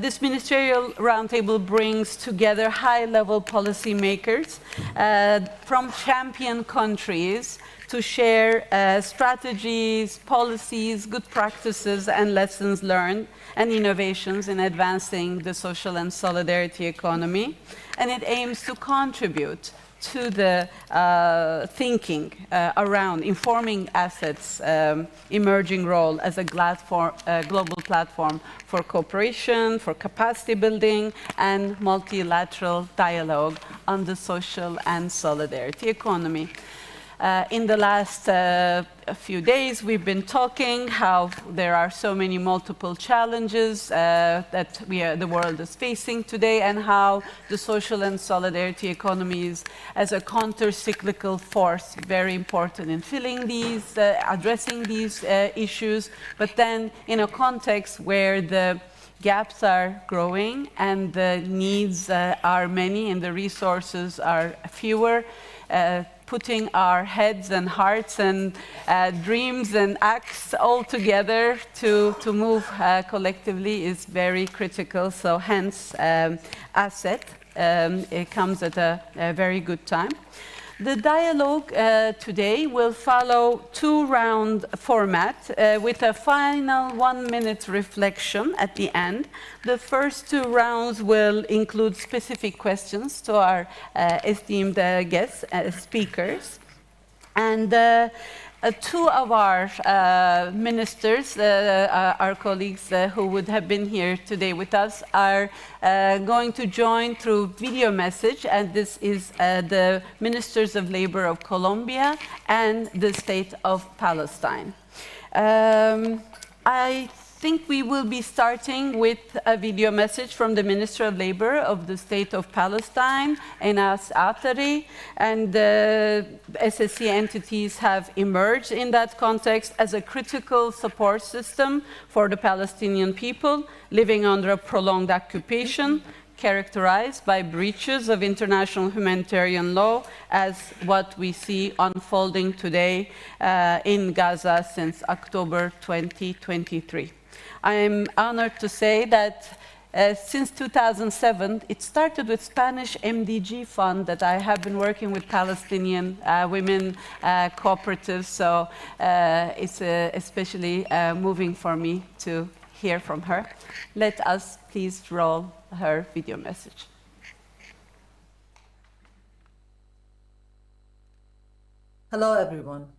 This ministerial roundtable brings together high-level policymakers from champion countries to share strategies, policies, good practices, and lessons learned and innovations in advancing the social and solidarity economy. And it aims to contribute to the thinking around informing ASETT's emerging role as a global platform for cooperation, for capacity building, and multilateral dialogue on the social and solidarity economy. In the last few days, we've been talking how there are so many multiple challenges that the world is facing today, and how the social and solidarity economies as a counter-cyclical force, very important in filling these, addressing these issues, but then in a context where the gaps are growing and the needs are many and the resources are fewer. Putting our heads and hearts and dreams and acts all together to move collectively is very critical. So hence, ASETT, it comes at a very good time. The dialogue today will follow two-round format with a final 1-minute reflection at the end. The first 2 rounds will include specific questions to our esteemed guests, speakers. And 2 of our ministers, our colleagues who would have been here today with us, are going to join through video message, and this is the Ministers of Labor of Colombia and the State of Palestine. I think we will be starting with a video message from the Minister of Labor of the State of Palestine, Enas Atari, and the SSC entities have emerged in that context as a critical support system for the Palestinian people living under a prolonged occupation, characterized by breaches of international humanitarian law, as what we see unfolding today in Gaza since October 2023. I am honored to say that since 2007, it started with Spanish MDG fund that I have been working with Palestinian women cooperatives, so it's especially moving for me to hear from her. Let us please roll her video message. Hello, everyone.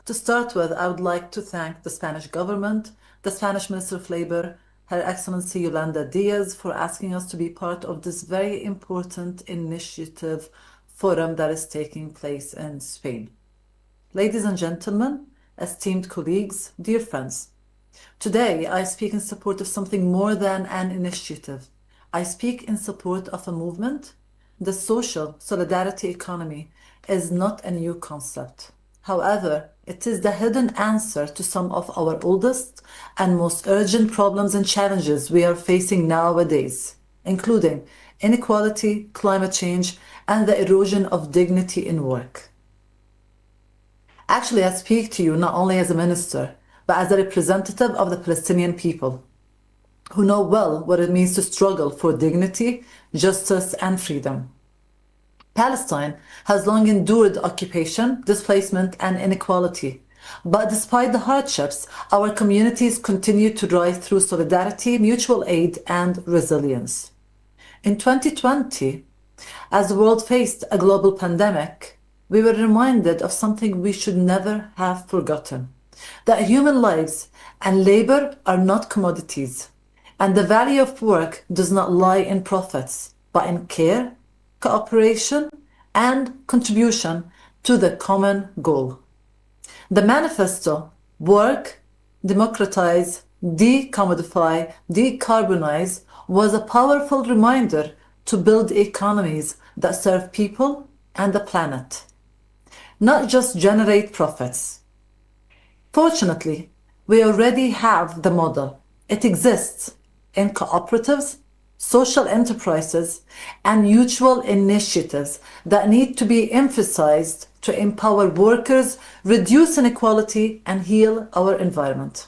To start with, I would like to thank the Spanish government, the Spanish Minister of Labor, Her Excellency Yolanda Diaz, for asking us to be part of this very important initiative forum that is taking place in Spain. Ladies and gentlemen, esteemed colleagues, dear friends, today I speak in support of something more than an initiative. I speak in support of a movement. The social solidarity economy is not a new concept. However, it is the hidden answer to some of our oldest and most urgent problems and challenges we are facing nowadays, including inequality, climate change, and the erosion of dignity in work. Actually, I speak to you not only as a minister, but as a representative of the Palestinian people, who know well what it means to struggle for dignity, justice, and freedom. Palestine has long endured occupation, displacement, and inequality. But despite the hardships, our communities continue to rise through solidarity, mutual aid, and resilience. In 2020, as the world faced a global pandemic, we were reminded of something we should never have forgotten: that human lives and labor are not commodities, and the value of work does not lie in profits, but in care, cooperation, and contribution to the common goal. The manifesto, Work, Democratize, Decommodify, Decarbonize, was a powerful reminder to build economies that serve people and the planet, not just generate profits. Fortunately, we already have the model. It exists in cooperatives, social enterprises, and mutual initiatives that need to be emphasized to empower workers, reduce inequality, and heal our environment.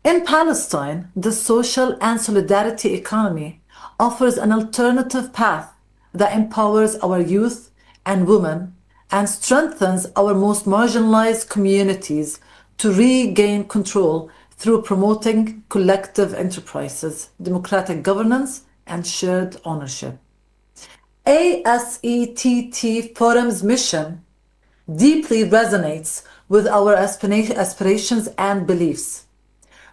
In Palestine, the social and solidarity economy offers an alternative path that empowers our youth and women and strengthens our most marginalized communities to regain control through promoting collective enterprises, democratic governance, and shared ownership. ASETT Forum's mission deeply resonates with our aspirations and beliefs.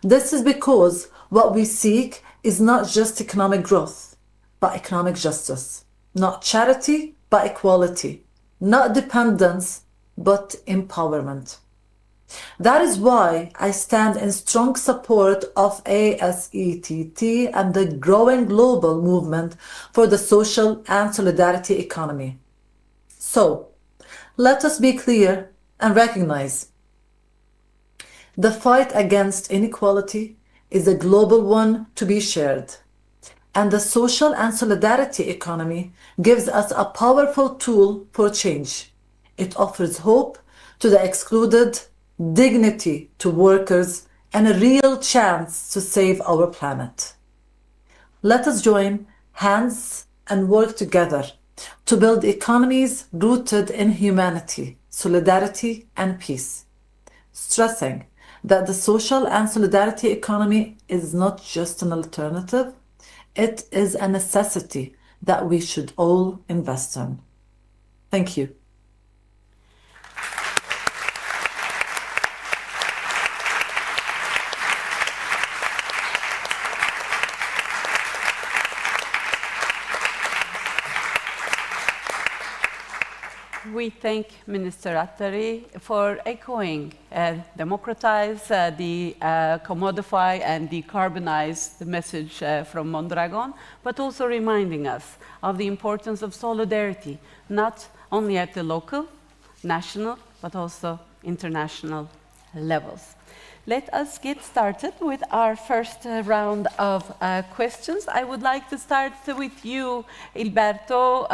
This is because what we seek is not just economic growth, but economic justice, not charity, but equality, not dependence, but empowerment. That is why I stand in strong support of ASETT and the growing global movement for the social and solidarity economy. So, let us be clear and recognize the fight against inequality is a global one to be shared, and the social and solidarity economy gives us a powerful tool for change. It offers hope to the excluded, dignity to workers, and a real chance to save our planet. Let us join hands and work together to build economies rooted in humanity, solidarity, and peace, stressing that the social and solidarity economy is not just an alternative, it is a necessity that we should all invest in. Thank you. We thank Minister Attari for echoing democratize, commodify, and decarbonize the message from Mondragon, but also reminding us of the importance of solidarity, not only at the local, national, but also international levels. Let us get started with our first round of questions. I would like to start with you, Hilberto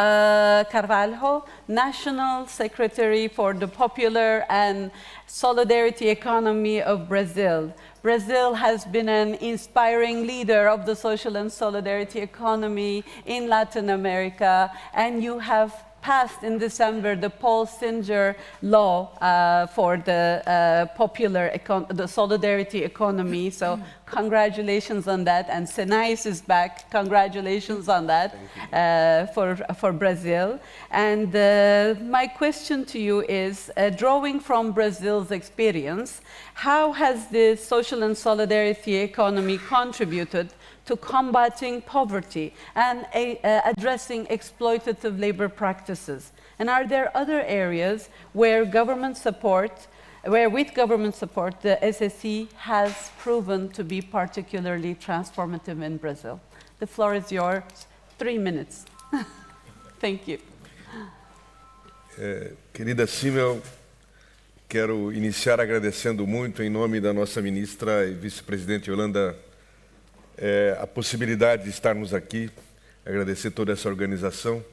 Carvalho, National Secretary for the Popular and Solidarity Economy of Brazil. Brazil has been an inspiring leader of the social and solidarity economy in Latin America, and you have passed in December the Paul Singer law for the the solidarity economy. So congratulations on that. And Senais is back. Congratulations on that for Brazil. And my question to you is, drawing from Brazil's experience, how has the social and solidarity economy contributed to combating poverty and addressing exploitative labor practices? And are there other areas where government support, with government support, the SSE has proven to be particularly transformative in Brazil? The floor is yours. 3 minutes. Thank you. Querida Simmel, quero iniciar agradecendo muito, em nome da nossa ministra e vice-presidente Yolanda, a possibilidade de estarmos aqui, agradecer toda essa organização.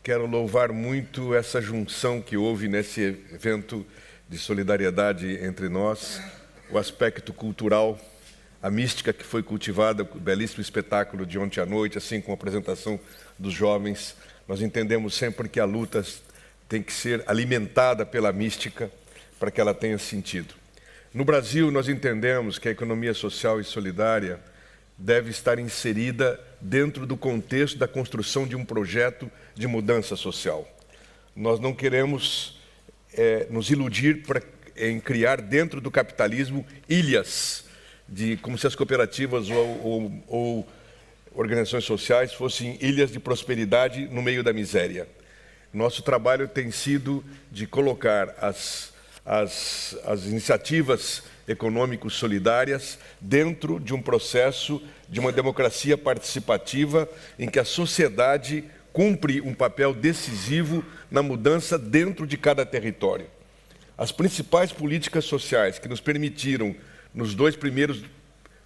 Quero louvar muito essa junção que houve nesse evento de solidariedade entre nós, o aspecto cultural, a mística que foi cultivada, o belíssimo espetáculo de ontem à noite, assim como a apresentação dos jovens. Nós entendemos sempre que a luta tem que ser alimentada pela mística para que ela tenha sentido. No Brasil, nós entendemos que a economia social e solidária deve estar inserida dentro do contexto da construção de um projeto de mudança social. Nós não queremos nos iludir em criar dentro do capitalismo ilhas, como se as cooperativas ou organizações sociais fossem ilhas de prosperidade no meio da miséria. Nosso trabalho tem sido de colocar as iniciativas econômicos solidárias dentro de um processo de uma democracia participativa em que a sociedade cumpre um papel decisivo na mudança dentro de cada território. As principais políticas sociais que nos permitiram, nos 2 primeiros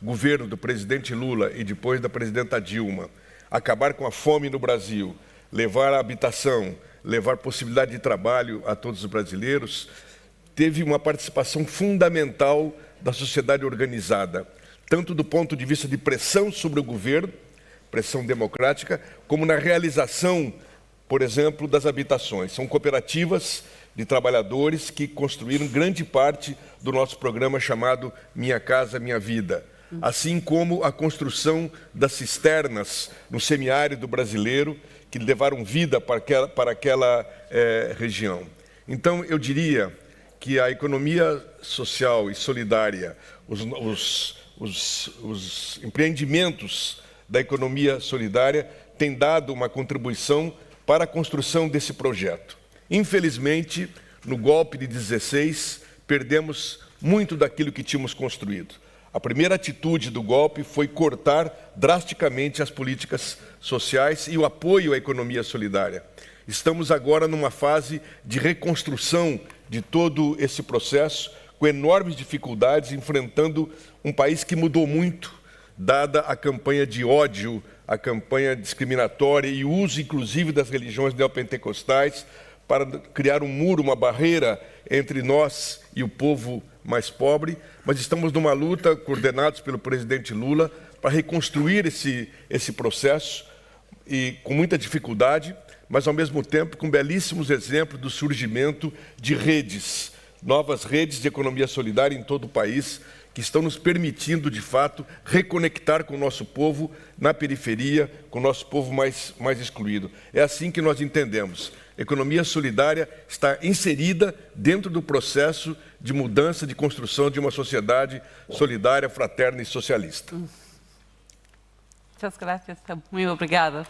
governos do presidente Lula e depois da presidenta Dilma, acabar com a fome no Brasil, levar a habitação, levar possibilidade de trabalho a todos os brasileiros, teve uma participação fundamental da sociedade organizada, tanto do ponto de vista de pressão sobre o governo, pressão democrática, como na realização, por exemplo, das habitações. São cooperativas de trabalhadores que construíram grande parte do nosso programa chamado Minha Casa Minha Vida, assim como a construção das cisternas no semiárido brasileiro, que levaram vida para aquela região. Então, eu diria que a economia social e solidária, os empreendimentos da economia solidária têm dado uma contribuição para a construção desse projeto. Infelizmente, no golpe de 16, perdemos muito daquilo que tínhamos construído. A primeira atitude do golpe foi cortar drasticamente as políticas sociais e o apoio à economia solidária. Estamos agora numa fase de reconstrução de todo esse processo, com enormes dificuldades, enfrentando um país que mudou muito, dada a campanha de ódio, a campanha discriminatória e o uso, inclusive, das religiões neopentecostais para criar um muro, uma barreira entre nós e o povo mais pobre. Mas estamos numa luta, coordenados pelo presidente Lula, para reconstruir esse processo, e com muita dificuldade, mas, ao mesmo tempo, com belíssimos exemplos do surgimento de redes, novas redes de economia solidária em todo o país, que estão nos permitindo, de fato, reconectar com o nosso povo na periferia, com o nosso povo mais excluído. É assim que nós entendemos. A economia solidária está inserida dentro do processo de mudança, de construção de uma sociedade solidária, fraterna e socialista. Muchas gracias. Muito obrigada.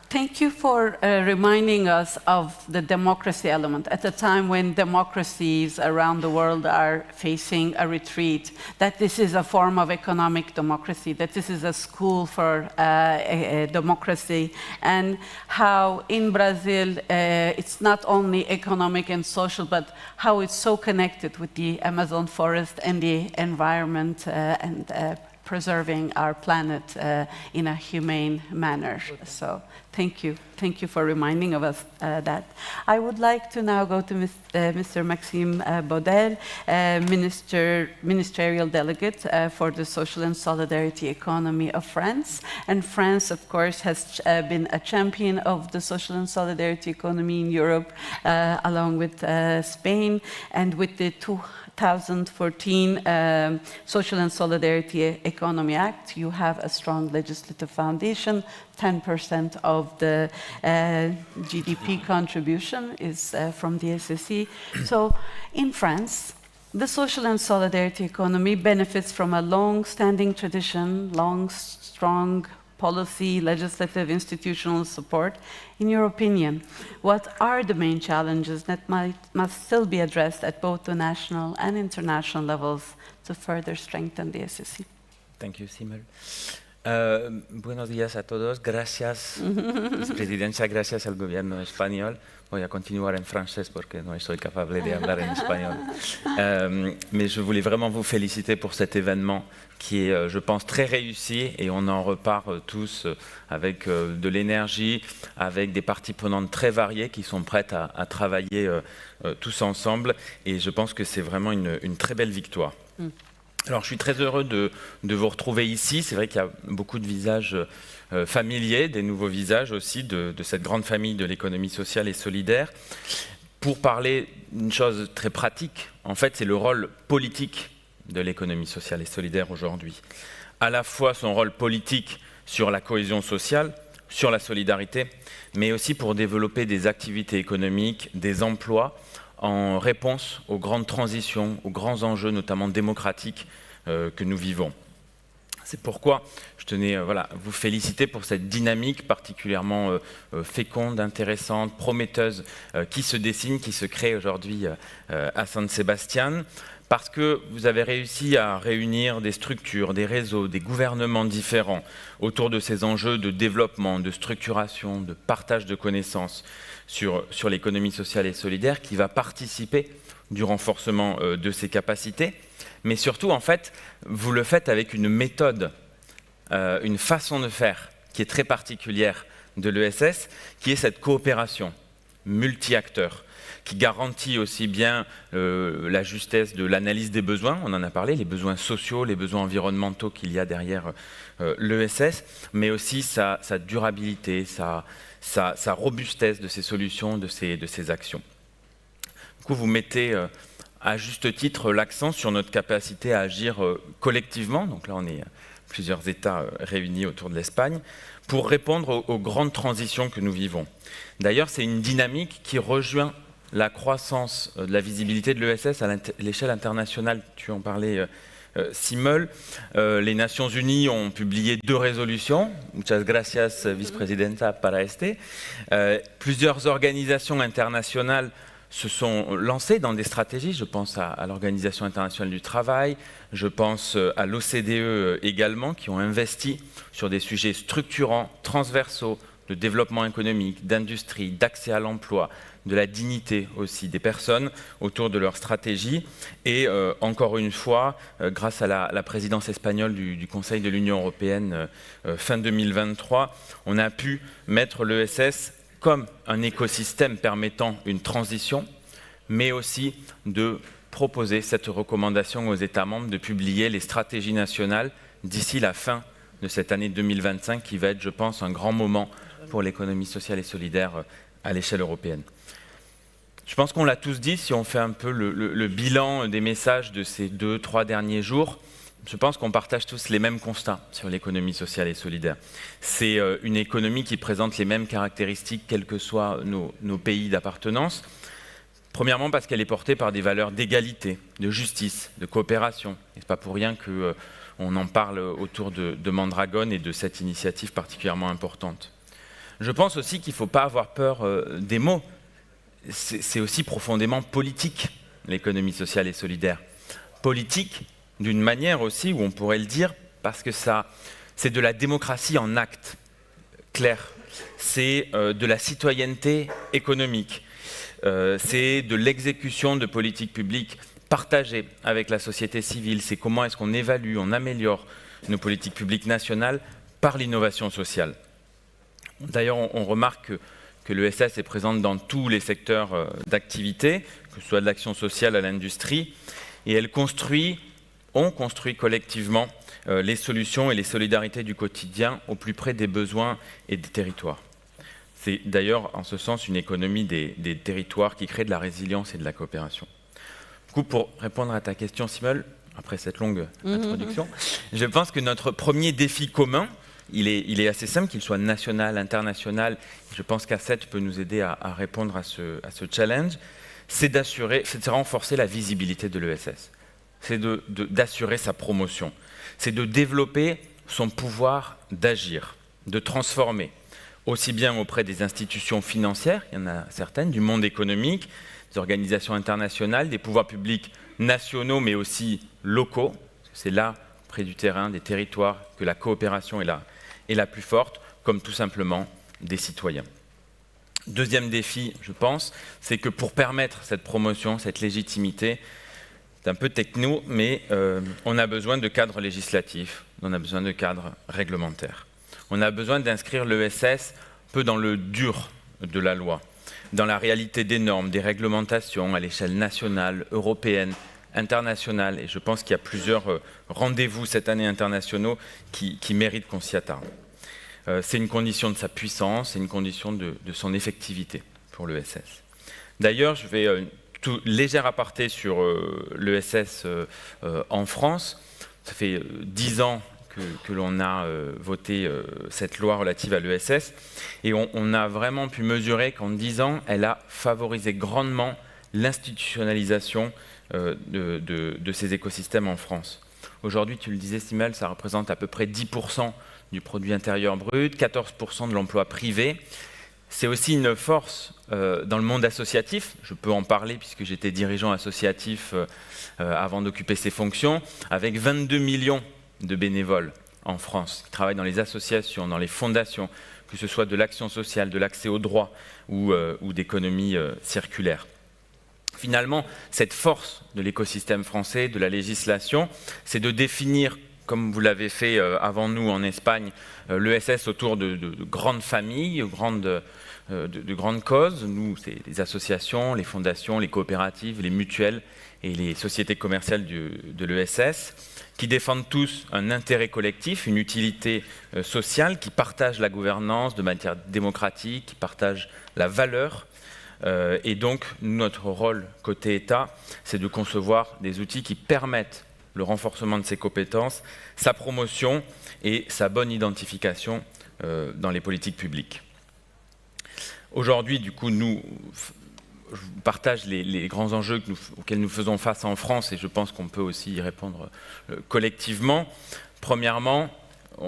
Thank you for reminding us of the democracy element at a time when democracies around the world are facing a retreat, that this is a form of economic democracy, that this is a school for democracy, and how in Brazil it's not only economic and social, but how it's so connected with the Amazon forest and the environment and preserving our planet in a humane manner. So thank you for reminding of us that. I would like to now go to Mr. Maxime Baudel, Ministerial Delegate for the Social and Solidarity Economy of France. And France, of course, has been a champion of the social and solidarity economy in Europe, along with Spain, and with the 2014 Social and Solidarity Economy Act, you have a strong legislative foundation. 10% of the GDP contribution is from the SSE. So in France, the social and solidarity economy benefits from a long-standing tradition, strong policy, legislative, institutional support. In your opinion, what are the main challenges that must still be addressed at both the national and international levels to further strengthen the SSE? Thank you, Simel. Buenos días a todos. Gracias, Presidencia, gracias al gobierno español. Voy a continuar en français porque no soy capable de hablar en espagnol. Mais je voulais vraiment vous féliciter pour cet événement qui est, je pense, très réussi et on en repart tous avec de l'énergie, avec des parties prenantes très variées qui sont prêtes à travailler tous ensemble et je pense que c'est vraiment une très belle victoire. Alors, je suis très heureux de vous retrouver ici. C'est vrai qu'il y a beaucoup de visages familiers, des nouveaux visages aussi de cette grande famille de l'économie sociale et solidaire. Pour parler d'une chose très pratique, en fait, c'est le rôle politique de l'économie sociale et solidaire aujourd'hui. À la fois son rôle politique sur la cohésion sociale, sur la solidarité, mais aussi pour développer des activités économiques, des emplois, en réponse aux grandes transitions, aux grands enjeux, notamment démocratiques, que nous vivons. C'est pourquoi je tenais à vous féliciter pour cette dynamique particulièrement féconde, intéressante, prometteuse, qui se dessine, qui se crée aujourd'hui à San Sebastian, parce que vous avez réussi à réunir des structures, des réseaux, des gouvernements différents autour de ces enjeux de développement, de structuration, de partage de connaissances, sur l'économie sociale et solidaire qui va participer du renforcement de ses capacités. Mais surtout, en fait, vous le faites avec une méthode, une façon de faire qui est très particulière de l'ESS, qui est cette coopération multi-acteurs, qui garantit aussi bien la justesse de l'analyse des besoins, on en a parlé, les besoins sociaux, les besoins environnementaux qu'il y a derrière l'ESS, mais aussi sa durabilité, sa robustesse de ses solutions, de ses actions. Du coup, vous mettez à juste titre l'accent sur notre capacité à agir collectivement, donc là on est plusieurs États réunis autour de l'Espagne, pour répondre aux grandes transitions que nous vivons. D'ailleurs, c'est une dynamique qui rejoint la croissance de la visibilité de l'ESS à l'échelle internationale. Tu en parlais, Simel. Les Nations Unies ont publié 2 résolutions. Muchas gracias, vicepresidenta, para este. Plusieurs organisations internationales se sont lancées dans des stratégies. Je pense à l'Organisation internationale du travail, je pense à l'OCDE également, qui ont investi sur des sujets structurants, transversaux, de développement économique, d'industrie, d'accès à l'emploi, de la dignité aussi des personnes autour de leur stratégie. Et encore une fois, grâce à la présidence espagnole du Conseil de l'Union européenne fin 2023, on a pu mettre l'ESS comme un écosystème permettant une transition, mais aussi de proposer cette recommandation aux États membres de publier les stratégies nationales d'ici la fin de cette année 2025, qui va être, je pense, un grand moment pour l'économie sociale et solidaire à l'échelle européenne. Je pense qu'on l'a tous dit, si on fait un peu le bilan des messages de ces 2-3 derniers jours, je pense qu'on partage tous les mêmes constats sur l'économie sociale et solidaire. C'est une économie qui présente les mêmes caractéristiques, quels que soient nos pays d'appartenance. Premièrement, parce qu'elle est portée par des valeurs d'égalité, de justice, de coopération. Et ce n'est pas pour rien qu'on en parle autour de Mondragone et de cette initiative particulièrement importante. Je pense aussi qu'il ne faut pas avoir peur des mots. C'est aussi profondément politique, l'économie sociale et solidaire. Politique, d'une manière aussi où on pourrait le dire, parce que c'est de la démocratie en acte, clair. C'est de la citoyenneté économique. C'est de l'exécution de politiques publiques partagées avec la société civile. C'est comment est-ce qu'on évalue, on améliore nos politiques publiques nationales par l'innovation sociale. D'ailleurs, on remarque que l'ESS est présente dans tous les secteurs d'activité, que ce soit de l'action sociale à l'industrie, et on construit collectivement les solutions et les solidarités du quotidien au plus près des besoins et des territoires. C'est d'ailleurs en ce sens une économie des territoires qui crée de la résilience et de la coopération. Du coup, pour répondre à ta question, Simone, après cette longue introduction, je pense que notre premier défi commun, il est assez simple, qu'il soit national, international. Je pense qu'ASETT peut nous aider à répondre à ce challenge. C'est de renforcer la visibilité de l'ESS. C'est d'assurer sa promotion. C'est de développer son pouvoir d'agir, de transformer, aussi bien auprès des institutions financières, il y en a certaines, du monde économique, des organisations internationales, des pouvoirs publics nationaux, mais aussi locaux. C'est là, près du terrain, des territoires, que la coopération est la plus forte, comme tout simplement des citoyens. Deuxième défi, je pense, c'est que pour permettre cette promotion, cette légitimité, c'est un peu techno, mais on a besoin de cadres législatifs, on a besoin de cadres réglementaires. On a besoin d'inscrire l'ESS un peu dans le dur de la loi, dans la réalité des normes, des réglementations à l'échelle nationale, européenne, internationale. Et je pense qu'il y a plusieurs rendez-vous cette année internationaux qui méritent qu'on s'y attarde. C'est une condition de sa puissance, c'est une condition de son effectivité pour l'ESS. D'ailleurs, je vais tout léger aparté sur l'ESS en France. Ça fait 10 ans que l'on a voté cette loi relative à l'ESS et on a vraiment pu mesurer qu'en 10 ans, elle a favorisé grandement l'institutionnalisation de ces écosystèmes en France. Aujourd'hui, tu le disais, Simel, ça représente à peu près 10% du produit intérieur brut, 14% de l'emploi privé. C'est aussi une force dans le monde associatif. Je peux en parler puisque j'étais dirigeant associatif avant d'occuper ces fonctions, avec 22 millions de bénévoles en France qui travaillent dans les associations, dans les fondations, que ce soit de l'action sociale, de l'accès aux droits ou d'économie circulaire. Finalement, cette force de l'écosystème français, de la législation, c'est de définir, comme vous l'avez fait avant nous en Espagne, l'ESS autour de grandes familles, de grandes causes. Nous, c'est les associations, les fondations, les coopératives, les mutuelles et les sociétés commerciales de l'ESS, qui défendent tous un intérêt collectif, une utilité sociale, qui partagent la gouvernance de manière démocratique, qui partagent la valeur. Et donc, notre rôle côté État, c'est de concevoir des outils qui permettent le renforcement de ses compétences, sa promotion et sa bonne identification dans les politiques publiques. Aujourd'hui, du coup, je partage les grands enjeux auxquels nous faisons face en France et je pense qu'on peut aussi y répondre collectivement. Premièrement,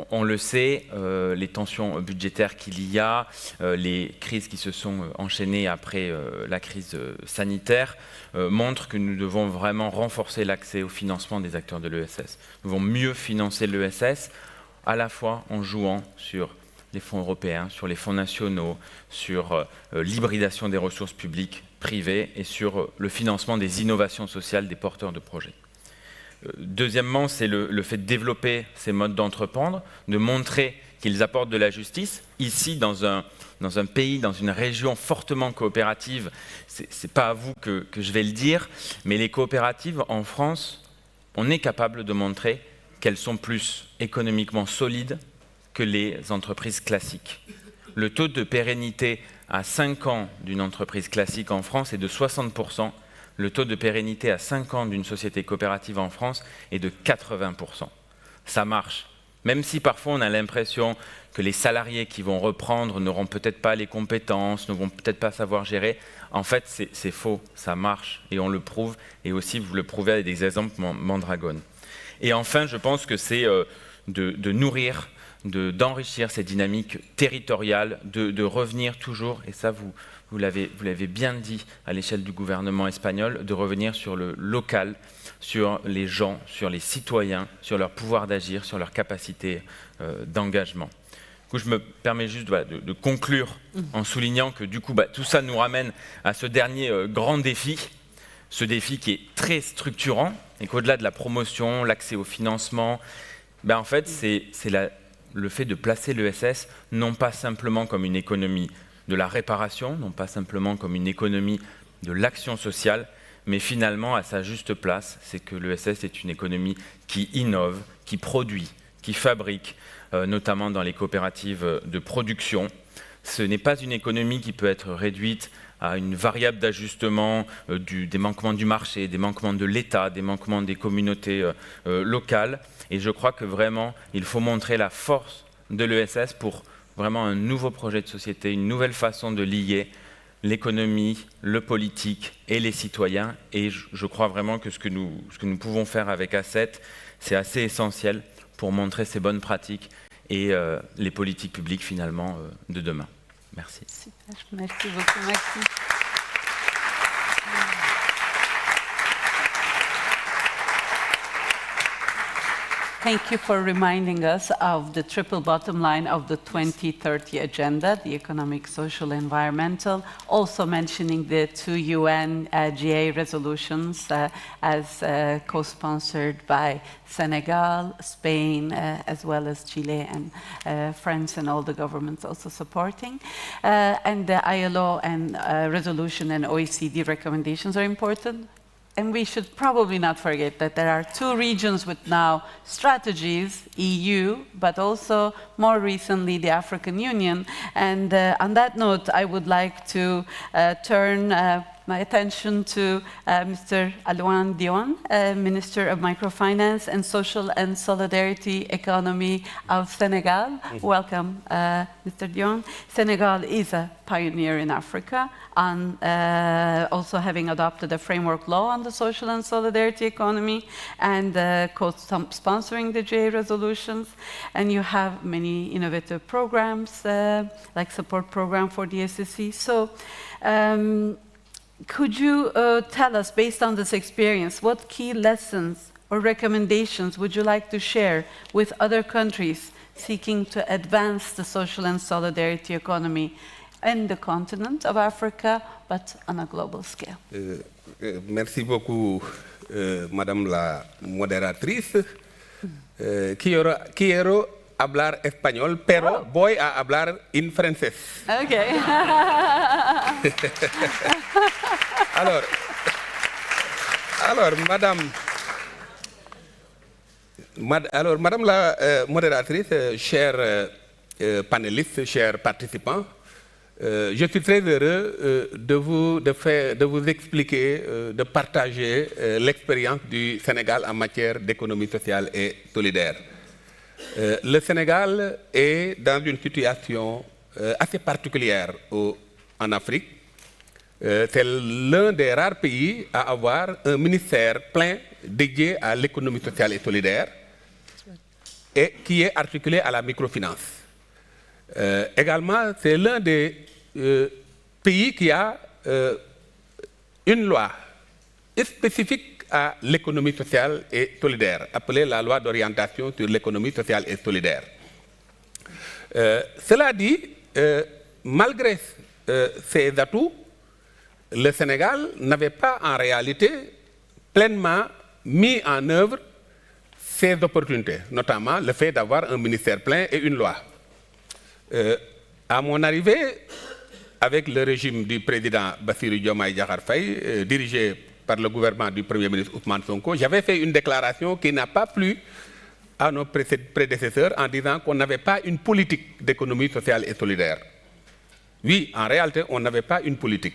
on le sait, les tensions budgétaires qu'il y a, les crises qui se sont enchaînées après la crise sanitaire, montrent que nous devons vraiment renforcer l'accès au financement des acteurs de l'ESS. Nous devons mieux financer l'ESS, à la fois en jouant sur les fonds européens, sur les fonds nationaux, sur l'hybridation des ressources publiques, privées et sur le financement des innovations sociales des porteurs de projets. Deuxièmement, c'est le fait de développer ces modes d'entreprendre, de montrer qu'ils apportent de la justice. Ici, dans un pays, dans une région fortement coopérative, ce n'est pas à vous que je vais le dire, mais les coopératives en France, on est capable de montrer qu'elles sont plus économiquement solides que les entreprises classiques. Le taux de pérennité à 5 ans d'une entreprise classique en France est de 60%. Le taux de pérennité à 5 ans d'une société coopérative en France est de 80%. Ça marche. Même si parfois on a l'impression que les salariés qui vont reprendre n'auront peut-être pas les compétences, ne vont peut-être pas savoir gérer, en fait c'est faux, ça marche et on le prouve. Et aussi vous le prouvez avec des exemples Mandragone. Et enfin, je pense que c'est de nourrir, d'enrichir ces dynamiques territoriales, de revenir toujours, et ça vous l'avez bien dit à l'échelle du gouvernement espagnol, de revenir sur le local, sur les gens, sur les citoyens, sur leur pouvoir d'agir, sur leur capacité d'engagement. Du coup, je me permets juste de conclure en soulignant que du coup, tout ça nous ramène à ce dernier grand défi, ce défi qui est très structurant, et qu'au-delà de la promotion, l'accès au financement, en fait, c'est le fait de placer l'ESS non pas simplement comme une économie de la réparation, non pas simplement comme une économie de l'action sociale, mais finalement à sa juste place, c'est que l'ESS est une économie qui innove, qui produit, qui fabrique, notamment dans les coopératives de production, Ce n'est pas une économie qui peut être réduite à une variable d'ajustement des manquements du marché, des manquements de l'État, des manquements des communautés locales. Et je crois que vraiment, il faut montrer la force de l'ESS pour vraiment un nouveau projet de société, une nouvelle façon de lier l'économie, le politique et les citoyens. Et je crois vraiment que ce que nous pouvons faire avec ASETT, c'est assez essentiel pour montrer ces bonnes pratiques et les politiques publiques finalement de demain. Merci. Super, merci beaucoup, Maxime. Thank you for reminding us of the triple bottom line of the 2030 agenda, the economic, social, environmental, also mentioning the 2 UN GA resolutions as co-sponsored by Senegal, Spain, as well as Chile and France and all the governments also supporting. And the ILO and resolution and OECD recommendations are important. And we should probably not forget that there are 2 regions with now strategies, EU, but also more recently the African Union. And on that note, I would like to turn my attention to Mr. Alouane Dione, Minister of Microfinance and Social and Solidarity Economy of Senegal. Welcome, Mr. Dione. Senegal is a pioneer in Africa, on also having adopted a framework law on the social and solidarity economy and co-sponsoring the GA resolutions. And you have many innovative programs, like support program for the SSC. So, could you tell us, based on this experience, what key lessons or recommendations would you like to share with other countries seeking to advance the social and solidarity economy in the continent of Africa, but on a global scale? Merci beaucoup, Madame la modératrice. Quiero hablar español, pero voy a hablar en francés. Okay. Alors, Madame la modératrice, chers panélistes, chers participants, je suis très heureux de vous expliquer, de partager l'expérience du Sénégal en matière d'économie sociale et solidaire. Le Sénégal est dans une situation assez particulière en Afrique. C'est l'un des rares pays à avoir un ministère plein dédié à l'économie sociale et solidaire et qui est articulé à la microfinance. Également, c'est l'un des pays qui a une loi spécifique à l'économie sociale et solidaire, appelée la loi d'orientation sur l'économie sociale et solidaire. Cela dit, malgré ces atouts, le Sénégal n'avait pas en réalité pleinement mis en œuvre ces opportunités, notamment le fait d'avoir un ministère plein et une loi. À mon arrivée, avec le régime du président Bassirou Diomaye Diakhar Faye, dirigé par le gouvernement du Premier ministre Ousmane Sonko, j'avais fait une déclaration qui n'a pas plu à nos prédécesseurs en disant qu'on n'avait pas une politique d'économie sociale et solidaire. Oui, en réalité, on n'avait pas une politique.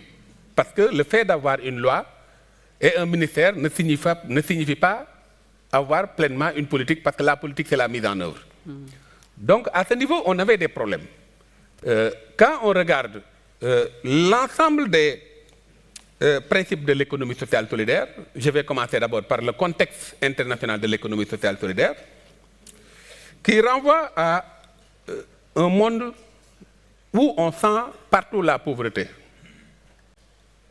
Parce que le fait d'avoir une loi et un ministère ne signifie pas avoir pleinement une politique, parce que la politique, c'est la mise en œuvre. Donc, à ce niveau, on avait des problèmes. Quand on regarde l'ensemble des principes de l'économie sociale solidaire, je vais commencer d'abord par le contexte international de l'économie sociale solidaire, qui renvoie à un monde où on sent partout la pauvreté.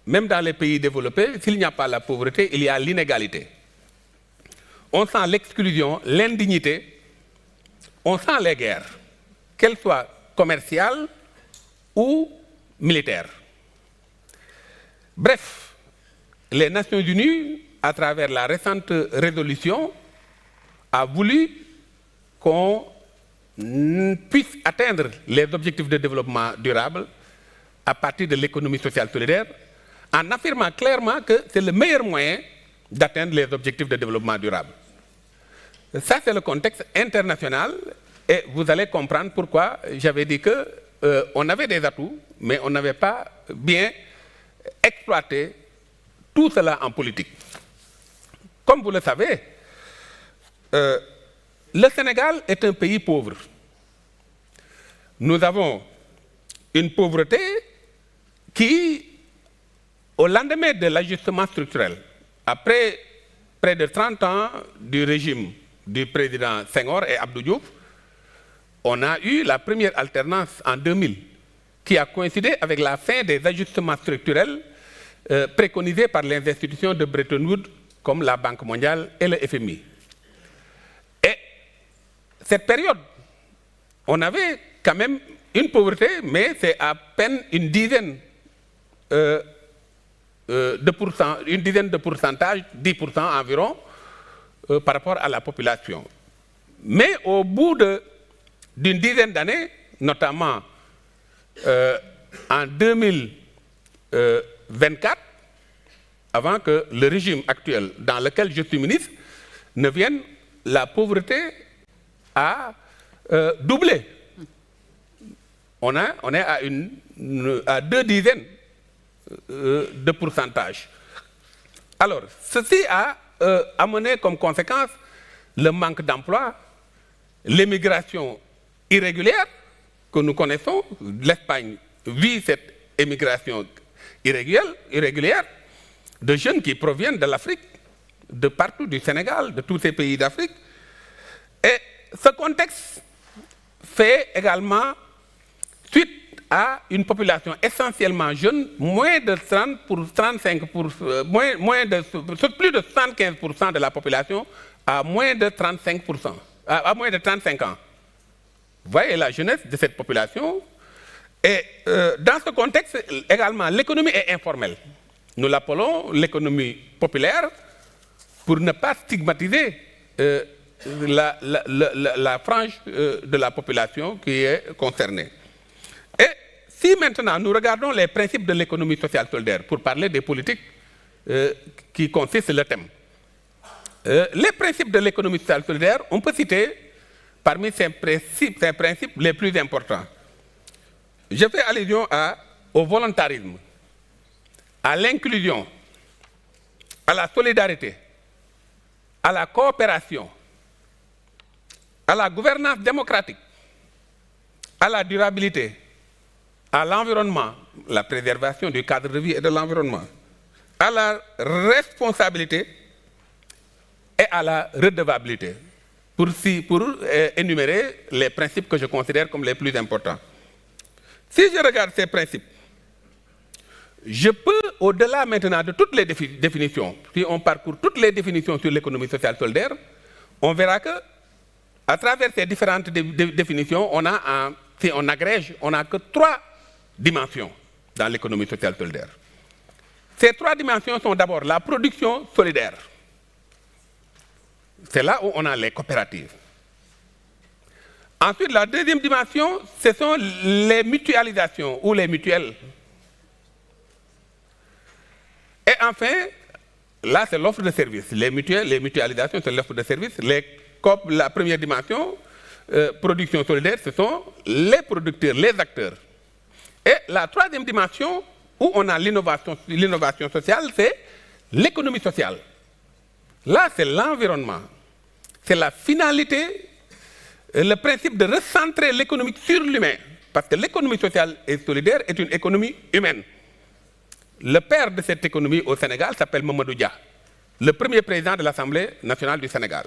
Même dans les pays développés, s'il n'y a pas la pauvreté, il y a l'inégalité. On sent l'exclusion, l'indignité, on sent les guerres, qu'elles soient commerciales ou militaires. Bref, les Nations Unies, à travers la récente résolution, a voulu qu'on puisse atteindre les objectifs de développement durable à partir de l'économie sociale solidaire, en affirmant clairement que c'est le meilleur moyen d'atteindre les objectifs de développement durable. Ça, c'est le contexte international, et vous allez comprendre pourquoi j'avais dit que on avait des atouts, mais on n'avait pas bien exploité tout cela en politique. Comme vous le savez, le Sénégal est un pays pauvre. Nous avons une pauvreté qui, au lendemain de l'ajustement structurel, après près de 30 ans du régime du président Senghor et Abdou Diouf, on a eu la première alternance en 2000, qui a coïncidé avec la fin des ajustements structurels préconisés par les institutions de Bretton Woods, comme la Banque mondiale et le FMI. Et cette période, on avait quand même une pauvreté, mais c'est à peine une dizaine de pourcentage, 10% environ, par rapport à la population. Mais au bout d'une dizaine d'années, notamment en 2024, avant que le régime actuel dans lequel je suis ministre ne vienne, la pauvreté a doublé. On est à 2 dizaines de pourcentage. Alors, ceci a amené comme conséquence le manque d'emploi, l'émigration irrégulière que nous connaissons. L'Espagne vit cette émigration irrégulière de jeunes qui proviennent de l'Afrique, de partout, du Sénégal, de tous ces pays d'Afrique. Et ce contexte fait également suite à une population essentiellement jeune, moins de 30 pour 35 plus de 75% de la population à moins de 35%, à moins de 35 ans. Vous voyez la jeunesse de cette population. Et dans ce contexte, également, l'économie est informelle. Nous l'appelons l'économie populaire pour ne pas stigmatiser la frange de la population qui est concernée. Et si maintenant nous regardons les principes de l'économie sociale solidaire, pour parler des politiques qui consistent le thème, les principes de l'économie sociale solidaire, on peut citer parmi ces principes les plus importants. Je fais allusion au volontarisme, à l'inclusion, à la solidarité, à la coopération, à la gouvernance démocratique, à la durabilité, à l'environnement, la préservation du cadre de vie et de l'environnement, à la responsabilité et à la redevabilité, pour énumérer les principes que je considère comme les plus importants. Si je regarde ces principes, je peux, au-delà maintenant de toutes les définitions, si on parcourt toutes les définitions sur l'économie sociale solidaire, on verra que, à travers ces différentes définitions, si on agrège, on n'a que 3 dimensions dans l'économie sociale solidaire. Ces 3 dimensions sont d'abord la production solidaire. C'est là où on a les coopératives. Ensuite, la deuxième dimension, ce sont les mutualisations ou les mutuelles. Et enfin, là, c'est l'offre de services. Les mutualisations, c'est l'offre de services. La première dimension, production solidaire, ce sont les producteurs, les acteurs. Et la troisième dimension, où on a l'innovation sociale, c'est l'économie sociale. Là, c'est l'environnement. C'est la finalité, le principe de recentrer l'économie sur l'humain. Parce que l'économie sociale et solidaire est une économie humaine. Le père de cette économie au Sénégal s'appelle Mamadou Dia, le premier président de l'Assemblée nationale du Sénégal.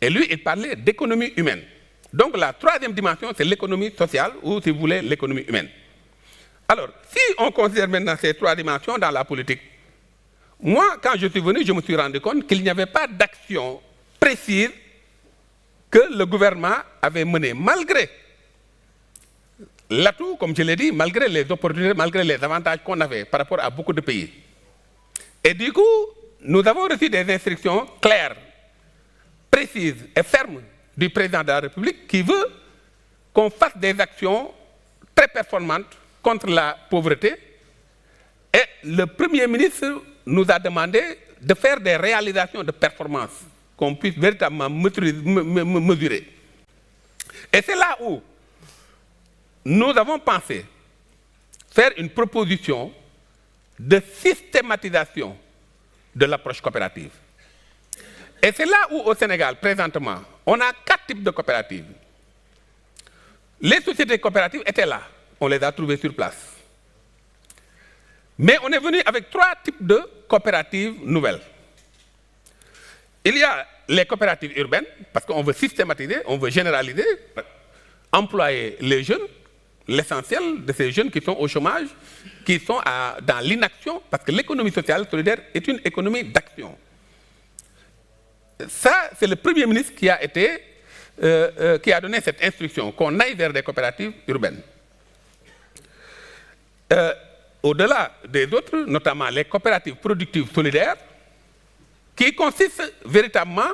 Et lui, il parlait d'économie humaine. Donc la troisième dimension, c'est l'économie sociale, ou si vous voulez, l'économie humaine. Alors, si on considère maintenant ces 3 dimensions dans la politique, moi, quand je suis venu, je me suis rendu compte qu'il n'y avait pas d'action précise que le gouvernement avait menée, malgré l'atout, comme je l'ai dit, malgré les opportunités, malgré les avantages qu'on avait par rapport à beaucoup de pays. Et du coup, nous avons reçu des instructions claires, précises et fermes du président de la République qui veut qu'on fasse des actions très performantes contre la pauvreté. Et le Premier ministre nous a demandé de faire des réalisations de performance qu'on puisse véritablement mesurer. Et c'est là où nous avons pensé faire une proposition de systématisation de l'approche coopérative. Et c'est là où, au Sénégal, présentement, on a 4 types de coopératives. Les sociétés coopératives étaient là, on les a trouvées sur place. Mais on est venu avec 3 types de coopératives nouvelles. Il y a les coopératives urbaines, parce qu'on veut systématiser, on veut généraliser, employer les jeunes, l'essentiel de ces jeunes qui sont au chômage, qui sont dans l'inaction, parce que l'économie sociale solidaire est une économie d'action. Ça, c'est le Premier ministre qui a donné cette instruction, qu'on aille vers des coopératives urbaines. Au-delà des autres, notamment les coopératives productives solidaires, qui consistent véritablement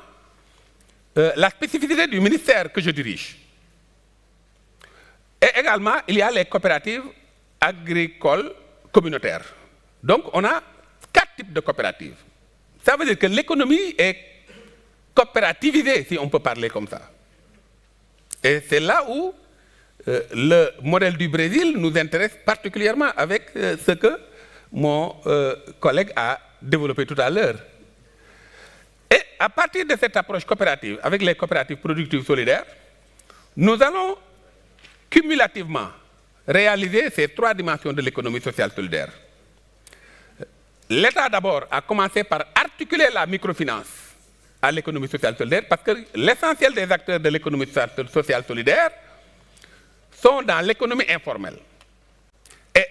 la spécificité du ministère que je dirige. Et également, il y a les coopératives agricoles communautaires. Donc, on a 4 types de coopératives. Ça veut dire que l'économie est coopérativisée, si on peut parler comme ça. Et c'est là où le modèle du Brésil nous intéresse particulièrement avec ce que mon collègue a développé tout à l'heure. Et à partir de cette approche coopérative, avec les coopératives productives solidaires, nous allons cumulativement réaliser ces 3 dimensions de l'économie sociale solidaire. L'État d'abord a commencé par articuler la microfinance à l'économie sociale solidaire parce que l'essentiel des acteurs de l'économie sociale solidaire sont dans l'économie informelle. Et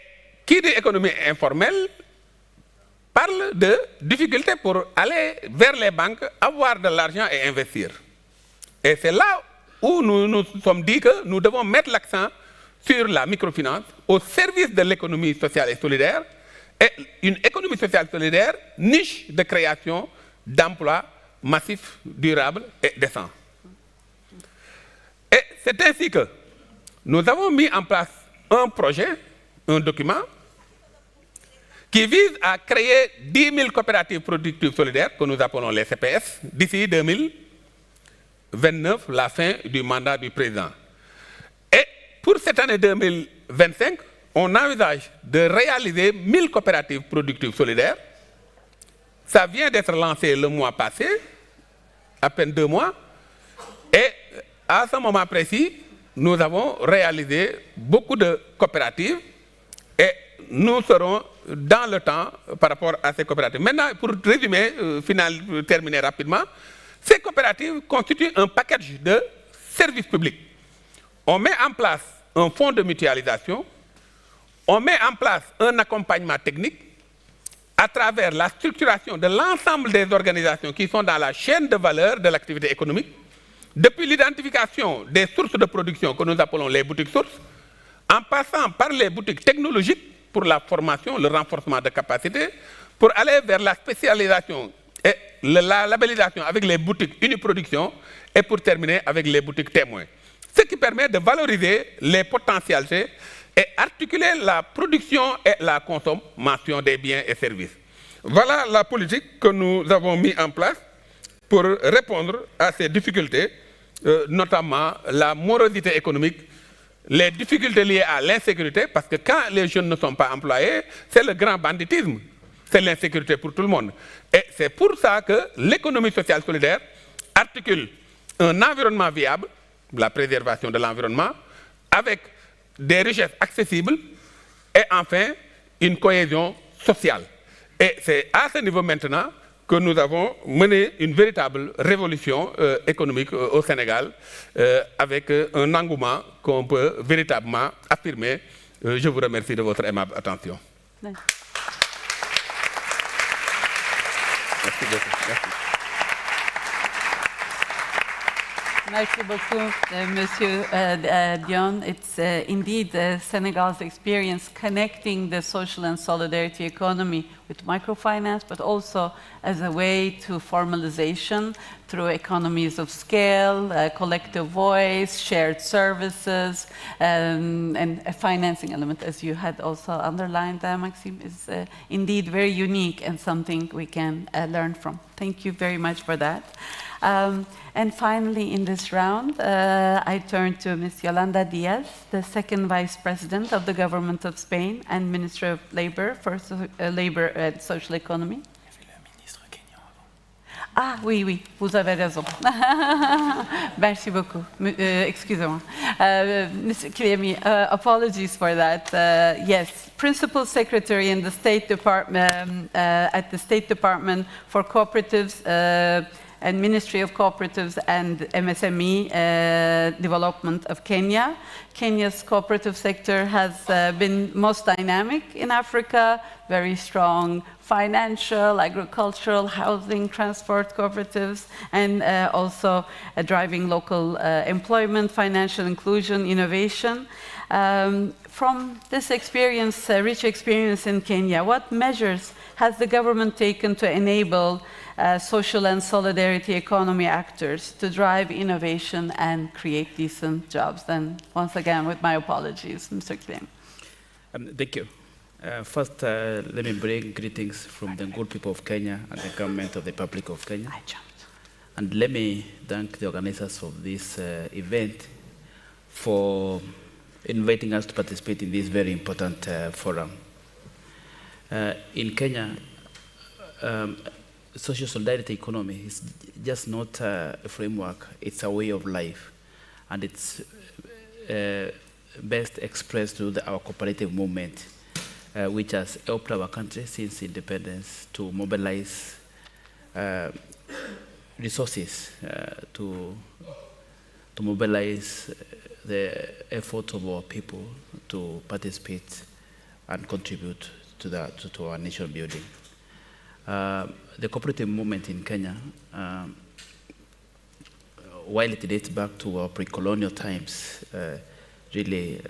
qui dit économie informelle parle de difficultés pour aller vers les banques, avoir de l'argent et investir. Et c'est là où nous nous sommes dit que nous devons mettre l'accent sur la microfinance au service de l'économie sociale et solidaire, et une économie sociale solidaire, niche de création d'emplois massifs, durables et décents. Et c'est ainsi que nous avons mis en place un projet, un document, qui vise à créer 10 000 coopératives productives solidaires, que nous appelons les Cepes, d'ici 2029, la fin du mandat du président. Et pour cette année 2025, on envisage de réaliser 1000 coopératives productives solidaires. Ça vient d'être lancé le mois passé, à peine 2 mois. Et à ce moment précis, nous avons réalisé beaucoup de coopératives et nous serons dans le temps par rapport à ces coopératives. Maintenant, pour résumer, terminer rapidement, ces coopératives constituent un package de services publics. On met en place un fonds de mutualisation, on met en place un accompagnement technique à travers la structuration de l'ensemble des organisations qui sont dans la chaîne de valeur de l'activité économique, depuis l'identification des sources de production que nous appelons les boutiques sources, en passant par les boutiques technologiques pour la formation, le renforcement de capacités, pour aller vers la spécialisation et la labellisation avec les boutiques uniproduction et pour terminer avec les boutiques témoins. Ce qui permet de valoriser les potentialités et articuler la production et la consommation des biens et services. Voilà la politique que nous avons mise en place pour répondre à ces difficultés, notamment la morosité économique, les difficultés liées à l'insécurité, parce que quand les jeunes ne sont pas employés, c'est le grand banditisme, c'est l'insécurité pour tout le monde. Et c'est pour ça que l'économie sociale solidaire articule un environnement viable, la préservation de l'environnement, avec des richesses accessibles et enfin une cohésion sociale. Et c'est à ce niveau maintenant que nous avons mené une véritable révolution économique au Sénégal avec un engouement qu'on peut véritablement affirmer. Je vous remercie de votre aimable attention. Merci. Merci beaucoup. Merci. Merci beaucoup, Monsieur Dion. It's indeed Senegal's experience connecting the social and solidarity economy with microfinance, but also as a way to formalization through economies of scale, collective voice, shared services, and a financing element, as you had also underlined, Maxime, is indeed very unique and something we can learn from. Thank you very much for that. And finally, in this round, I turn to Ms. Yolanda Diaz, the second Vice President of the Government of Spain and Minister of Labor for Labor and Social Economy. Ah, oui, oui, vous avez raison. Merci beaucoup. Excusez-moi. Mr. Kiliemi, apologies for that. Yes, Principal Secretary in the State Department, at the State Department for Cooperatives and Ministry of Cooperatives and MSME Development of Kenya. Kenya's cooperative sector has been most dynamic in Africa, very strong financial, agricultural, housing, transport cooperatives, and also driving local employment, financial inclusion, innovation. From this experience, rich experience in Kenya, what measures has the government taken to enable social and solidarity economy actors to drive innovation and create decent jobs? And once again, with my apologies, Mr. Kiliemi. Thank you. First, let me bring greetings from the good people of Kenya and the government of the Republic of Kenya. And let me thank the organizers of this event for inviting us to participate in this very important forum. In Kenya, social solidarity economy is just not a framework, it's a way of life. And it's best expressed through our cooperative movement, which has helped our country since independence to mobilize resources, to mobilize the effort of our people to participate and contribute to our nation building. The cooperative movement in Kenya, while it dates back to our pre-colonial times, really,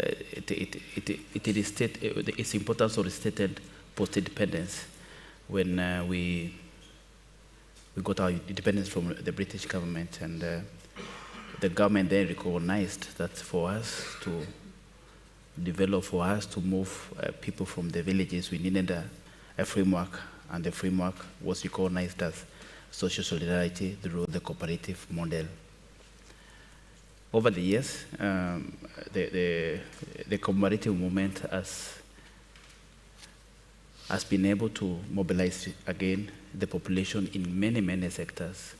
its importance was stated post-independence when we got our independence from the British government, and the government then recognized that for us to develop, for us to move people from the villages, we needed a framework, and the framework was recognized as social solidarity through the cooperative model. Over the years, the cooperative movement has been able to mobilize again the population in many, many sectors,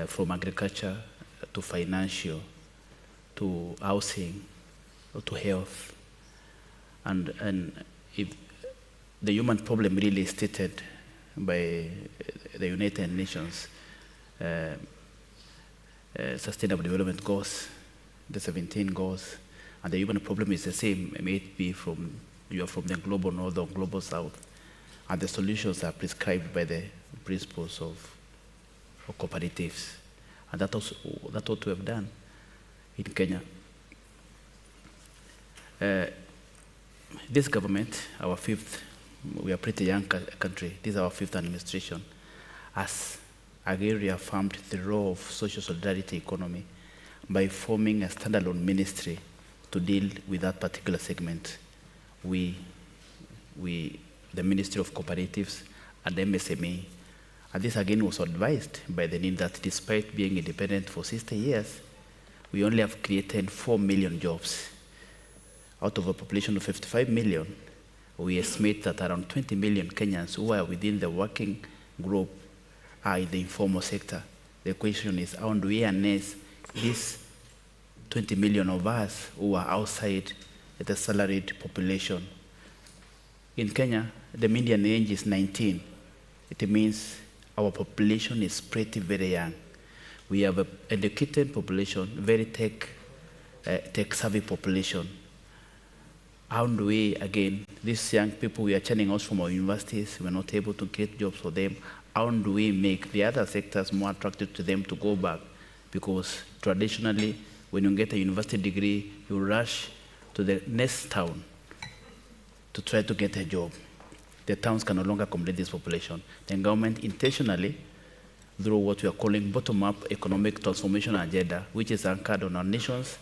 from agriculture to financial, to housing, to health. And if the human problem really stated by the United Nations Sustainable Development Goals, the 17 goals, and the human problem is the same. It may be you are from the global north or global south, and the solutions are prescribed by the principles of cooperatives, and that's what we have done in Kenya. This government, our fifth, we are a pretty young country. This is our fifth administration, has again reaffirmed the role of social solidarity economy by forming a standalone ministry to deal with that particular segment. The Ministry of Cooperatives and MSME. And this again was advised by the need that despite being independent for 60 years, we only have created 4 million jobs. Out of a population of 55 million, we estimate that around 20 million Kenyans who are within the working group are in the informal sector. The question is, how do we harness these 20 million of us who are outside the salaried population? In Kenya, the median age is 19. It means our population is pretty very young. We have an educated population, very tech-savvy population. How do we, again, these young people, we are churning out from our universities, we're not able to create jobs for them. How do we make the other sectors more attractive to them to go back? Because traditionally, when you get a university degree, you rush to the next town to try to get a job. The towns can no longer accommodate this population. The government intentionally, through what we are calling bottom-up economic transformation agenda, which is anchored on our nation's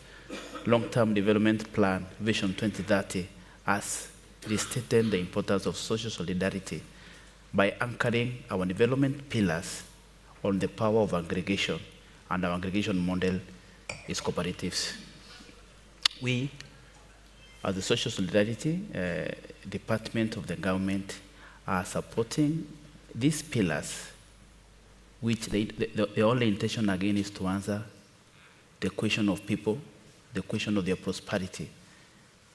long-term development plan, Vision 2030, has restated the importance of social solidarity by anchoring our development pillars on the power of aggregation, and our aggregation model is cooperatives. We, as the Social Solidarity Department of the government, are supporting these pillars, which the only intention again is to answer the question of people, the question of their prosperity,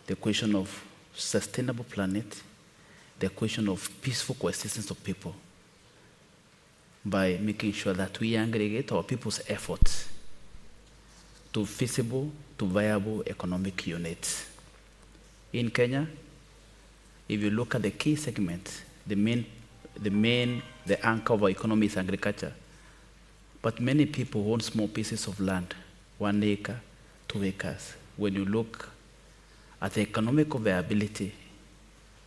the question of sustainable planet, the question of peaceful coexistence of people, by making sure that we aggregate our people's efforts to feasible, to viable economic units. In Kenya, if you look at the key segments, the anchor of our economy is agriculture. But many people own small pieces of land, 1 acre, 2 acres. When you look at the economic viability,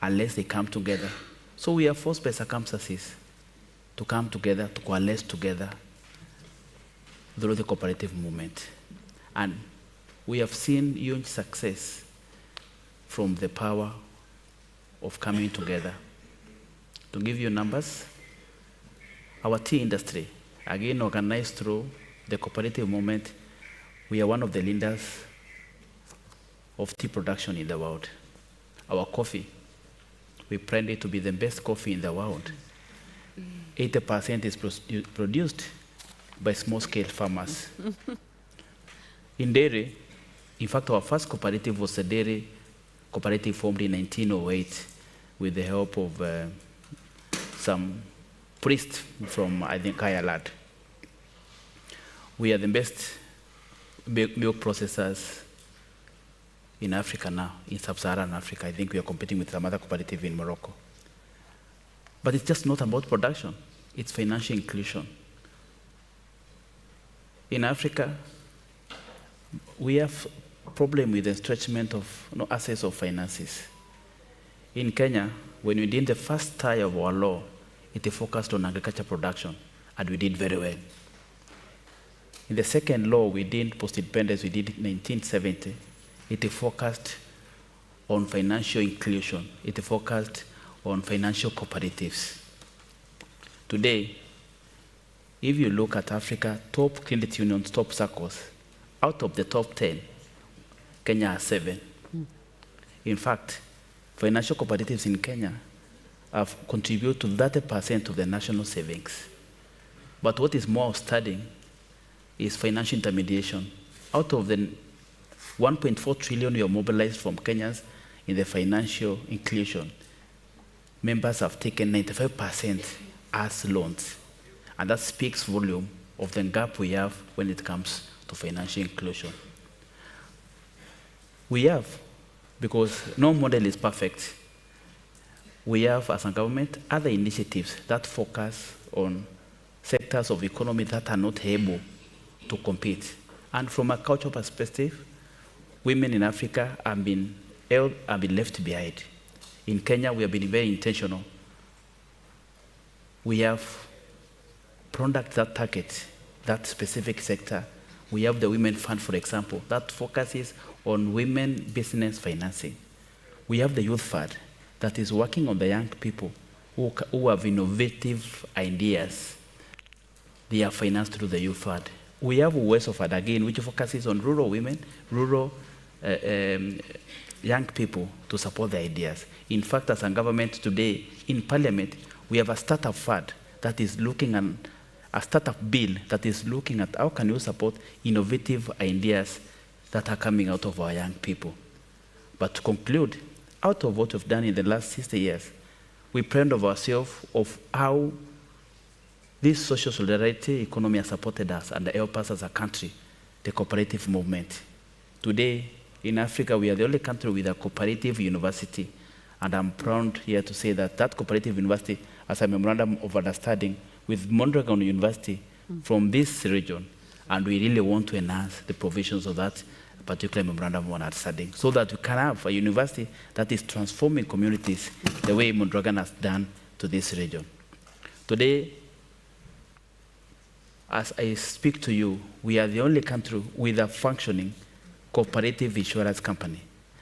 unless they come together. So we are forced by circumstances to come together, to coalesce together through the cooperative movement. And we have seen huge success from the power of coming together. To give you numbers, our tea industry, again organized through the cooperative movement, we are one of the leaders of tea production in the world. Our coffee, we pride it to be the best coffee in the world. 80% is produced by small-scale farmers. In dairy, in fact, our first cooperative was a dairy cooperative formed in 1908 with the help of some priests from, I think, Ireland. We are the best milk processors in Africa now, in sub-Saharan Africa. I think we are competing with some other cooperative in Morocco. But it's just not about production, it's financial inclusion. In Africa, we have a problem with the stretchment of access of finances. In Kenya, when we did the first tier of our law, it focused on agriculture production, and we did very well. In the second law we did post-independence, we did in 1970, it focused on financial inclusion. It focused on financial cooperatives. Today, if you look at Africa, top credit unions, top circles, out of the top 10, Kenya has 7. In fact, financial cooperatives in Kenya have contributed to 30% of the national savings. But what is more outstanding is financial intermediation. Out of the 1.4 trillion we have mobilized from Kenyans in the financial inclusion, members have taken 95% as loans. And that speaks volume of the gap we have when it comes to financial inclusion. We have, because no model is perfect, we have, as a government, other initiatives that focus on sectors of economy that are not able to compete. And from a cultural perspective, women in Africa have been left behind. In Kenya, we have been very intentional. We have products that target that specific sector. We have the Women Fund, for example, that focuses on women business financing. We have the Youth Fund that is working on the young people who have innovative ideas. They are financed through the Youth Fund. We have Uwezo Fund, again, which focuses on rural women, rural young people to support their ideas. In fact, as a government today, in Parliament, we have a startup fund that is looking at a startup bill that is looking at how can we support innovative ideas that are coming out of our young people. But to conclude, out of what we've done in the last 60 years, we pride of ourselves of how this social solidarity economy has supported us and helped us as a country, the cooperative movement. Today, in Africa, we are the only country with a cooperative university. And I'm proud here to say that that cooperative university has a memorandum of understanding with Mondragon University from this region. And we really want to enhance the provisions of that particular memorandum of understanding so that we can have a university that is transforming communities the way Mondragon has done to this region. Today, as I speak to you, we are the only country with a functioning cooperative insurance company.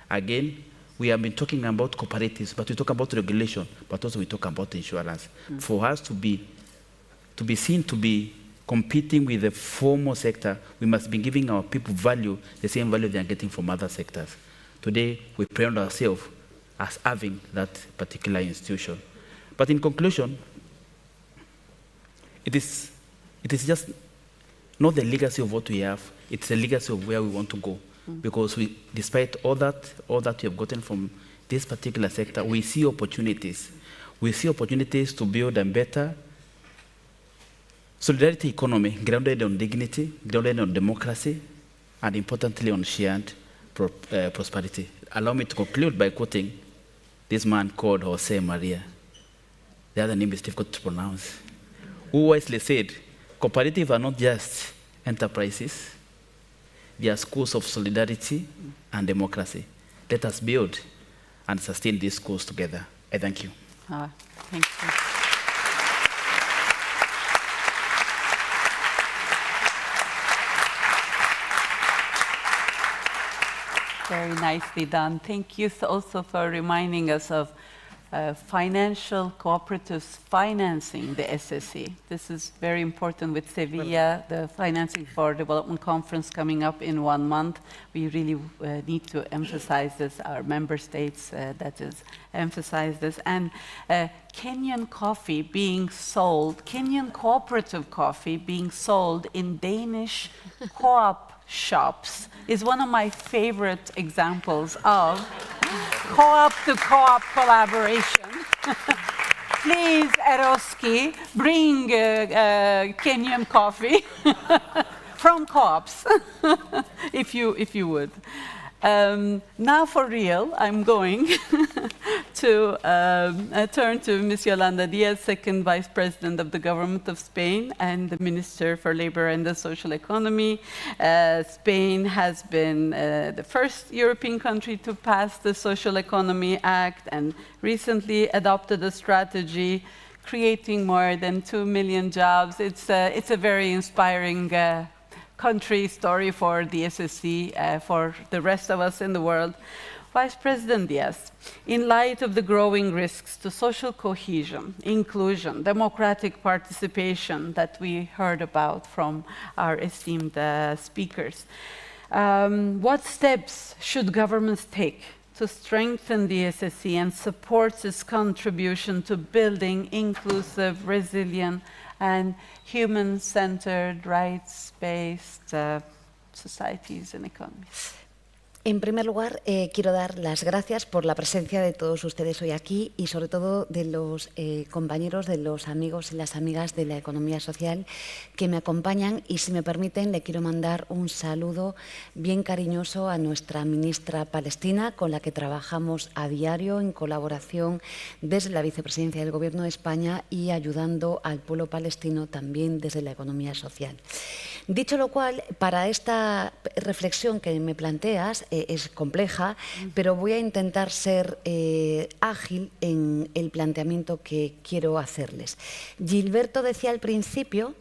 Again, we have been talking about cooperatives, but we talk about regulation, but also we talk about insurance. For us to be seen to be competing with the formal sector, we must be giving our people value, the same value they are getting from other sectors. Today, we brand ourselves as having that particular institution. But in conclusion, it is just not the legacy of what we have, it's the legacy of where we want to go. Because despite all that we have gotten from this particular sector, we see opportunities. We see opportunities to build a better solidarity economy grounded on dignity, grounded on democracy, and importantly on shared prosperity. Allow me to conclude by quoting this man called Jose Maria. The other name is difficult to pronounce. Who wisely said, cooperatives are not just enterprises, they are schools of solidarity and democracy. Let us build and sustain these schools together. I thank you. Thank you. Very nicely done. Thank you also for reminding us of financial cooperatives financing the SSE. This is very important with Sevilla, the Financing for Development Conference coming up in 1 month. We really need to emphasize this, our member states, that is, emphasize this. And Kenyan coffee being sold, Kenyan cooperative coffee being sold in Danish co-op shops is one of my favorite examples of co-op to co-op collaboration. Please, Eroski, bring Kenyan coffee from co-ops, if you would. Now for real, I'm going to turn to Ms. Yolanda Diaz, Second Vice President of the Government of Spain and the Minister for Labor and the Social Economy. Spain has been the first European country to pass the Social Economy Act and recently adopted a strategy creating more than 2 million jobs. It's a very inspiring country story for the SSE, for the rest of us in the world. Vice President Diaz, in light of the growing risks to social cohesion, inclusion, democratic participation that we heard about from our esteemed speakers, what steps should governments take to strengthen the SSE and support its contribution to building inclusive, resilient, and human-centered, rights-based societies and economies? En primer lugar, quiero dar las gracias por la presencia de todos ustedes hoy aquí y sobre todo de los compañeros, de los amigos y las amigas de la economía social que me acompañan y, si me permiten, le quiero mandar un saludo bien cariñoso a nuestra ministra palestina con la que trabajamos a diario en colaboración desde la vicepresidencia del Gobierno de España y ayudando al pueblo palestino también desde la economía social. Dicho lo cual, para esta reflexión que me planteas, es compleja, pero voy a intentar ser ágil en el planteamiento que quiero hacerles. Gilberto decía al principio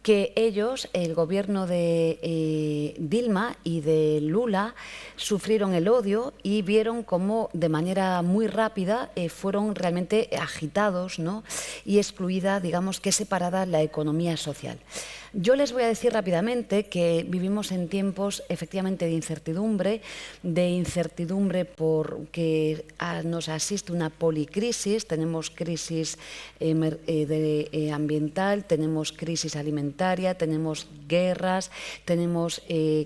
que ellos, el gobierno de Dilma y de Lula, sufrieron el odio y vieron cómo de manera muy rápida fueron realmente agitados, ¿no? Y excluida, digamos que separada la economía social. Yo les voy a decir rápidamente que vivimos en tiempos efectivamente de incertidumbre porque nos asiste una policrisis, tenemos crisis ambiental, tenemos crisis alimentaria, tenemos guerras, tenemos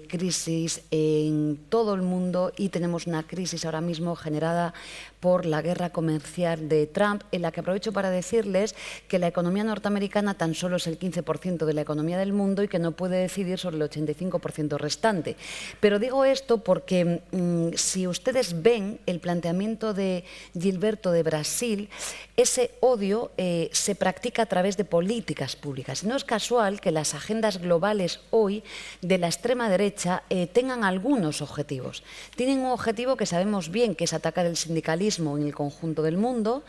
crisis en todo el mundo y tenemos una crisis ahora mismo generada por la guerra comercial de Trump, en la que aprovecho para decirles que la economía norteamericana tan solo es el 15% de la economía del mundo y que no puede decidir sobre el 85% restante. Pero digo esto porque si ustedes ven el planteamiento de Gilberto de Brasil, ese odio se practica a través de políticas públicas. No es casual que las agendas globales hoy de la extrema derecha tengan algunos objetivos. Tienen un objetivo que sabemos bien, que es atacar el sindicalismo en el conjunto del mundo,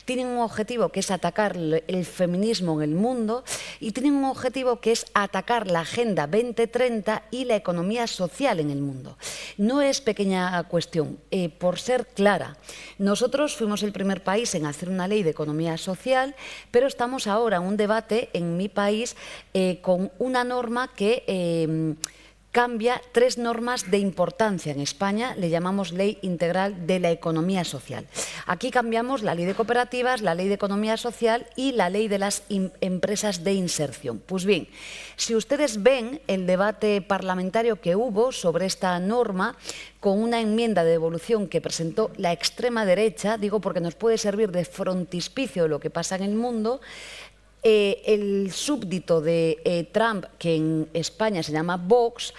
tienen un objetivo que es atacar el feminismo en el mundo y tienen un objetivo que es atacar la Agenda 2030 y la economía social en el mundo. No es pequeña cuestión, por ser clara. Nosotros fuimos el primer país en hacer una ley de economía social, pero estamos ahora en un debate en mi país con una norma que cambia 3 normas de importancia en España, le llamamos Ley Integral de la Economía Social. Aquí cambiamos la Ley de Cooperativas, la Ley de Economía Social y la Ley de las Empresas de Inserción. Pues bien, si ustedes ven el debate parlamentario que hubo sobre esta norma, con una enmienda de devolución que presentó la extrema derecha, digo porque nos puede servir de frontispicio de lo que pasa en el mundo, el súbdito de Trump, que en España se llama Vox,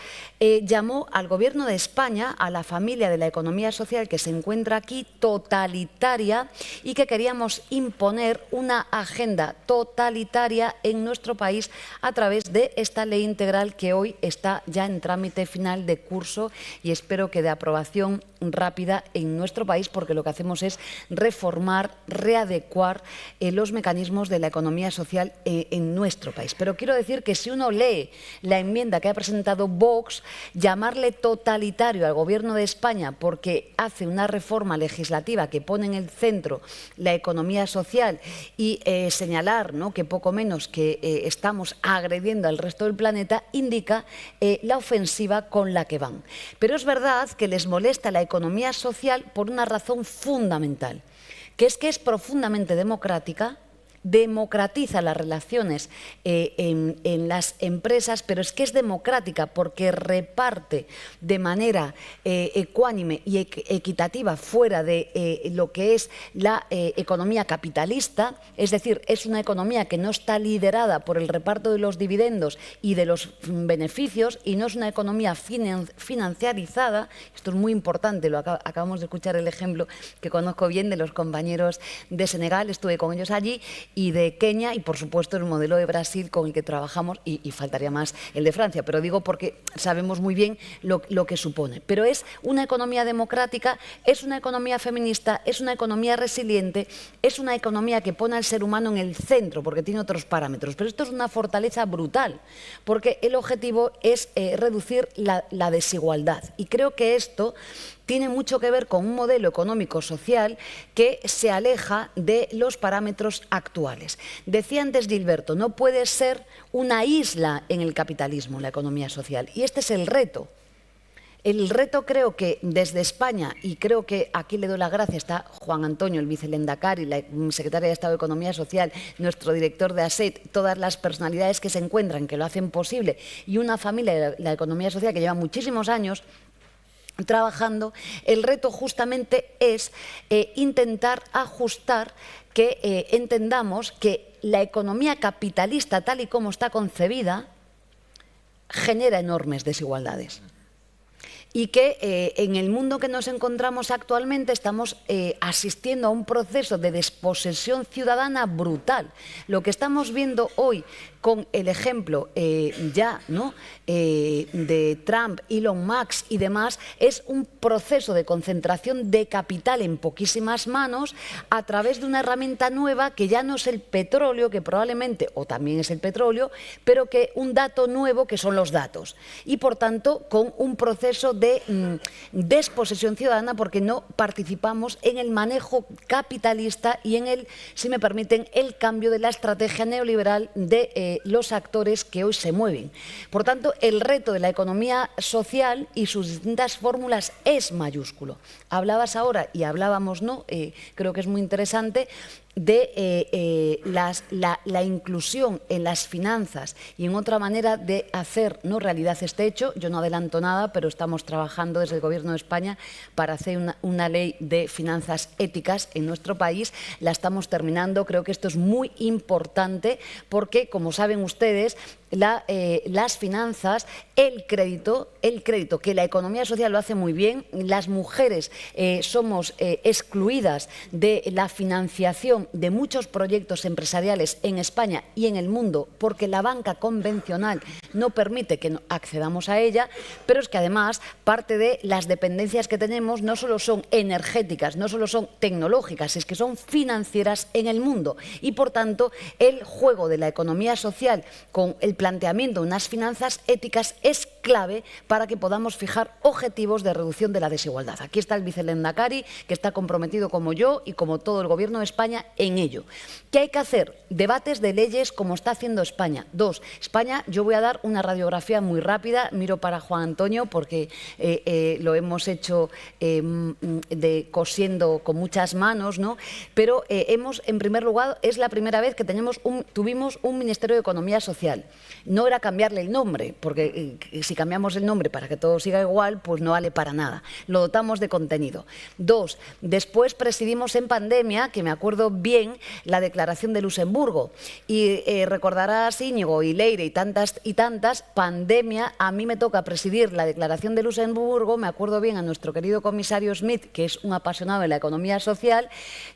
llamó al gobierno de España, a la familia de la economía social que se encuentra aquí, totalitaria, y que queríamos imponer una agenda totalitaria en nuestro país a través de esta ley integral que hoy está ya en trámite final de curso y espero que de aprobación rápida en nuestro país, porque lo que hacemos es reformar, readecuar los mecanismos de la economía social en nuestro país. Pero quiero decir que si uno lee la enmienda que ha presentado Vox, llamarle totalitario al gobierno de España porque hace una reforma legislativa que pone en el centro la economía social y señalar, ¿no?, que poco menos que estamos agrediendo al resto del planeta, indica la ofensiva con la que van. Pero es verdad que les molesta la economía social por una razón fundamental, que es profundamente democrática, democratiza las relaciones en las empresas, pero es que es democrática porque reparte de manera ecuánime y equitativa fuera de lo que es la economía capitalista, es decir, es una economía que no está liderada por el reparto de los dividendos y de los beneficios y no es una economía financiarizada. Esto es muy importante, acabamos de escuchar el ejemplo que conozco bien de los compañeros de Senegal, estuve con ellos allí, y de Kenia y, por supuesto, el modelo de Brasil con el que trabajamos y faltaría más el de Francia, pero digo porque sabemos muy bien lo que supone. Pero es una economía democrática, es una economía feminista, es una economía resiliente, es una economía que pone al ser humano en el centro porque tiene otros parámetros. Pero esto es una fortaleza brutal porque el objetivo es reducir la desigualdad y creo que esto tiene mucho que ver con un modelo económico-social que se aleja de los parámetros actuales. Decía antes Gilberto, no puede ser una isla en el capitalismo, la economía social, y este es el reto. El reto creo que desde España, y creo que aquí le doy las gracias, está Juan Antonio, el vicelendakari, la secretaria de Estado de Economía Social, nuestro director de ASETT, todas las personalidades que se encuentran, que lo hacen posible, y una familia de la economía social que lleva muchísimos años trabajando. El reto justamente es intentar ajustar que entendamos que la economía capitalista tal y como está concebida genera enormes desigualdades. Y que en el mundo que nos encontramos actualmente estamos asistiendo a un proceso de desposesión ciudadana brutal. Lo que estamos viendo hoy con el ejemplo ¿no?, de Trump, Elon Musk y demás, es un proceso de concentración de capital en poquísimas manos a través de una herramienta nueva que ya no es el petróleo, que probablemente, o también es el petróleo, pero que un dato nuevo que son los datos. Y por tanto, con un proceso de desposesión ciudadana porque no participamos en el manejo capitalista y en el, si me permiten, el cambio de la estrategia neoliberal de los actores que hoy se mueven. Por tanto, el reto de la economía social y sus distintas fórmulas es mayúsculo. Hablabas ahora, y hablábamos, ¿no?, creo que es muy interesante, de la inclusión en las finanzas y en otra manera de hacer, ¿no?, realidad este hecho. Yo no adelanto nada, pero estamos trabajando desde el Gobierno de España para hacer una ley de finanzas éticas en nuestro país. La estamos terminando. Creo que esto es muy importante porque, como saben ustedes, las finanzas, el crédito, que la economía social lo hace muy bien. Las mujeres somos excluidas de la financiación de muchos proyectos empresariales en España y en el mundo porque la banca convencional no permite que accedamos a ella, pero es que además parte de las dependencias que tenemos no solo son energéticas, no solo son tecnológicas, es que son financieras en el mundo y por tanto el juego de la economía social con el planteamiento de unas finanzas éticas es clave para que podamos fijar objetivos de reducción de la desigualdad. Aquí está el vicelehendakari, que está comprometido como yo y como todo el Gobierno de España en ello. ¿Qué hay que hacer? Debates de leyes como está haciendo España. Dos, España, yo voy a dar una radiografía muy rápida, miro para Juan Antonio porque lo hemos hecho cosiendo con muchas manos, ¿no? Pero en primer lugar, es la primera vez que tuvimos un Ministerio de Economía Social. No era cambiarle el nombre, porque si cambiamos el nombre para que todo siga igual, pues no vale para nada. Lo dotamos de contenido. Dos, después presidimos en pandemia, que me acuerdo bien, la declaración de Luxemburgo. Y recordarás, Íñigo y Leire y tantas, pandemia, a mí me toca presidir la declaración de Luxemburgo, me acuerdo bien a nuestro querido comisario Smith, que es un apasionado de la economía social,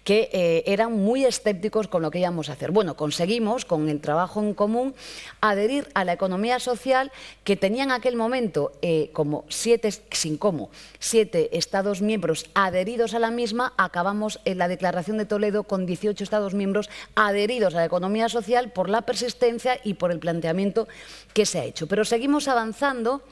que eran muy escépticos con lo que íbamos a hacer. Bueno, conseguimos, con el trabajo en común, adherir a la economía social que tenía en aquel momento como 7 Estados miembros adheridos a la misma. Acabamos en la Declaración de Toledo con 18 Estados miembros adheridos a la economía social por la persistencia y por el planteamiento que se ha hecho. Pero seguimos avanzando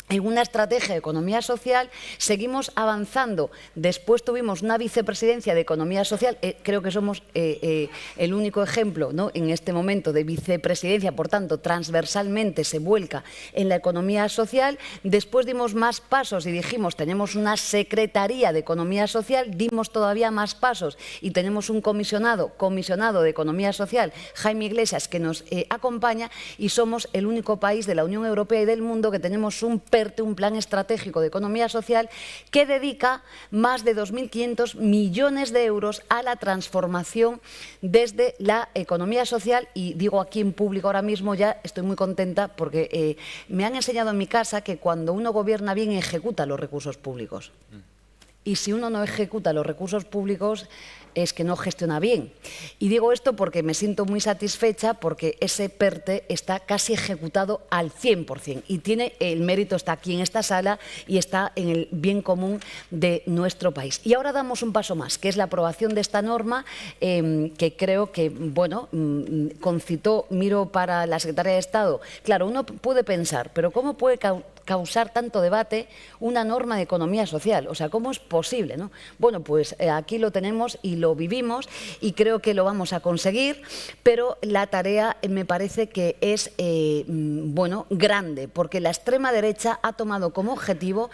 en una estrategia de economía social, seguimos avanzando. Después tuvimos una vicepresidencia de economía social, creo que somos el único ejemplo, ¿no?, en este momento de vicepresidencia, por tanto, transversalmente se vuelca en la economía social. Después dimos más pasos y dijimos, tenemos una secretaría de economía social, dimos todavía más pasos y tenemos un comisionado de economía social, Jaime Iglesias, que nos acompaña, y somos el único país de la Unión Europea y del mundo que tenemos un plan estratégico de economía social que dedica más de 2.500 millones de euros a la transformación desde la economía social. Y digo aquí en público ahora mismo, ya estoy muy contenta porque me han enseñado en mi casa que cuando uno gobierna bien ejecuta los recursos públicos. Y si uno no ejecuta los recursos públicos es que no gestiona bien. Y digo esto porque me siento muy satisfecha porque ese PERTE está casi ejecutado al 100% y el mérito está aquí en esta sala y está en el bien común de nuestro país. Y ahora damos un paso más, que es la aprobación de esta norma que creo que, bueno, concitó, miro para la Secretaría de Estado. Claro, uno puede pensar, pero ¿cómo puede causar tanto debate una norma de economía social? O sea, ¿cómo es posible, ¿no? Bueno, pues aquí lo tenemos y lo vivimos y creo que lo vamos a conseguir, pero la tarea me parece que es, bueno, grande, porque la extrema derecha ha tomado como objetivo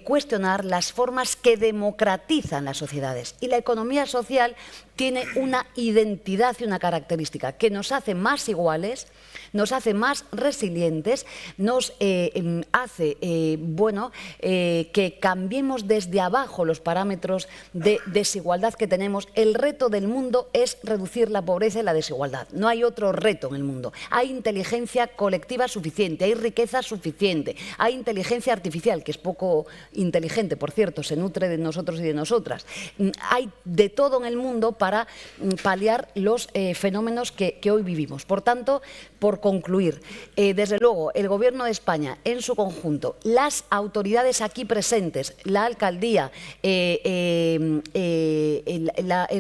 cuestionar las formas que democratizan las sociedades. Y la economía social tiene una identidad y una característica que nos hace más iguales, nos hace más resilientes, nos hace bueno, que cambiemos desde abajo los parámetros de desigualdad que tenemos. El reto del mundo es reducir la pobreza y la desigualdad. No hay otro reto en el mundo. Hay inteligencia colectiva suficiente, hay riqueza suficiente, hay inteligencia artificial, que es poco inteligente, por cierto, se nutre de nosotros y de nosotras. Hay de todo en el mundo para paliar los fenómenos que hoy vivimos. Por tanto, por concluir, desde luego, el Gobierno de España en su conjunto, las autoridades aquí presentes, la alcaldía, el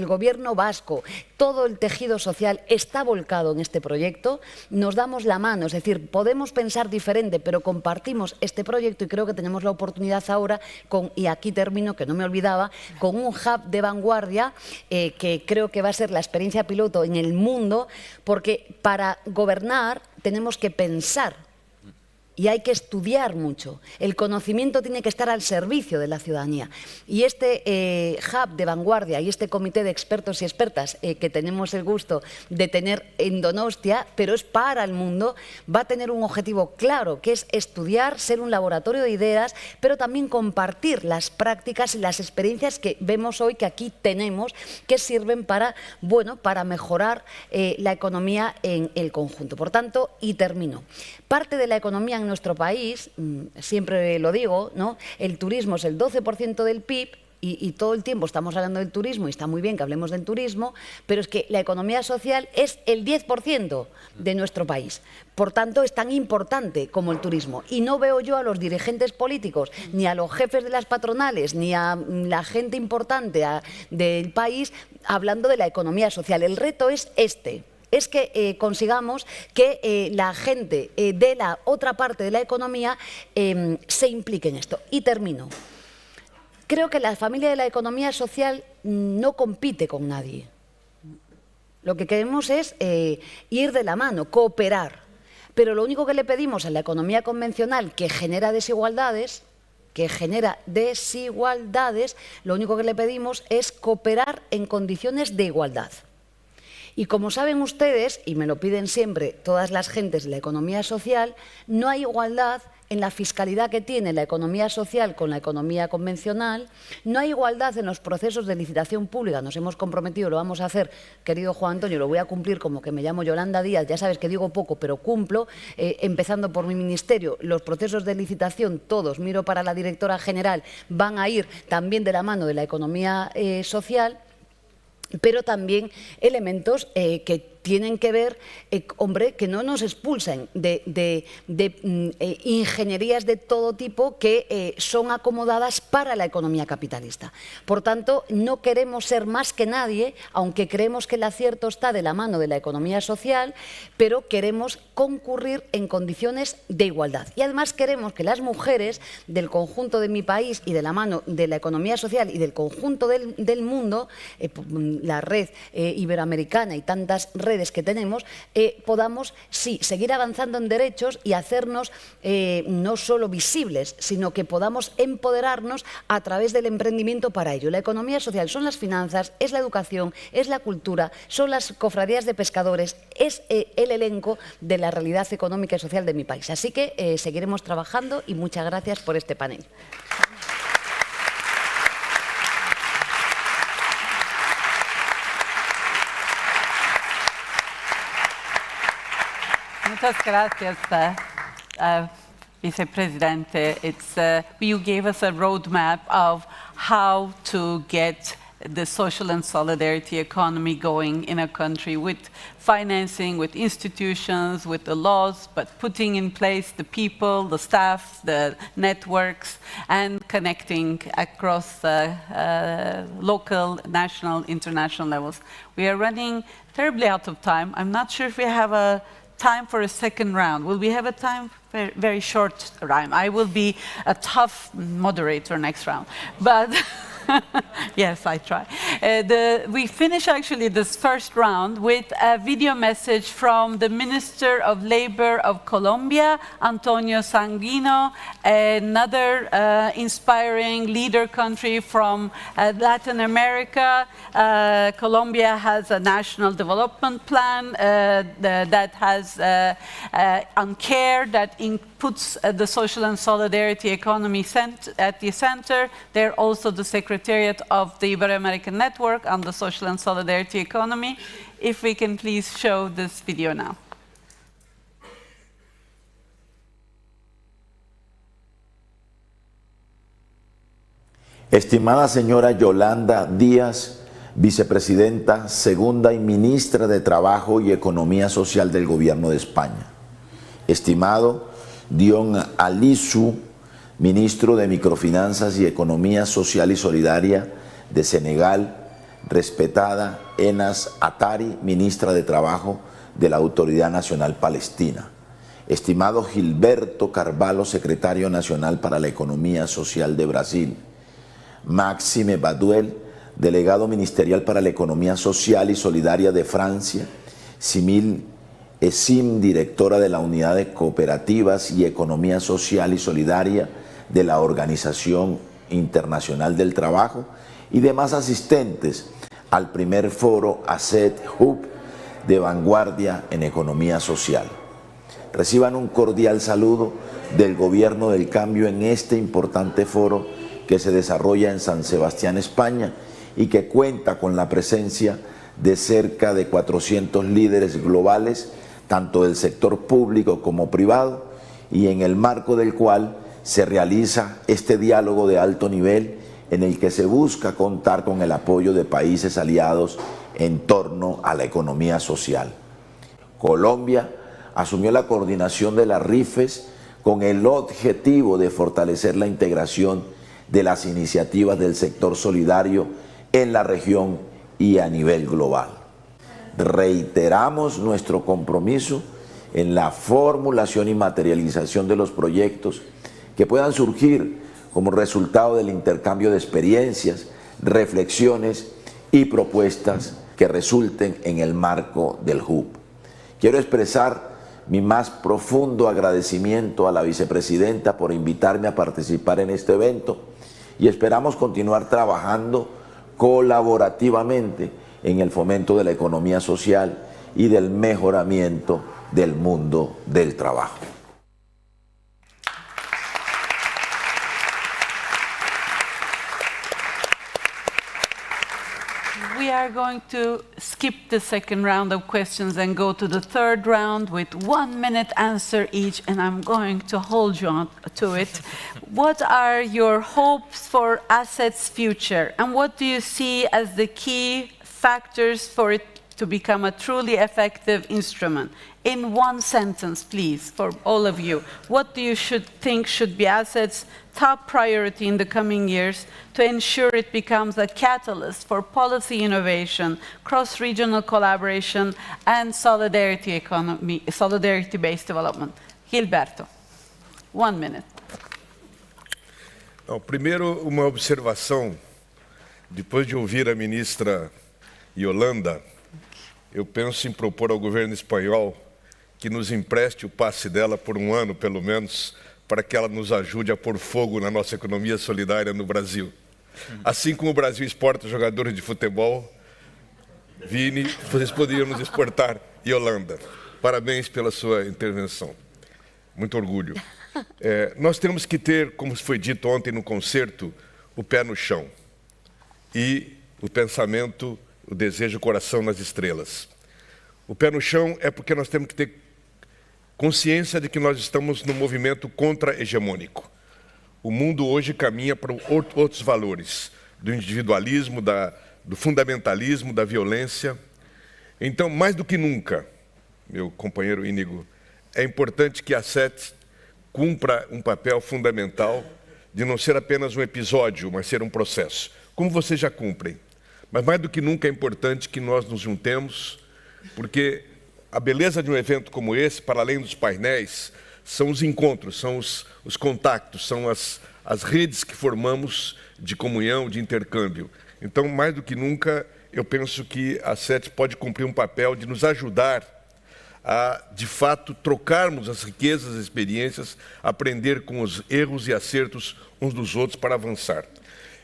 Gobierno vasco, todo el tejido social está volcado en este proyecto. Nos damos la mano, es decir, podemos pensar diferente, pero compartimos este proyecto y creo que tenemos la oportunidad ahora, y aquí termino, que no me olvidaba, con un hub de vanguardia que creo que va a ser la experiencia piloto en el mundo, porque para gobernar tenemos que pensar y hay que estudiar mucho. El conocimiento tiene que estar al servicio de la ciudadanía. Y este hub de vanguardia y este comité de expertos y expertas que tenemos el gusto de tener en Donostia, pero es para el mundo, va a tener un objetivo claro, que es estudiar, ser un laboratorio de ideas, pero también compartir las prácticas y las experiencias que vemos hoy, que aquí tenemos, que sirven para, bueno, para mejorar la economía en el conjunto. Por tanto, y termino, parte de la economía en nuestro país, siempre lo digo, ¿no?, el turismo es el 12% del PIB y todo el tiempo estamos hablando del turismo y está muy bien que hablemos del turismo, pero es que la economía social es el 10% de nuestro país. Por tanto, es tan importante como el turismo. Y no veo yo a los dirigentes políticos, ni a los jefes de las patronales, ni a la gente importante del país hablando de la economía social. El reto es este. es que consigamos que la gente de la otra parte de la economía se implique en esto. Y termino. Creo que la familia de la economía social no compite con nadie. Lo que queremos es ir de la mano, cooperar. Pero lo único que le pedimos a la economía convencional, que genera desigualdades, lo único que le pedimos es cooperar en condiciones de igualdad. Y como saben ustedes, y me lo piden siempre todas las gentes de la economía social, no hay igualdad en la fiscalidad que tiene la economía social con la economía convencional, no hay igualdad en los procesos de licitación pública, nos hemos comprometido, lo vamos a hacer, querido Juan Antonio, lo voy a cumplir como que me llamo Yolanda Díaz, ya sabes que digo poco, pero cumplo, empezando por mi ministerio, los procesos de licitación, todos, miro para la directora general, van a ir también de la mano de la economía social, pero también elementos que tienen que ver, hombre, que no nos expulsen de ingenierías de todo tipo que son acomodadas para la economía capitalista. Por tanto, no queremos ser más que nadie, aunque creemos que el acierto está de la mano de la economía social, pero queremos concurrir en condiciones de igualdad. Y además queremos que las mujeres del conjunto de mi país y de la mano de la economía social y del conjunto del mundo, la red iberoamericana y tantas redes que tenemos, podamos, sí, seguir avanzando en derechos y hacernos no solo visibles, sino que podamos empoderarnos a través del emprendimiento para ello. La economía social son las finanzas, es la educación, es la cultura, son las cofradías de pescadores, es el elenco de la realidad económica y social de mi país. Así que seguiremos trabajando y muchas gracias por este panel. Muchas gracias, Vicepresidente. You gave us a roadmap of how to get the social and solidarity economy going in a country with financing, with institutions, with the laws, but putting in place the people, the staff, the networks, and connecting across local, national, international levels. We are running terribly out of time. I'm not sure if we have a time for a second round. Will we have a time? Very, very short round. I will be a tough moderator next round. But yes, I try. We finish actually this first round with a video message from the Minister of Labor of Colombia, Antonio Sanguino, another inspiring leader country from Latin America. Colombia has a national development plan that has on care that puts the social and solidarity economy at the center. They're also the Secretariat of the Ibero-American Network on the social and solidarity economy. If we can please show this video now. Estimada señora Yolanda Díaz, vicepresidenta segunda y ministra de Trabajo y Economía Social del Gobierno de España. Estimado Dion Alisu, ministro de Microfinanzas y Economía Social y Solidaria de Senegal. Respetada Enas Atari, ministra de Trabajo de la Autoridad Nacional Palestina. Estimado Gilberto Carvalho, secretario nacional para la Economía Social de Brasil. Maxime Baduel, delegado ministerial para la Economía Social y Solidaria de Francia. Simil Esim, directora de la Unidad de Cooperativas y Economía Social y Solidaria de la Organización Internacional del Trabajo, y demás asistentes al primer foro ASETT Hub de Vanguardia en Economía Social. Reciban un cordial saludo del Gobierno del Cambio en este importante foro que se desarrolla en San Sebastián, España, y que cuenta con la presencia de cerca de 400 líderes globales, tanto del sector público como privado, y en el marco del cual se realiza este diálogo de alto nivel en el que se busca contar con el apoyo de países aliados en torno a la economía social. Colombia asumió la coordinación de las RIFES con el objetivo de fortalecer la integración de las iniciativas del sector solidario en la región y a nivel global. reiteramos nuestro compromiso en la formulación y materialización de los proyectos que puedan surgir como resultado del intercambio de experiencias, reflexiones y propuestas que resulten en el marco del Hub. Quiero expresar mi más profundo agradecimiento a la vicepresidenta por invitarme a participar en este evento y esperamos continuar trabajando colaborativamente en el fomento de la economía social y del mejoramiento del mundo del trabajo. We are going to skip the second round of questions and go to the third round with 1 minute answer each, and I'm going to hold you on to it. What are your hopes for ASETT's future, and what do you see as the key factors for it to become a truly effective instrument? In one sentence, please, for all of you, what do you think should be ASETT's top priority in the coming years to ensure it becomes a catalyst for policy innovation, cross-regional collaboration, and solidarity-based development? Gilberto, 1 minute. Não, primeiro, uma observação. Depois de ouvir a ministra Yolanda, eu penso em propor ao governo espanhol que nos empreste o passe dela por 1 ano, pelo menos, para que ela nos ajude a pôr fogo na nossa economia solidária no Brasil. Assim como o Brasil exporta jogadores de futebol, Vini, vocês poderiam nos exportar Yolanda. Parabéns pela sua intervenção. Muito orgulho. Nós temos que ter, como foi dito ontem no concerto, o pé no chão e o pensamento, o desejo, o coração nas estrelas. O pé no chão é porque nós temos que ter consciência de que nós estamos num movimento contra-hegemônico. O mundo hoje caminha para outros valores, do individualismo, do fundamentalismo, da violência. Então, mais do que nunca, meu companheiro Íñigo, é importante que a ASETT cumpra um papel fundamental de não ser apenas um episódio, mas ser um processo, como vocês já cumprem. Mas mais do que nunca é importante que nós nos juntemos, porque a beleza de um evento como esse, para além dos painéis, são os encontros, são os contatos, são as redes que formamos de comunhão, de intercâmbio. Então, mais do que nunca, eu penso que a ASETT pode cumprir um papel de nos ajudar a, de fato, trocarmos as riquezas, as experiências, aprender com os erros e acertos uns dos outros para avançar.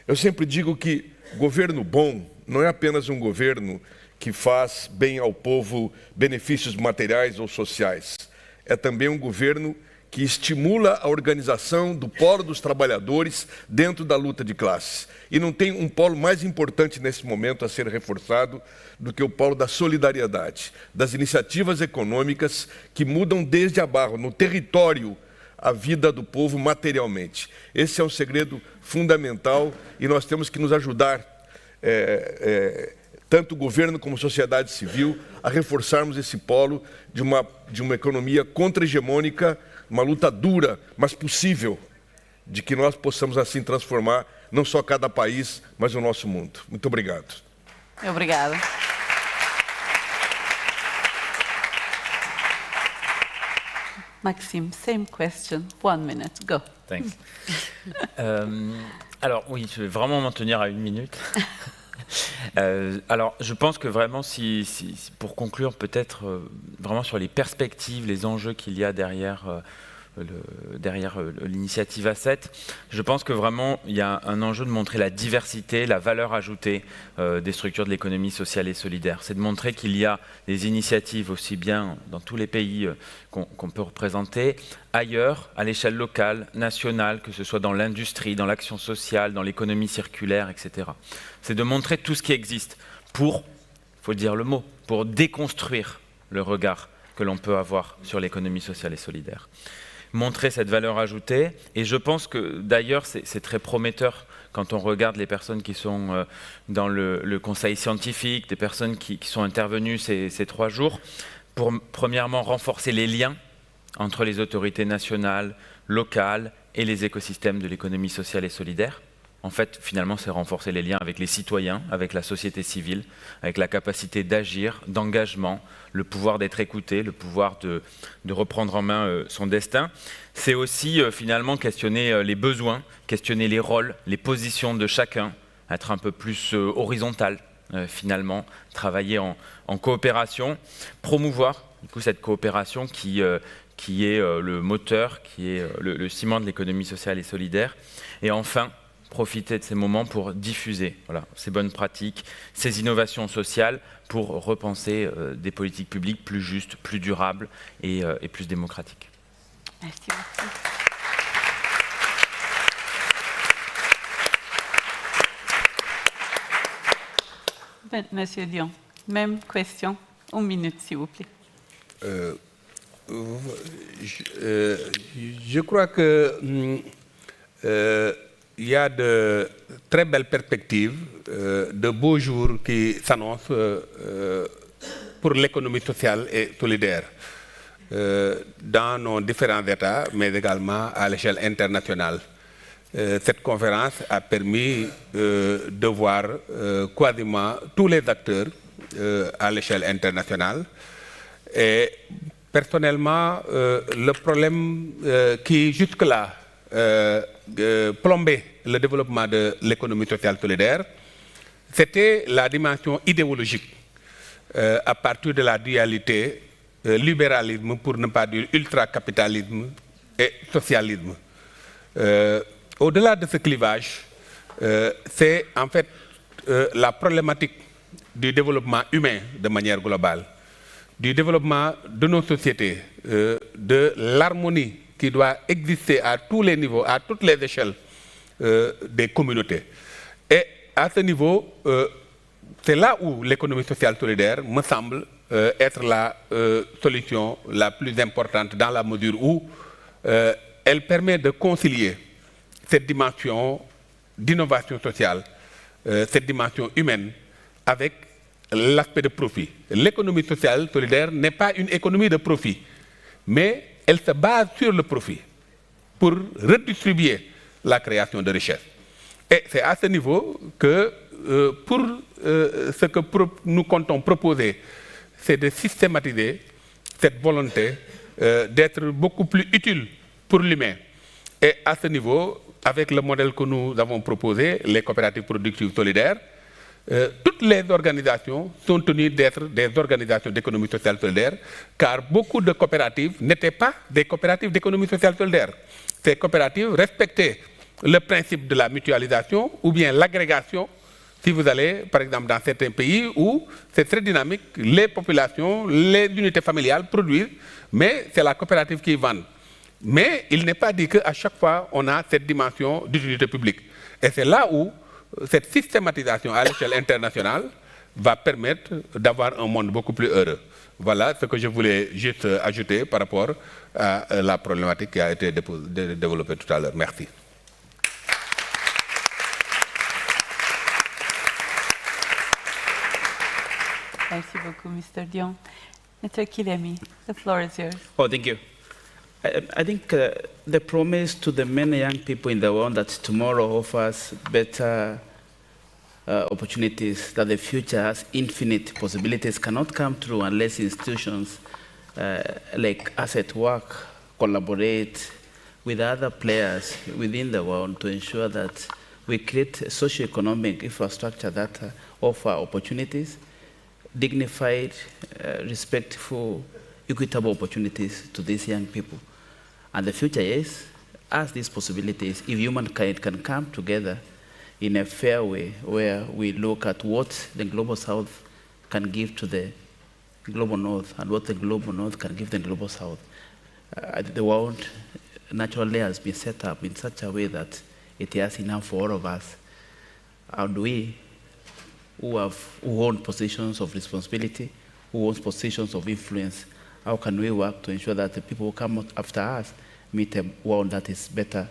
Eu sempre digo que governo bom não é apenas um governo que faz bem ao povo benefícios materiais ou sociais. É também um governo que estimula a organização do polo dos trabalhadores dentro da luta de classes. E não tem um polo mais importante nesse momento a ser reforçado do que o polo da solidariedade, das iniciativas econômicas que mudam desde a barra, no território, a vida do povo materialmente. Esse é um segredo fundamental e nós temos que nos ajudar, tanto o governo como a sociedade civil, a reforçarmos esse polo de uma economia contra-hegemônica, uma luta dura, mas possível, de que nós possamos assim transformar não só cada país, mas o nosso mundo. Muito obrigado. Obrigada. Maxime, same question. 1 minute, go. Thanks. Alors oui, je vais vraiment m'en tenir à 1 minute. Alors, je pense que vraiment, pour conclure peut-être vraiment sur les perspectives, les enjeux qu'il y a derrière l'initiative ASETT, je pense que vraiment il y a un enjeu de montrer la diversité, la valeur ajoutée des structures de l'économie sociale et solidaire. C'est de montrer qu'il y a des initiatives aussi bien dans tous les pays qu'on peut représenter, ailleurs, à l'échelle locale, nationale, que ce soit dans l'industrie, dans l'action sociale, dans l'économie circulaire, etc. C'est de montrer tout ce qui existe pour, il faut dire le mot, pour déconstruire le regard que l'on peut avoir sur l'économie sociale et solidaire. Montrer cette valeur ajoutée, et je pense que d'ailleurs c'est très prometteur quand on regarde les personnes qui sont dans le conseil scientifique, des personnes qui sont intervenues ces 3 jours, pour premièrement renforcer les liens entre les autorités nationales, locales et les écosystèmes de l'économie sociale et solidaire. en fait, finalement, c'est renforcer les liens avec les citoyens, avec la société civile, avec la capacité d'agir, d'engagement, le pouvoir d'être écouté, le pouvoir de reprendre en main son destin. C'est aussi, finalement, questionner les besoins, questionner les rôles, les positions de chacun, être un peu plus horizontal, finalement, travailler en coopération, promouvoir, du coup, cette coopération qui est le moteur, qui est le ciment de l'économie sociale et solidaire. Et enfin, profiter de ces moments pour diffuser ces bonnes pratiques, ces innovations sociales, pour repenser des politiques publiques plus justes, plus durables et plus démocratiques. Merci beaucoup. Monsieur Dion, même question, 1 minute s'il vous plaît. Je crois que il y a de très belles perspectives, de beaux jours qui s'annoncent pour l'économie sociale et solidaire dans nos différents États, mais également à l'échelle internationale. Cette conférence a permis de voir quasiment tous les acteurs à l'échelle internationale. Et personnellement, le problème qui jusque-là plombait le développement de l'économie sociale solidaire, c'était la dimension idéologique à partir de la dualité libéralisme, pour ne pas dire ultracapitalisme et socialisme. Au-delà de ce clivage, c'est en fait la problématique du développement humain de manière globale, du développement de nos sociétés, de l'harmonie qui doit exister à tous les niveaux, à toutes les échelles des communautés. Et à ce niveau, c'est là où l'économie sociale solidaire me semble être la solution la plus importante, dans la mesure où elle permet de concilier cette dimension d'innovation sociale, cette dimension humaine, avec l'aspect de profit. L'économie sociale solidaire n'est pas une économie de profit, mais elle se base sur le profit pour redistribuer la création de richesses. Et c'est à ce niveau que, pour ce que nous comptons proposer, c'est de systématiser cette volonté d'être beaucoup plus utile pour l'humain. Et à ce niveau, avec le modèle que nous avons proposé, les coopératives productives solidaires, toutes les organisations sont tenues d'être des organisations d'économie sociale solidaire, car beaucoup de coopératives n'étaient pas des coopératives d'économie sociale solidaire. Ces coopératives respectaient le principe de la mutualisation ou bien l'agrégation. Si vous allez, par exemple, dans certains pays où c'est très dynamique, les populations, les unités familiales produisent, mais c'est la coopérative qui vend. Mais il n'est pas dit qu'à chaque fois, on a cette dimension d'utilité publique. Et c'est là où cette systématisation à l'échelle internationale va permettre d'avoir un monde beaucoup plus heureux. Voilà ce que je voulais juste ajouter par rapport à la problématique qui a été développée tout à l'heure. Merci. Merci beaucoup, Mr. Dion. Mr. Kilemi, the floor is yours. Oh, thank you. I think the promise to the many young people in the world that tomorrow offers better opportunities, that the future has infinite possibilities, cannot come true unless institutions like ASETT work, collaborate with other players within the world to ensure that we create socio-economic infrastructure that offer opportunities, dignified, respectful, equitable opportunities to these young people. And the future is, as these possibilities, if humankind can come together in a fair way, where we look at what the Global South can give to the Global North and what the Global North can give the Global South. The world naturally has been set up in such a way that it has enough for all of us. And we, who own positions of responsibility, who own positions of influence, how can we work to ensure that the people who come after us meet a world that is better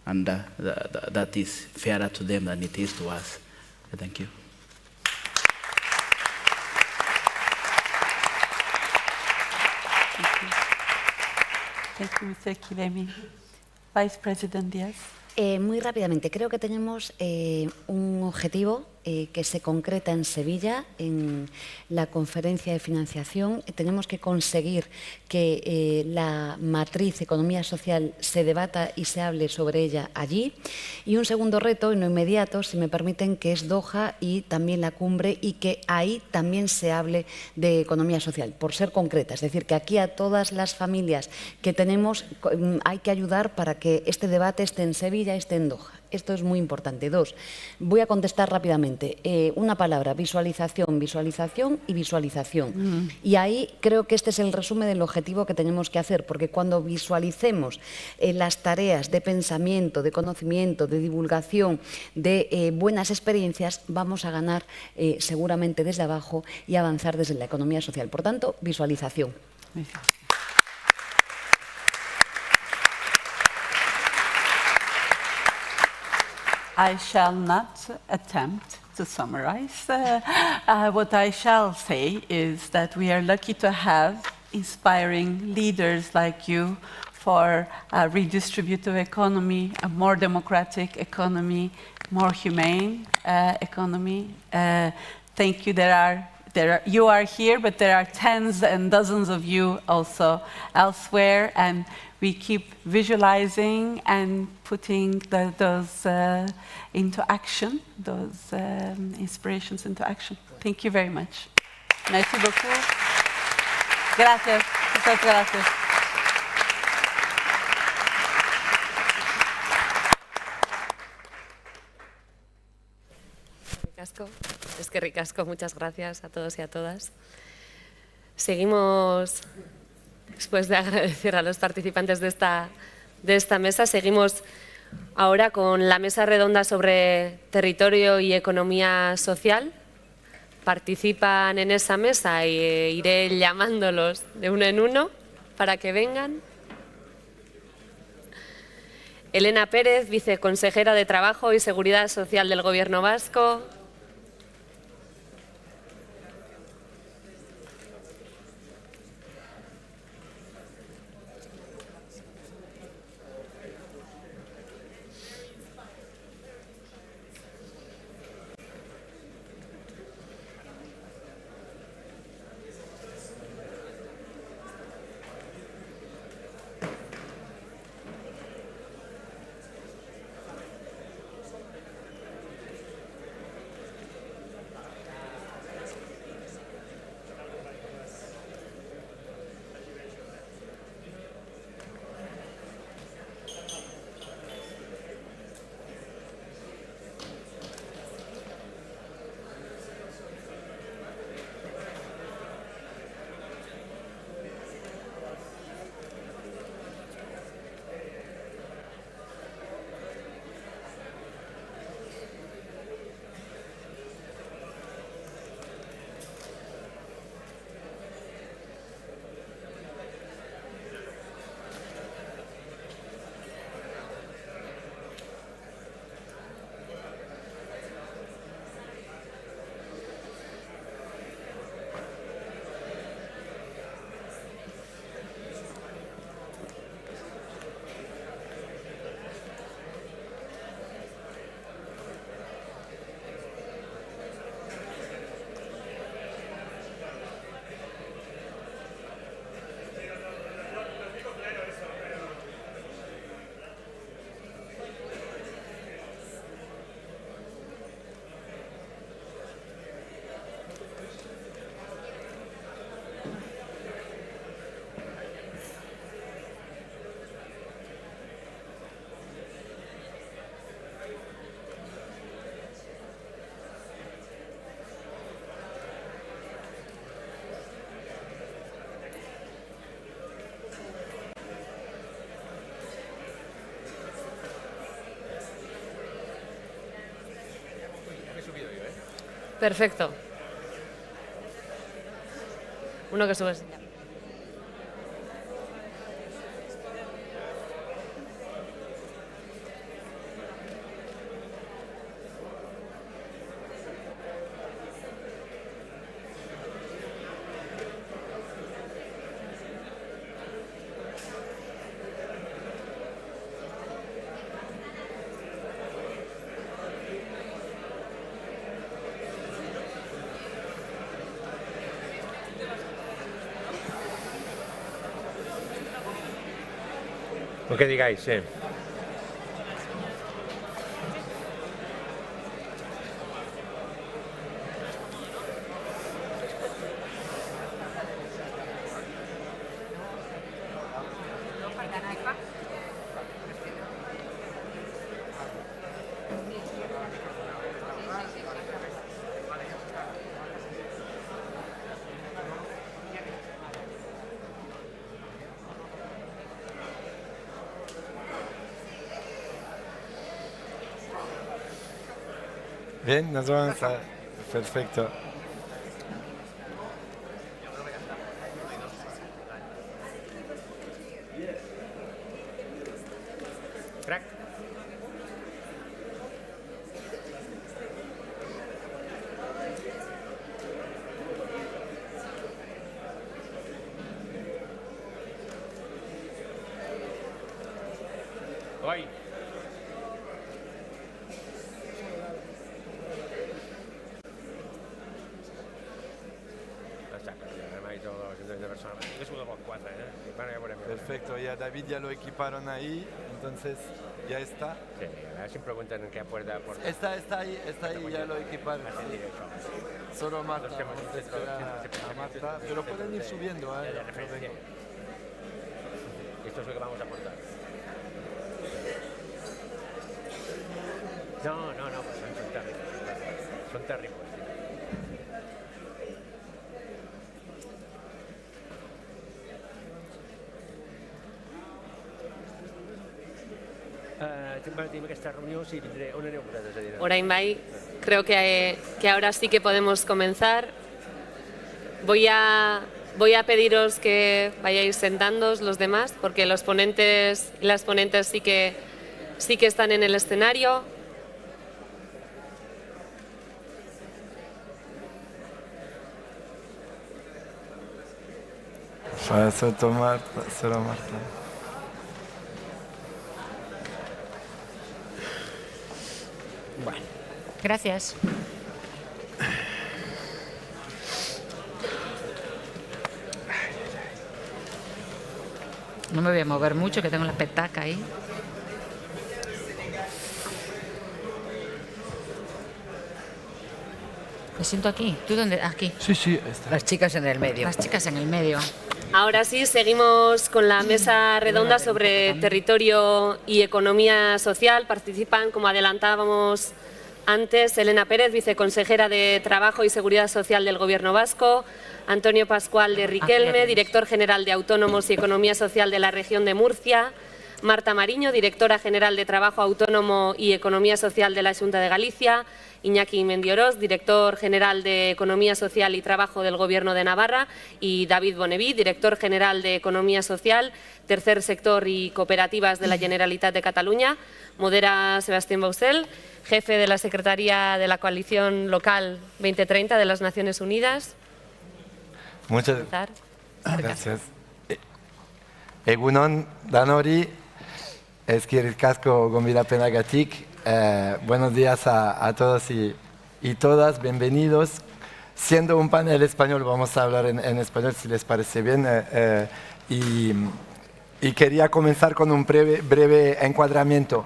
and that is fairer to them than it is to us? Thank you. Thank you, Mr. Kilemi. Vice President Diaz. Muy rápidamente, creo que tenemos un objetivo que se concreta en Sevilla, en la conferencia de financiación. Tenemos que conseguir que la matriz Economía Social se debata y se hable sobre ella allí. Y un segundo reto, y no inmediato, si me permiten, que es Doha y también la cumbre, y que ahí también se hable de economía social, por ser concreta. Es decir, que aquí a todas las familias que tenemos hay que ayudar para que este debate esté en Sevilla, esté en Doha. Esto es muy importante. Dos, voy a contestar rápidamente. Una palabra, visualización, visualización y visualización. Y ahí creo que este es el resumen del objetivo que tenemos que hacer, porque cuando visualicemos las tareas de pensamiento, de conocimiento, de divulgación, de buenas experiencias, vamos a ganar seguramente desde abajo y avanzar desde la economía social. Por tanto, visualización. I shall not attempt to summarize. What I shall say is that we are lucky to have inspiring leaders like you for a redistributive economy, a more democratic economy, more humane economy. Thank you. You are here, but there are tens and dozens of you also elsewhere, and we keep visualizing and putting those into action, those inspirations into action. Thank you very much. Merci beaucoup. Gracias. Muchas gracias. Es que ricasco, muchas gracias a todos y a todas. Seguimos, después de agradecer a los participantes de esta mesa, seguimos ahora con la mesa redonda sobre territorio y economía social. Participan en esa mesa e iré llamándolos de uno en uno para que vengan. Elena Pérez, viceconsejera de Trabajo y Seguridad Social del Gobierno Vasco. Perfecto. Uno que sube. Lo que digáis, sí. Bien, nos vamos a... Perfecto. Crack. Voy. Perfecto, ya David ya lo equiparon ahí, entonces ya está. Sí, a ver si preguntan en qué puerta. Está ahí, ya lo equiparon. Sí. Solo Marta, vamos a esperar a Marta, pero pueden ir subiendo. Esto es lo que vamos a aportar. No, pues son terribles. Son terribles. Orain bai, creo que ahora sí que podemos comenzar. Voy a pediros que vayáis sentándoos los demás, porque los ponentes y las ponentes sí que están en el escenario. Solo Marta. Bueno, gracias. No me voy a mover mucho, que tengo la petaca ahí. Me siento aquí. ¿Tú dónde? Aquí. Sí, está. Las chicas en el medio. Las chicas en el medio. Ahora sí, seguimos con la mesa redonda sobre territorio y economía social. Participan, como adelantábamos antes, Elena Pérez, viceconsejera de Trabajo y Seguridad Social del Gobierno vasco, Antonio Pascual de Riquelme, director general de Autónomos y Economía Social de la región de Murcia, Marta Mariño, directora general de Trabajo Autónomo y Economía Social de la Xunta de Galicia, Iñaki Mendioroz, director general de Economía Social y Trabajo del Gobierno de Navarra, y David Boneví, director general de Economía Social, Tercer Sector y Cooperativas de la Generalitat de Cataluña. Modera Sebastián Bausel, jefe de la Secretaría de la Coalición Local 2030 de las Naciones Unidas. Muchas gracias. Egunon, Danori, eskerrik asko gonbidapenagatik. Buenos días a todos y todas, bienvenidos. Siendo un panel español, vamos a hablar en español si les parece bien. Y quería comenzar con un breve encuadramiento.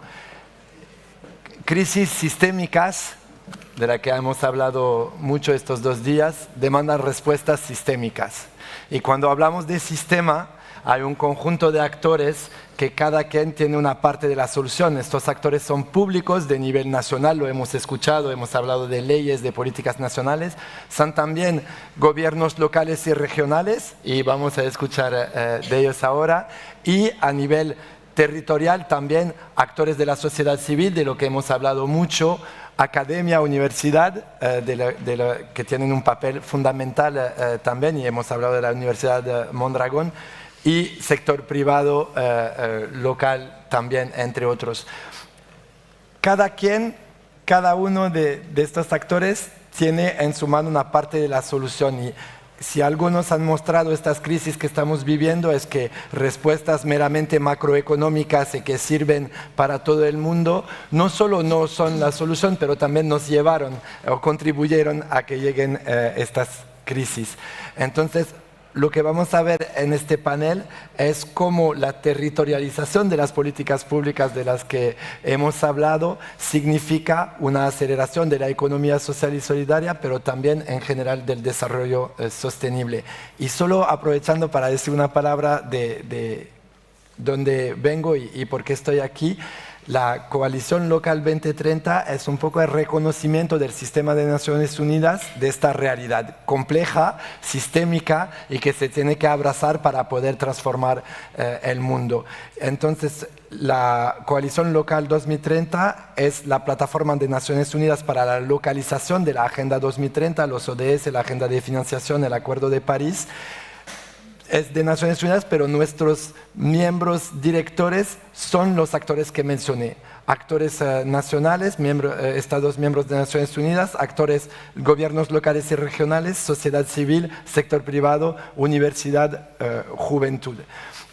Crisis sistémicas, de la que hemos hablado mucho estos 2 días, demandan respuestas sistémicas. Y cuando hablamos de sistema, hay un conjunto de actores que cada quien tiene una parte de la solución. Estos actores son públicos de nivel nacional, lo hemos escuchado, hemos hablado de leyes, de políticas nacionales. Son también gobiernos locales y regionales, y vamos a escuchar de ellos ahora. Y a nivel territorial también actores de la sociedad civil, de lo que hemos hablado mucho, academia, universidad, que tienen un papel fundamental también, y hemos hablado de la Universidad de Mondragón, y sector privado local también, entre otros. Cada uno de estos actores tiene en su mano una parte de la solución, y si algunos han mostrado estas crisis que estamos viviendo es que respuestas meramente macroeconómicas y que sirven para todo el mundo no solo no son la solución, pero también nos llevaron o contribuyeron a que lleguen estas crisis. Entonces, lo que vamos a ver en este panel es cómo la territorialización de las políticas públicas de las que hemos hablado significa una aceleración de la economía social y solidaria, pero también en general del desarrollo sostenible. Y solo aprovechando para decir una palabra de dónde vengo y por qué estoy aquí, la Coalición Local 2030 es un poco el reconocimiento del sistema de Naciones Unidas de esta realidad compleja, sistémica y que se tiene que abrazar para poder transformar el mundo. Entonces, la Coalición Local 2030 es la plataforma de Naciones Unidas para la localización de la Agenda 2030, los ODS, la Agenda de Financiación, el Acuerdo de París. Es de Naciones Unidas, pero nuestros miembros directores son los actores que mencioné. Actores nacionales, Estados miembros de Naciones Unidas, actores, gobiernos locales y regionales, sociedad civil, sector privado, universidad, juventud.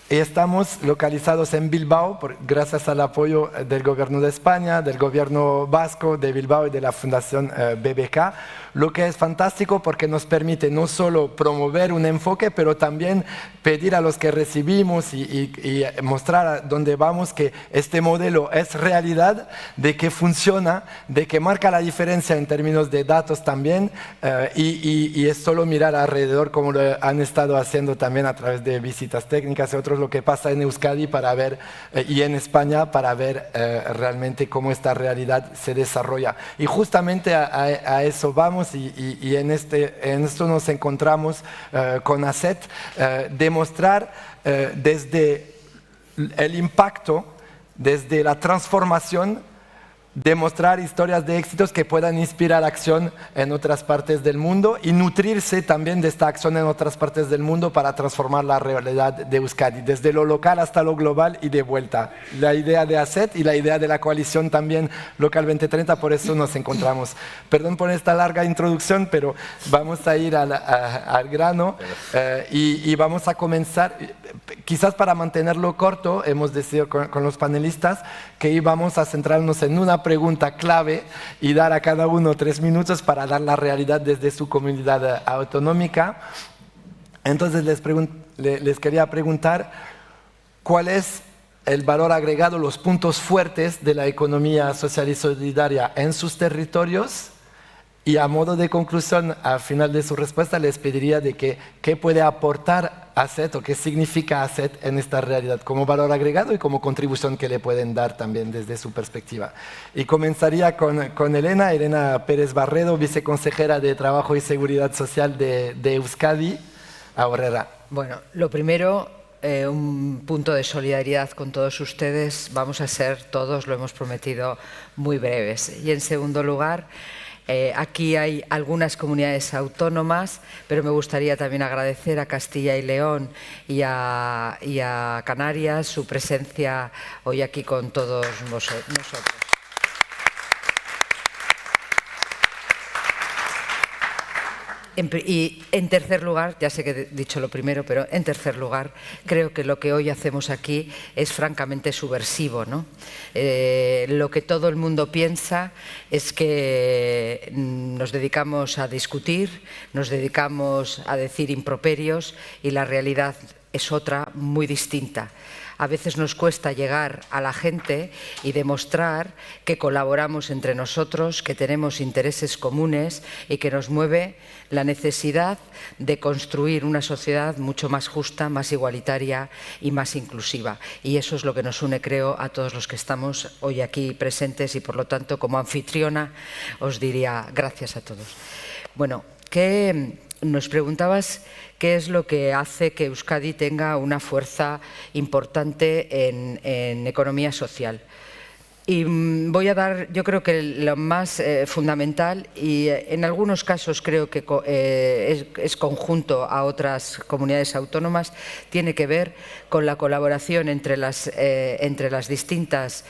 Y estamos localizados en Bilbao, gracias al apoyo del Gobierno de España, del Gobierno vasco, de Bilbao y de la Fundación BBK, lo que es fantástico porque nos permite no solo promover un enfoque, pero también pedir a los que recibimos y mostrar a dónde vamos que este modelo es realidad, de que funciona, de que marca la diferencia en términos de datos también, y es solo mirar alrededor como lo han estado haciendo también a través de visitas técnicas y otros, lo que pasa en Euskadi para ver, y en España para ver realmente cómo esta realidad se desarrolla. Y justamente a eso vamos y en esto nos encontramos con ASETT, demostrar desde el impacto, desde la transformación, demostrar historias de éxitos que puedan inspirar acción en otras partes del mundo y nutrirse también de esta acción en otras partes del mundo para transformar la realidad de Euskadi, desde lo local hasta lo global y de vuelta. La idea de ASETT y la idea de la coalición también Local 2030, por eso nos encontramos. Perdón por esta larga introducción, pero vamos a ir al grano y vamos a comenzar. Quizás para mantenerlo corto, hemos decidido con los panelistas que íbamos a centrarnos en una pregunta clave y dar a cada uno 3 minutos para dar la realidad desde su comunidad autonómica. Entonces les quería preguntar cuál es el valor agregado, los puntos fuertes de la economía social y solidaria en sus territorios. Y a modo de conclusión, al final de su respuesta, les pediría de qué puede aportar ASETT o qué significa ASETT en esta realidad como valor agregado y como contribución que le pueden dar también desde su perspectiva. Y comenzaría con Elena Pérez Barredo, viceconsejera de Trabajo y Seguridad Social de Euskadi. Aurrera. Bueno, lo primero, un punto de solidaridad con todos ustedes. Vamos a ser todos, lo hemos prometido, muy breves. Y en segundo lugar, aquí hay algunas comunidades autónomas, pero me gustaría también agradecer a Castilla y León y a Canarias su presencia hoy aquí con todos nosotros. Y en tercer lugar, ya sé que he dicho lo primero, pero en tercer lugar, creo que lo que hoy hacemos aquí es francamente subversivo, ¿no? Lo que todo el mundo piensa es que nos dedicamos a discutir, nos dedicamos a decir improperios y la realidad es otra muy distinta. A veces nos cuesta llegar a la gente y demostrar que colaboramos entre nosotros, que tenemos intereses comunes y que nos mueve la necesidad de construir una sociedad mucho más justa, más igualitaria y más inclusiva. Y eso es lo que nos une, creo, a todos los que estamos hoy aquí presentes y, por lo tanto, como anfitriona, os diría gracias a todos. Bueno, nos preguntabas qué es lo que hace que Euskadi tenga una fuerza importante en economía social. Y voy a dar, yo creo que lo más fundamental, y en algunos casos creo que es conjunto a otras comunidades autónomas, tiene que ver con la colaboración entre las distintas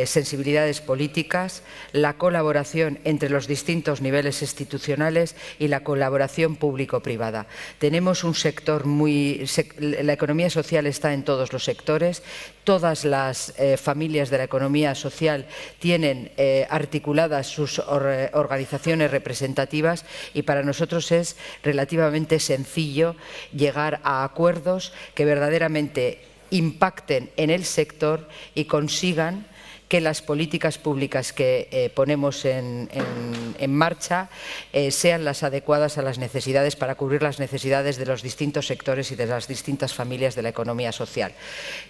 sensibilidades políticas, la colaboración entre los distintos niveles institucionales y la colaboración público-privada. Tenemos un sector la economía social está en todos los sectores, todas las familias de la economía social social tienen articuladas sus organizaciones representativas y para nosotros es relativamente sencillo llegar a acuerdos que verdaderamente impacten en el sector y consigan que las políticas públicas que ponemos en marcha sean las adecuadas a las necesidades para cubrir las necesidades de los distintos sectores y de las distintas familias de la economía social,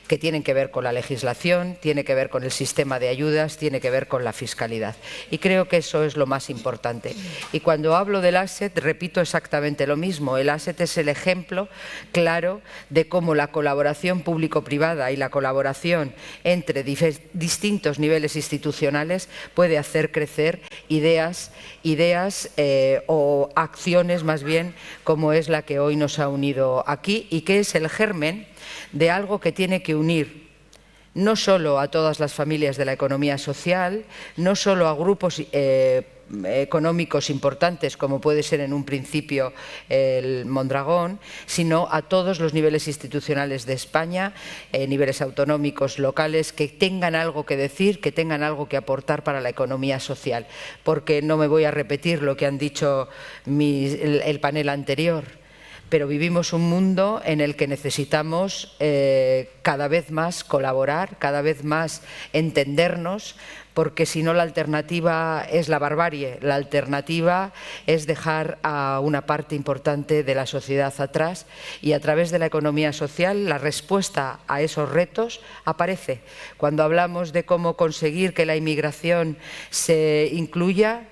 que tienen que ver con la legislación, tiene que ver con el sistema de ayudas, tiene que ver con la fiscalidad. Y creo que eso es lo más importante. Y cuando hablo del Asett, repito exactamente lo mismo. El Asett es el ejemplo claro de cómo la colaboración público-privada y la colaboración entre distintos niveles institucionales puede hacer crecer ideas o acciones más bien como es la que hoy nos ha unido aquí y que es el germen de algo que tiene que unir no solo a todas las familias de la economía social, no solo a grupos económicos importantes como puede ser en un principio el Mondragón, sino a todos los niveles institucionales de España, niveles autonómicos, locales, que tengan algo que decir, que tengan algo que aportar para la economía social. Porque no me voy a repetir lo que han dicho el panel anterior, pero vivimos un mundo en el que necesitamos cada vez más colaborar, cada vez más entendernos, porque si no la alternativa es la barbarie, la alternativa es dejar a una parte importante de la sociedad atrás y a través de la economía social la respuesta a esos retos aparece. Cuando hablamos de cómo conseguir que la inmigración se incluya,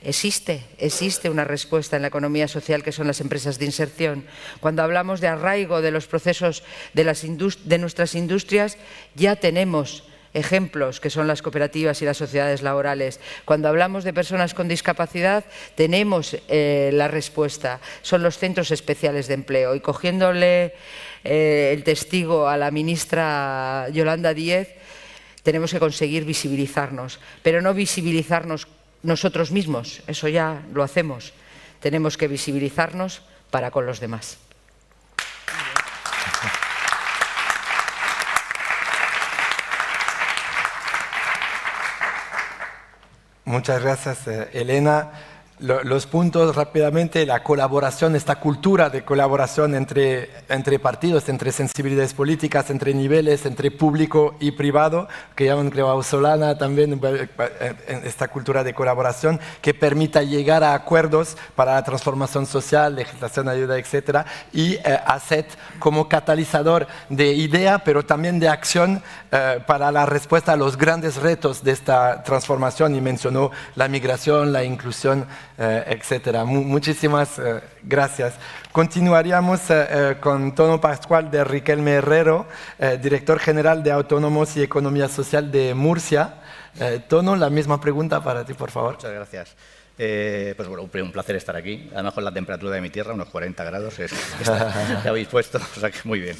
existe una respuesta en la economía social que son las empresas de inserción. Cuando hablamos de arraigo de los procesos de nuestras industrias, ya tenemos ejemplos que son las cooperativas y las sociedades laborales. Cuando hablamos de personas con discapacidad, tenemos la respuesta, son los centros especiales de empleo. Y cogiéndole el testigo a la ministra Yolanda Díez, tenemos que conseguir visibilizarnos, pero no visibilizarnos nosotros mismos, eso ya lo hacemos. Tenemos que visibilizarnos para con los demás. Muchas gracias, Elena. Los puntos rápidamente, la colaboración, esta cultura de colaboración entre partidos, entre sensibilidades políticas, entre niveles, entre público y privado, que llaman, creo, Solana también, esta cultura de colaboración que permita llegar a acuerdos para la transformación social, legislación, ayuda, etc. Y Asett como catalizador de idea, pero también de acción para la respuesta a los grandes retos de esta transformación, y mencionó la migración, la inclusión, etcétera. Muchísimas gracias. Continuaríamos con Tono Pascual de Riquelme Herrero, director general de Autónomos y Economía Social de Murcia. Tono, la misma pregunta para ti, por favor. Muchas gracias. Pues bueno, un placer estar aquí. Además con la temperatura de mi tierra, unos 40 grados, ya habéis puesto, o sea que muy bien.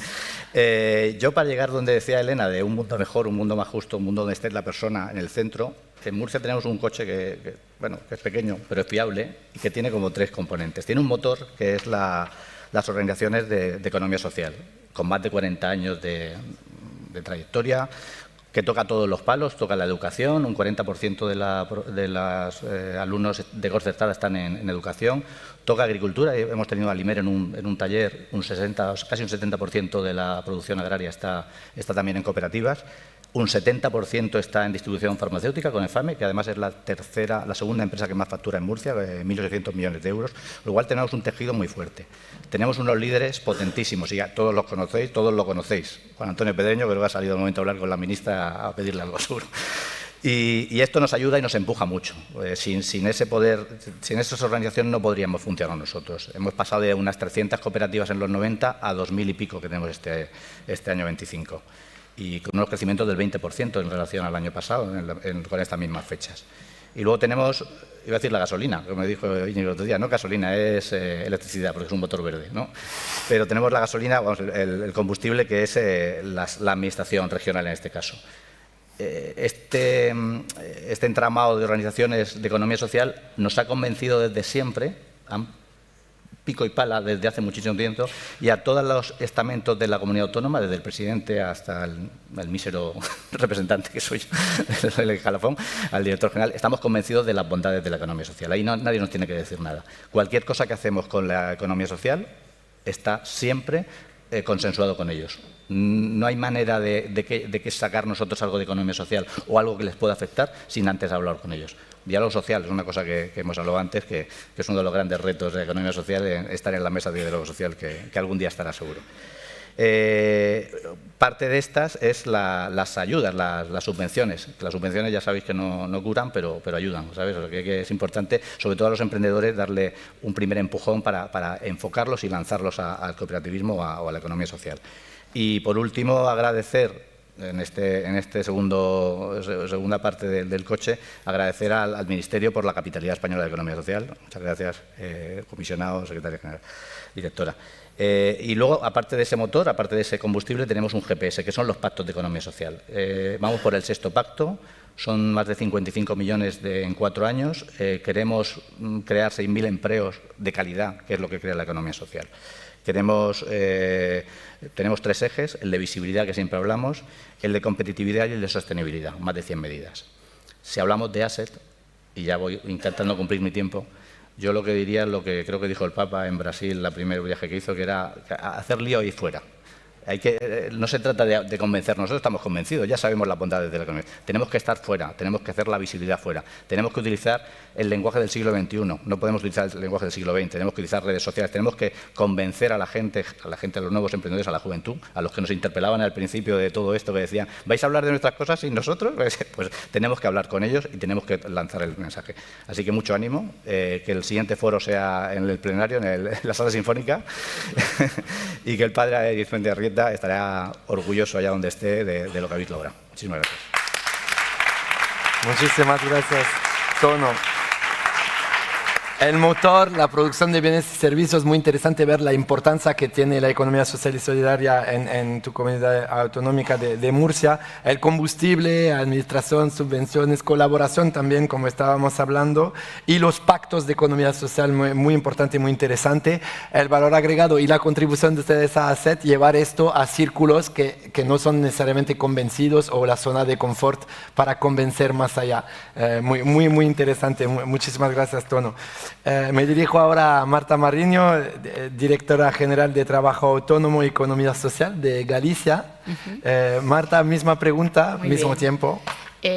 Yo para llegar donde decía Elena, de un mundo mejor, un mundo más justo, un mundo donde esté la persona en el centro, en Murcia tenemos un coche que es pequeño, pero es fiable y que tiene como 3 componentes. Tiene un motor que es las organizaciones de economía social, con más de 40 años de trayectoria, que toca todos los palos, toca la educación, un 40% de los alumnos de concertada están en educación, toca agricultura, hemos tenido a Limer en un taller, casi un 70% de la producción agraria está también en cooperativas, un 70% está en distribución farmacéutica con EFAME, que además es la segunda empresa que más factura en Murcia, 1.800 millones de euros, lo cual tenemos un tejido muy fuerte. Tenemos unos líderes potentísimos y todos los conocéis, todos lo conocéis. Juan Antonio Pedreño, creo que ha salido el momento de hablar con la ministra a pedirle algo seguro. Y esto nos ayuda y nos empuja mucho. Sin ese poder, sin esas organizaciones no podríamos funcionar nosotros. Hemos pasado de unas 300 cooperativas en los 90 a 2.000 y pico que tenemos este año 25. Y con unos crecimientos del 20% en relación al año pasado, con estas mismas fechas. Y luego tenemos, iba a decir la gasolina, como me dijo Íñigo el otro día, no gasolina, es electricidad, porque es un motor verde, ¿no? Pero tenemos la gasolina, el combustible, que es la administración regional en este caso. Este entramado de organizaciones de economía social nos ha convencido desde siempre, pico y pala desde hace muchísimo tiempo, y a todos los estamentos de la comunidad autónoma, desde el presidente hasta el mísero representante que soy yo, el escalafón, al director general, estamos convencidos de las bondades de la economía social. Ahí nadie nos tiene que decir nada. Cualquier cosa que hacemos con la economía social está siempre consensuado con ellos. No hay manera de que sacar nosotros algo de economía social o algo que les pueda afectar sin antes hablar con ellos. Diálogo social es una cosa que hemos hablado antes, que es uno de los grandes retos de la economía social, estar en la mesa de diálogo social, que algún día estará seguro. Parte de estas es las ayudas, las subvenciones. Las subvenciones ya sabéis que no curan, pero ayudan, ¿sabes? O sea, que es importante, sobre todo a los emprendedores, darle un primer empujón para enfocarlos y lanzarlos al cooperativismo o a la economía social. Y por último, agradecer en este segunda parte del coche, agradecer al Ministerio por la capitalidad española de Economía Social. Muchas gracias, comisionado, secretaria general, directora. Y luego, aparte de ese motor, aparte de ese combustible, tenemos un GPS, que son los pactos de economía social. Vamos por el 6º pacto, son más de 55 millones en 4 años. Queremos crear 6.000 empleos de calidad, que es lo que crea la economía social. Tenemos 3 ejes, el de visibilidad, que siempre hablamos, el de competitividad y el de sostenibilidad, más de 100 medidas. Si hablamos de ASETT, y ya voy intentando cumplir mi tiempo, yo lo que diría es lo que creo que dijo el Papa en Brasil, el primer viaje que hizo, que era hacer lío ahí fuera. No se trata de convencer, nosotros estamos convencidos, ya sabemos las bondades de la economía. Tenemos que estar fuera, tenemos que hacer la visibilidad fuera, tenemos que utilizar el lenguaje del siglo XXI, no podemos utilizar el lenguaje del siglo XX, tenemos que utilizar redes sociales, tenemos que convencer a la gente, a los nuevos emprendedores, a la juventud, a los que nos interpelaban al principio de todo esto, que decían, ¿vais a hablar de nuestras cosas sin nosotros? Pues tenemos que hablar con ellos y tenemos que lanzar el mensaje. Así que mucho ánimo, que el siguiente foro sea en el plenario, en la Sala Sinfónica, y que el padre Arizmendiarreta estará orgulloso allá donde esté de lo que habéis logrado. Muchísimas gracias. Muchísimas gracias, Tono. El motor, la producción de bienes y servicios, muy interesante ver la importancia que tiene la economía social y solidaria en tu comunidad autonómica de Murcia. El combustible, administración, subvenciones, colaboración también, como estábamos hablando, y los pactos de economía social, muy importante y muy interesante. El valor agregado y la contribución de ustedes a ASETT, llevar esto a círculos que no son necesariamente convencidos o la zona de confort para convencer más allá. Muy interesante. Muchísimas gracias, Tono. Me dirijo ahora a Marta Mariño, directora general de Trabajo Autónomo y Economía Social de Galicia. Marta, misma pregunta, mismo tiempo.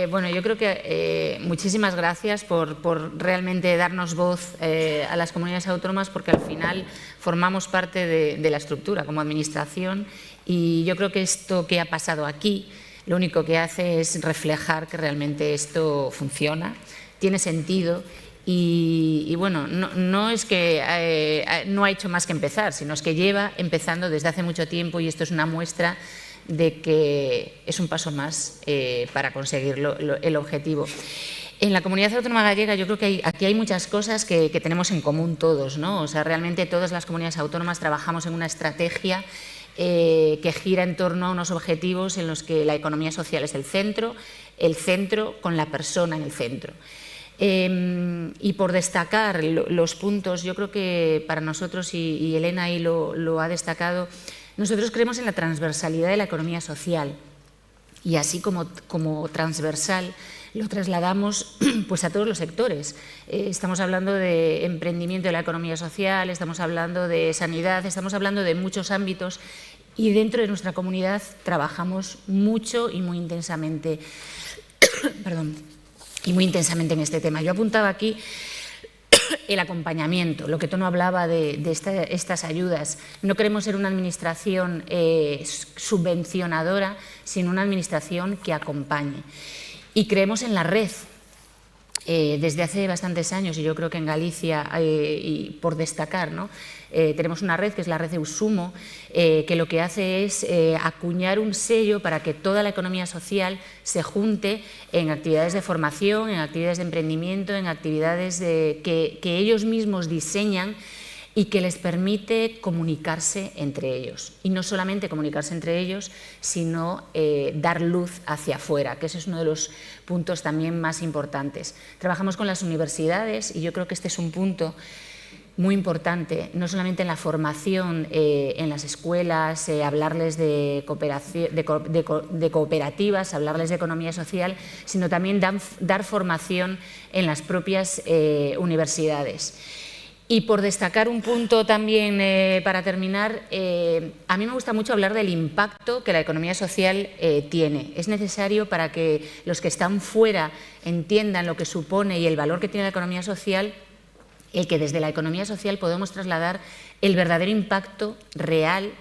Bueno, yo creo que muchísimas gracias por realmente darnos voz a las comunidades autónomas, porque al final formamos parte de la estructura como administración, y yo creo que esto que ha pasado aquí lo único que hace es reflejar que realmente esto funciona, tiene sentido. Y bueno, no es que no ha hecho más que empezar, sino es que lleva empezando desde hace mucho tiempo, y esto es una muestra de que es un paso más para conseguir el objetivo. En la comunidad autónoma gallega yo creo que aquí hay muchas cosas que tenemos en común todos, ¿no? O sea, realmente todas las comunidades autónomas trabajamos en una estrategia que gira en torno a unos objetivos en los que la economía social es el centro con la persona en el centro. Y por destacar los puntos, yo creo que para nosotros, y Elena ahí lo ha destacado, nosotros creemos en la transversalidad de la economía social, y así como transversal lo trasladamos pues a todos los sectores. Estamos hablando de emprendimiento de la economía social, estamos hablando de sanidad, estamos hablando de muchos ámbitos, y dentro de nuestra comunidad trabajamos mucho y muy intensamente en este tema. Yo apuntaba aquí el acompañamiento, lo que Tono hablaba de estas ayudas. No queremos ser una administración subvencionadora, sino una administración que acompañe. Y creemos en la red. Desde hace bastantes años, y yo creo que en Galicia, y por destacar, ¿no? Tenemos una red que es la red de Usumo, que lo que hace es acuñar un sello para que toda la economía social se junte en actividades de formación, en actividades de emprendimiento, en actividades que ellos mismos diseñan, y que les permite comunicarse entre ellos. Y no solamente comunicarse entre ellos, sino dar luz hacia afuera, que ese es uno de los puntos también más importantes. Trabajamos con las universidades, y yo creo que este es un punto muy importante, no solamente en la formación en las escuelas, hablarles de cooperativas, hablarles de economía social, sino también dar formación en las propias universidades. Y por destacar un punto también para terminar, a mí me gusta mucho hablar del impacto que la economía social tiene. Es necesario para que los que están fuera entiendan lo que supone y el valor que tiene la economía social, el que desde la economía social podemos trasladar el verdadero impacto real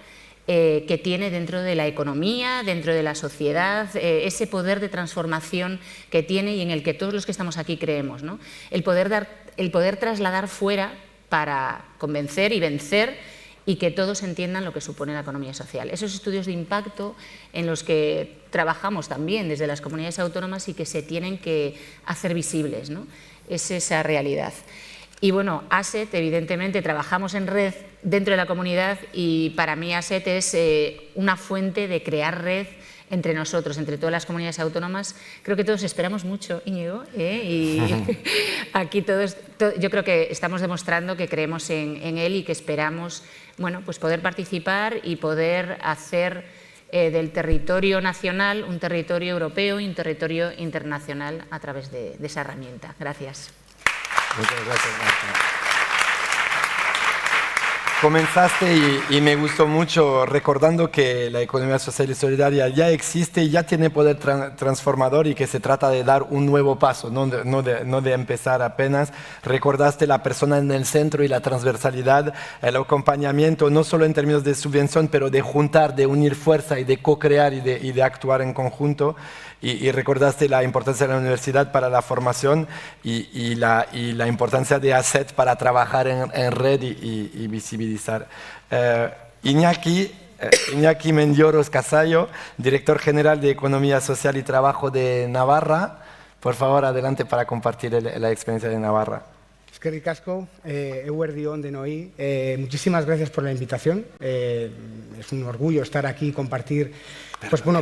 que tiene dentro de la economía, dentro de la sociedad, ese poder de transformación que tiene y en el que todos los que estamos aquí creemos, ¿no? El poder trasladar fuera para convencer y vencer y que todos entiendan lo que supone la economía social. Esos estudios de impacto en los que trabajamos también desde las comunidades autónomas y que se tienen que hacer visibles, ¿no? Es esa realidad. Y bueno, ASETT, evidentemente, trabajamos en red dentro de la comunidad y para mí ASETT es una fuente de crear red entre nosotros, entre todas las comunidades autónomas. Creo que todos esperamos mucho, Íñigo, y aquí todos, yo creo que estamos demostrando que creemos en él y que esperamos, bueno, pues poder participar y poder hacer del territorio nacional un territorio europeo y un territorio internacional a través de esa herramienta. Gracias. Muchas gracias, Marta. Comenzaste y me gustó mucho recordando que la economía social y solidaria ya existe y ya tiene poder transformador y que se trata de dar un nuevo paso, no de empezar apenas. Recordaste la persona en el centro y la transversalidad, el acompañamiento, no solo en términos de subvención, pero de juntar, de unir fuerza y de co-crear y de actuar en conjunto. Y recordaste la importancia de la universidad para la formación y la importancia de ASETT para trabajar en red y visibilizar. Iñaki Mendioros Casallo, director general de Economía Social y Trabajo de Navarra. Por favor, adelante para compartir la experiencia de Navarra. Eskerrik asko, eguerdion denoi. Muchísimas gracias por la invitación. Es un orgullo estar aquí y compartir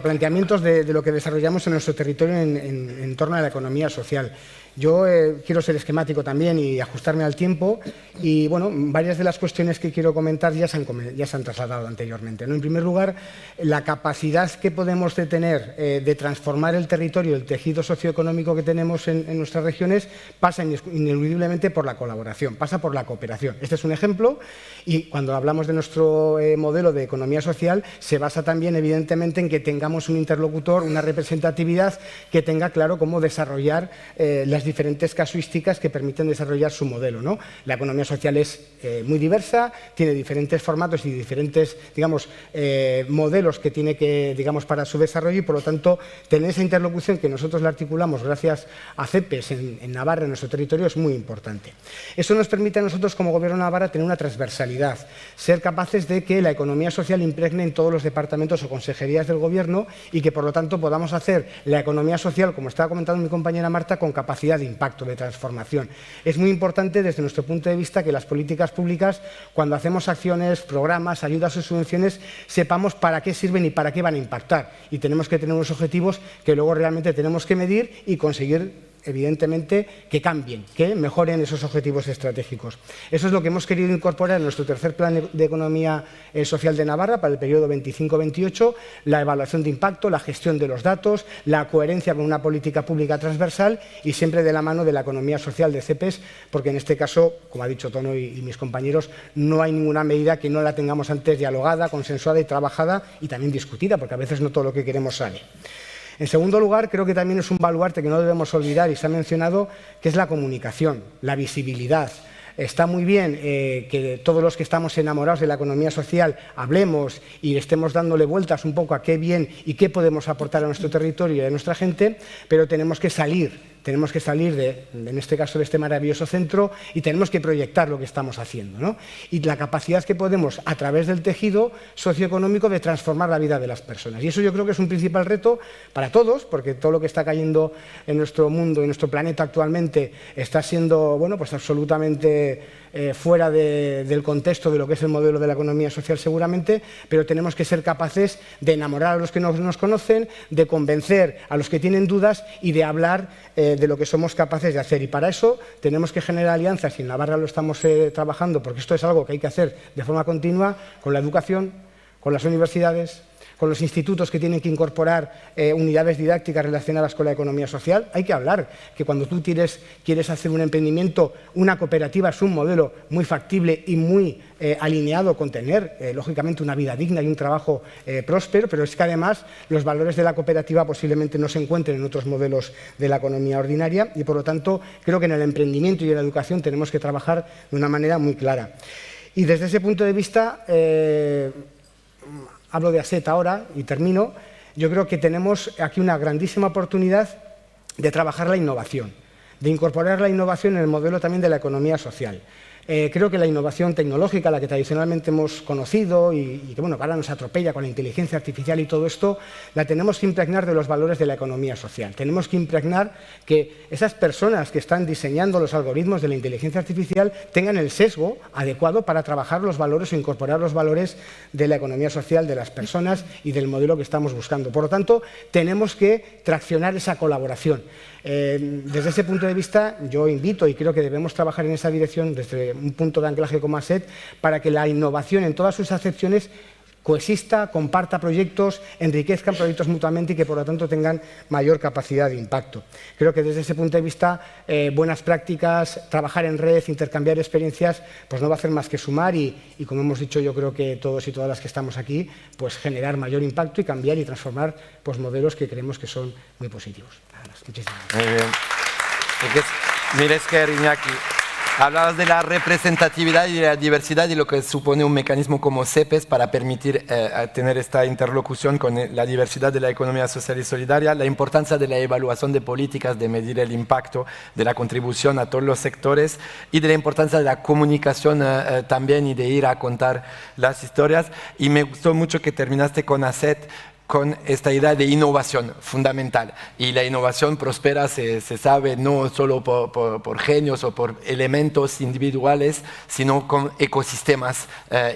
planteamientos de lo que desarrollamos en nuestro territorio en torno a la economía social. Yo quiero ser esquemático también y ajustarme al tiempo y, bueno, varias de las cuestiones que quiero comentar ya se han trasladado anteriormente, ¿no? En primer lugar, la capacidad que podemos tener de transformar el territorio, el tejido socioeconómico que tenemos en nuestras regiones pasa ineludiblemente por la colaboración, pasa por la cooperación. Este es un ejemplo y cuando hablamos de nuestro modelo de economía social se basa también, evidentemente, en que tengamos un interlocutor, una representatividad que tenga claro cómo desarrollar las diferentes casuísticas que permiten desarrollar su modelo, ¿no? La economía social es muy diversa, tiene diferentes formatos y diferentes, digamos, modelos que tiene que, digamos, para su desarrollo y, por lo tanto, tener esa interlocución que nosotros la articulamos gracias a Cepes en Navarra, en nuestro territorio, es muy importante. Eso nos permite a nosotros, como Gobierno de Navarra, tener una transversalidad, ser capaces de que la economía social impregne en todos los departamentos o consejerías del Gobierno y que, por lo tanto, podamos hacer la economía social, como estaba comentando mi compañera Marta, con capacidad de impacto, de transformación. Es muy importante desde nuestro punto de vista que las políticas públicas, cuando hacemos acciones, programas, ayudas o subvenciones, sepamos para qué sirven y para qué van a impactar. Y tenemos que tener unos objetivos que luego realmente tenemos que medir y conseguir, evidentemente, que cambien, que mejoren esos objetivos estratégicos. Eso es lo que hemos querido incorporar en nuestro tercer plan de economía social de Navarra para el periodo 25-28, la evaluación de impacto, la gestión de los datos, la coherencia con una política pública transversal y siempre de la mano de la economía social de Cepes, porque en este caso, como ha dicho Tono y mis compañeros, no hay ninguna medida que no la tengamos antes dialogada, consensuada y trabajada y también discutida, porque a veces no todo lo que queremos sale. En segundo lugar, creo que también es un baluarte que no debemos olvidar y se ha mencionado, que es la comunicación, la visibilidad. Está muy bien que todos los que estamos enamorados de la economía social hablemos y estemos dándole vueltas un poco a qué bien y qué podemos aportar a nuestro territorio y a nuestra gente, pero tenemos que salir en este caso, de este maravilloso centro y tenemos que proyectar lo que estamos haciendo, ¿no? Y la capacidad que podemos, a través del tejido socioeconómico, de transformar la vida de las personas. Y eso yo creo que es un principal reto para todos, porque todo lo que está cayendo en nuestro mundo y en nuestro planeta actualmente está siendo, bueno, pues absolutamente fuera del contexto de lo que es el modelo de la economía social seguramente, pero tenemos que ser capaces de enamorar a los que no nos conocen, de convencer a los que tienen dudas y de hablar de lo que somos capaces de hacer. Y para eso tenemos que generar alianzas, y en Navarra lo estamos trabajando, porque esto es algo que hay que hacer de forma continua, con la educación, con las universidades, con los institutos que tienen que incorporar unidades didácticas relacionadas con la economía social. Hay que hablar que cuando tú quieres hacer un emprendimiento, una cooperativa es un modelo muy factible y muy alineado con tener, lógicamente, una vida digna y un trabajo próspero, pero es que además los valores de la cooperativa posiblemente no se encuentren en otros modelos de la economía ordinaria y, por lo tanto, creo que en el emprendimiento y en la educación tenemos que trabajar de una manera muy clara. Y desde ese punto de vista, hablo de ASETT ahora y termino. Yo creo que tenemos aquí una grandísima oportunidad de trabajar la innovación, de incorporar la innovación en el modelo también de la economía social. Creo que la innovación tecnológica, la que tradicionalmente hemos conocido y que bueno, ahora nos atropella con la inteligencia artificial y todo esto, la tenemos que impregnar de los valores de la economía social. Tenemos que impregnar que esas personas que están diseñando los algoritmos de la inteligencia artificial tengan el sesgo adecuado para trabajar los valores o incorporar los valores de la economía social, de las personas y del modelo que estamos buscando. Por lo tanto, tenemos que traccionar esa colaboración. Desde ese punto de vista, yo invito y creo que debemos trabajar en esa dirección desde un punto de anclaje como ASETT para que la innovación en todas sus acepciones coexista, comparta proyectos, enriquezcan proyectos mutuamente y que por lo tanto tengan mayor capacidad de impacto. Creo que desde ese punto de vista buenas prácticas, trabajar en red, intercambiar experiencias, pues no va a hacer más que sumar y como hemos dicho yo creo que todos y todas las que estamos aquí, pues generar mayor impacto y cambiar y transformar pues modelos que creemos que son muy positivos. Muchísimas gracias. Muy bien. Mires que Iñaki, hablabas de la representatividad y de la diversidad y lo que supone un mecanismo como Cepes para permitir tener esta interlocución con la diversidad de la economía social y solidaria, la importancia de la evaluación de políticas, de medir el impacto de la contribución a todos los sectores y de la importancia de la comunicación también y de ir a contar las historias. Y me gustó mucho que terminaste con ASETT, con esta idea de innovación fundamental. Y la innovación prospera, se sabe, no solo por genios o por elementos individuales, sino con ecosistemas.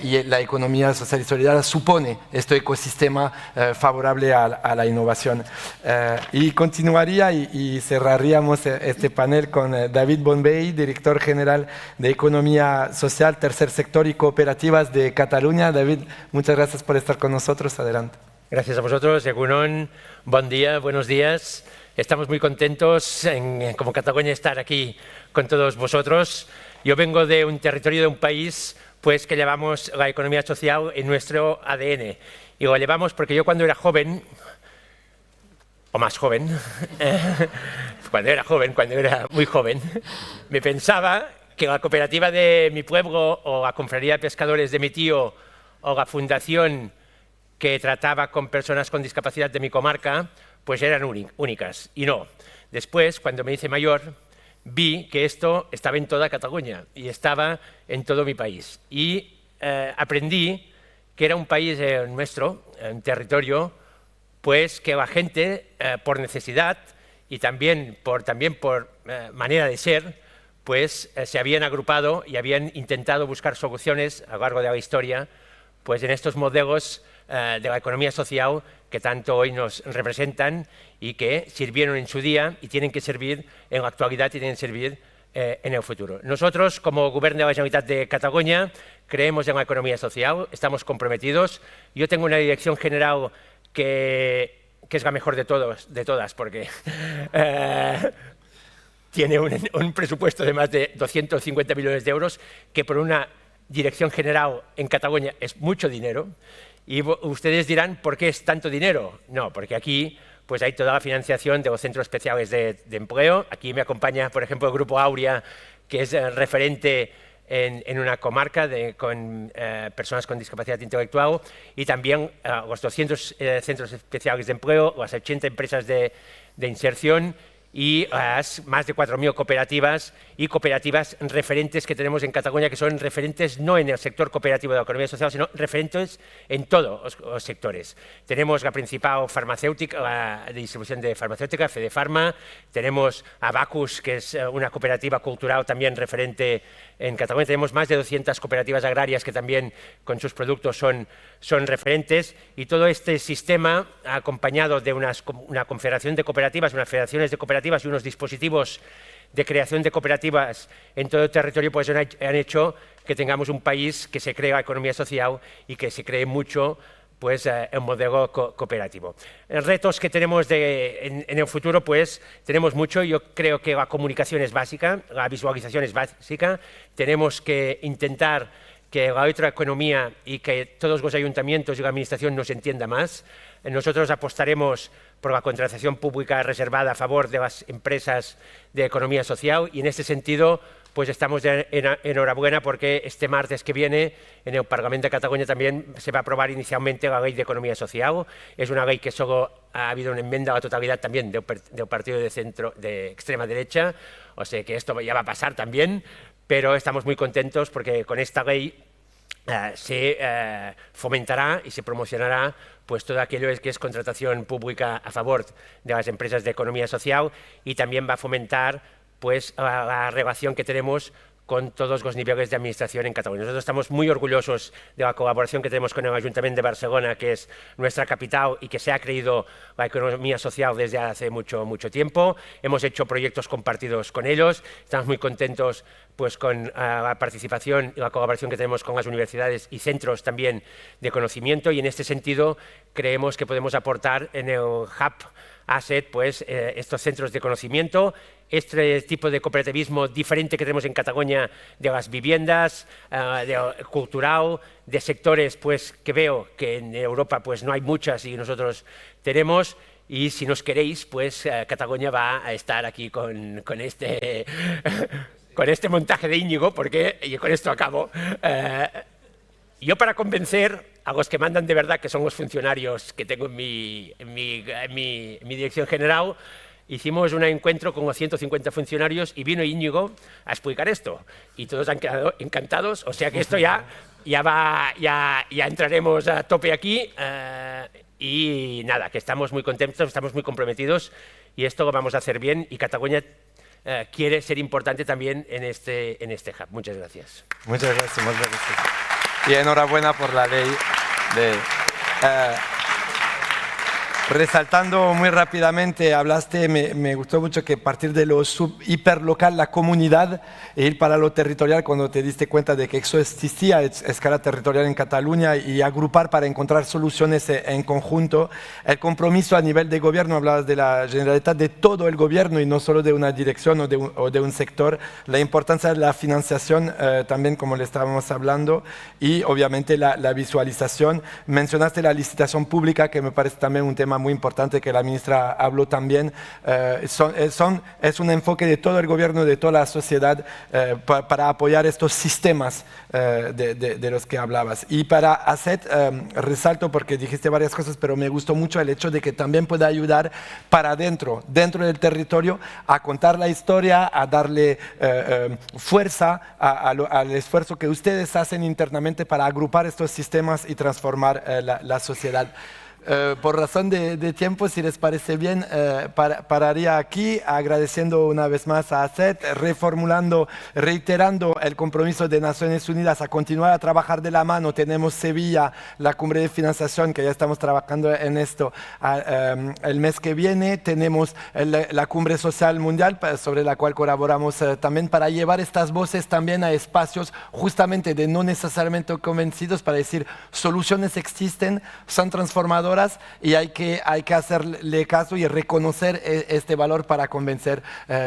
Y la economía social y solidaria supone este ecosistema favorable a la innovación. Y continuaría y cerraríamos este panel con David Bonvehí, director general de Economía Social, Tercer Sector y Cooperativas de Cataluña. David, muchas gracias por estar con nosotros. Adelante. Gracias a vosotros, Egunon, buen día, buenos días. Estamos muy contentos como Cataluña estar aquí con todos vosotros. Yo vengo de un territorio, de un país pues que llevamos la economía social en nuestro ADN. Y lo llevamos porque yo cuando era joven, o más joven, cuando era muy joven, me pensaba que la cooperativa de mi pueblo o la confraría de pescadores de mi tío o la fundación que trataba con personas con discapacidad de mi comarca, pues eran únicas. Y no. Después, cuando me hice mayor, vi que esto estaba en toda Cataluña y estaba en todo mi país. Y aprendí que era un país nuestro, un territorio, pues que la gente, por necesidad y también por manera de ser, pues se habían agrupado y habían intentado buscar soluciones a lo largo de la historia, pues en estos modelos de la economía social que tanto hoy nos representan y que sirvieron en su día y tienen que servir en la actualidad y tienen que servir en el futuro. Nosotros, como Gobierno de la Generalitat de Cataluña, creemos en la economía social, estamos comprometidos. Yo tengo una dirección general que es la mejor de todas, porque tiene un presupuesto de más de 250 millones de euros, que por una dirección general en Cataluña es mucho dinero. Y ustedes dirán, ¿por qué es tanto dinero? No, porque aquí pues hay toda la financiación de los centros especiales de empleo. Aquí me acompaña, por ejemplo, el Grupo Aurea, que es referente en una comarca con personas con discapacidad intelectual, y también los 200 centros especiales de empleo, las 80 empresas de inserción y las más de 4.000 cooperativas y cooperativas referentes que tenemos en Cataluña, que son referentes no en el sector cooperativo de la economía social, sino referentes en todos los sectores. Tenemos la principal farmacéutica, la de distribución de farmacéutica, Fedefarma, tenemos Abacus, que es una cooperativa cultural también referente en Cataluña, tenemos más de 200 cooperativas agrarias que también con sus productos son referentes, y todo este sistema acompañado de una confederación de cooperativas, unas federaciones de cooperativas cooperativas y unos dispositivos de creación de cooperativas en todo el territorio, pues han hecho que tengamos un país que se crea economía social y que se cree mucho pues el modelo cooperativo. Retos que tenemos en el futuro, pues tenemos mucho. Yo creo que la comunicación es básica, la visualización es básica. Tenemos que intentar que la otra economía y que todos los ayuntamientos y la administración nos entienda más. Nosotros apostaremos por la contratación pública reservada a favor de las empresas de economía social y en este sentido pues estamos enhorabuena porque este martes que viene en el Parlamento de Cataluña también se va a aprobar inicialmente la Ley de Economía Social. Es una ley que solo ha habido una enmienda a la totalidad también del partido de extrema derecha, o sea que esto ya va a pasar también, pero estamos muy contentos porque con esta ley se fomentará y se promocionará pues todo aquello que es contratación pública a favor de las empresas de economía social y también va a fomentar pues la relación que tenemos con todos los niveles de administración en Cataluña. Nosotros estamos muy orgullosos de la colaboración que tenemos con el Ayuntamiento de Barcelona, que es nuestra capital y que se ha creído la economía social desde hace mucho tiempo. Hemos hecho proyectos compartidos con ellos, estamos muy contentos pues con la participación y la colaboración que tenemos con las universidades y centros también de conocimiento y en este sentido creemos que podemos aportar en el Hub ASETT pues estos centros de conocimiento, este tipo de cooperativismo diferente que tenemos en Cataluña de las viviendas, cultural, de sectores pues que veo que en Europa pues no hay muchas y nosotros tenemos. Y si nos queréis, pues Cataluña va a estar aquí con este montaje de Íñigo, porque, y con esto acabo, yo para convencer a los que mandan de verdad, que son los funcionarios que tengo en mi dirección general, hicimos un encuentro con los 150 funcionarios y vino Íñigo a explicar esto. Y todos han quedado encantados, o sea que esto ya entraremos a tope aquí. Y nada, que estamos muy contentos, estamos muy comprometidos y esto lo vamos a hacer bien y Cataluña quiere ser importante también en este hub. Muchas gracias. Muchas gracias, muchas gracias. Y enhorabuena por la ley de... Resaltando muy rápidamente, hablaste, me gustó mucho que partir de lo hiperlocal, la comunidad, e ir para lo territorial cuando te diste cuenta de que eso existía a escala territorial en Cataluña y agrupar para encontrar soluciones en conjunto. El compromiso a nivel de gobierno, hablabas de la Generalitat, de todo el gobierno y no solo de una dirección o de un sector. La importancia de la financiación también, como le estábamos hablando, y obviamente la visualización. Mencionaste la licitación pública, que me parece también un tema muy importante que la ministra habló también. Es un enfoque de todo el gobierno, de toda la sociedad para apoyar estos sistemas de los que hablabas. Y para ASETT, resalto porque dijiste varias cosas, pero me gustó mucho el hecho de que también puede ayudar para dentro del territorio, a contar la historia, a darle fuerza al esfuerzo que ustedes hacen internamente para agrupar estos sistemas y transformar la sociedad. Por razón de tiempo, si les parece bien, pararía aquí agradeciendo una vez más a ASETT, reiterando el compromiso de Naciones Unidas a continuar a trabajar de la mano. Tenemos Sevilla, la cumbre de financiación, que ya estamos trabajando en esto el mes que viene. Tenemos la cumbre social mundial, sobre la cual colaboramos también para llevar estas voces también a espacios justamente de no necesariamente convencidos, para decir soluciones existen, son transformadoras, y hay que hacerle caso y reconocer este valor para convencer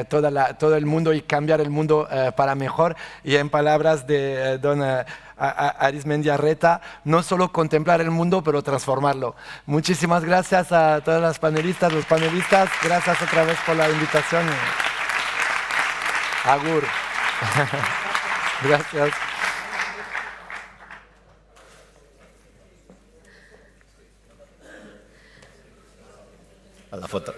todo el mundo y cambiar el mundo para mejor. Y en palabras de don Arizmendiarreta, no solo contemplar el mundo, pero transformarlo. Muchísimas gracias a todas las panelistas, los panelistas. Gracias otra vez por la invitación. Agur. Gracias. A la foto.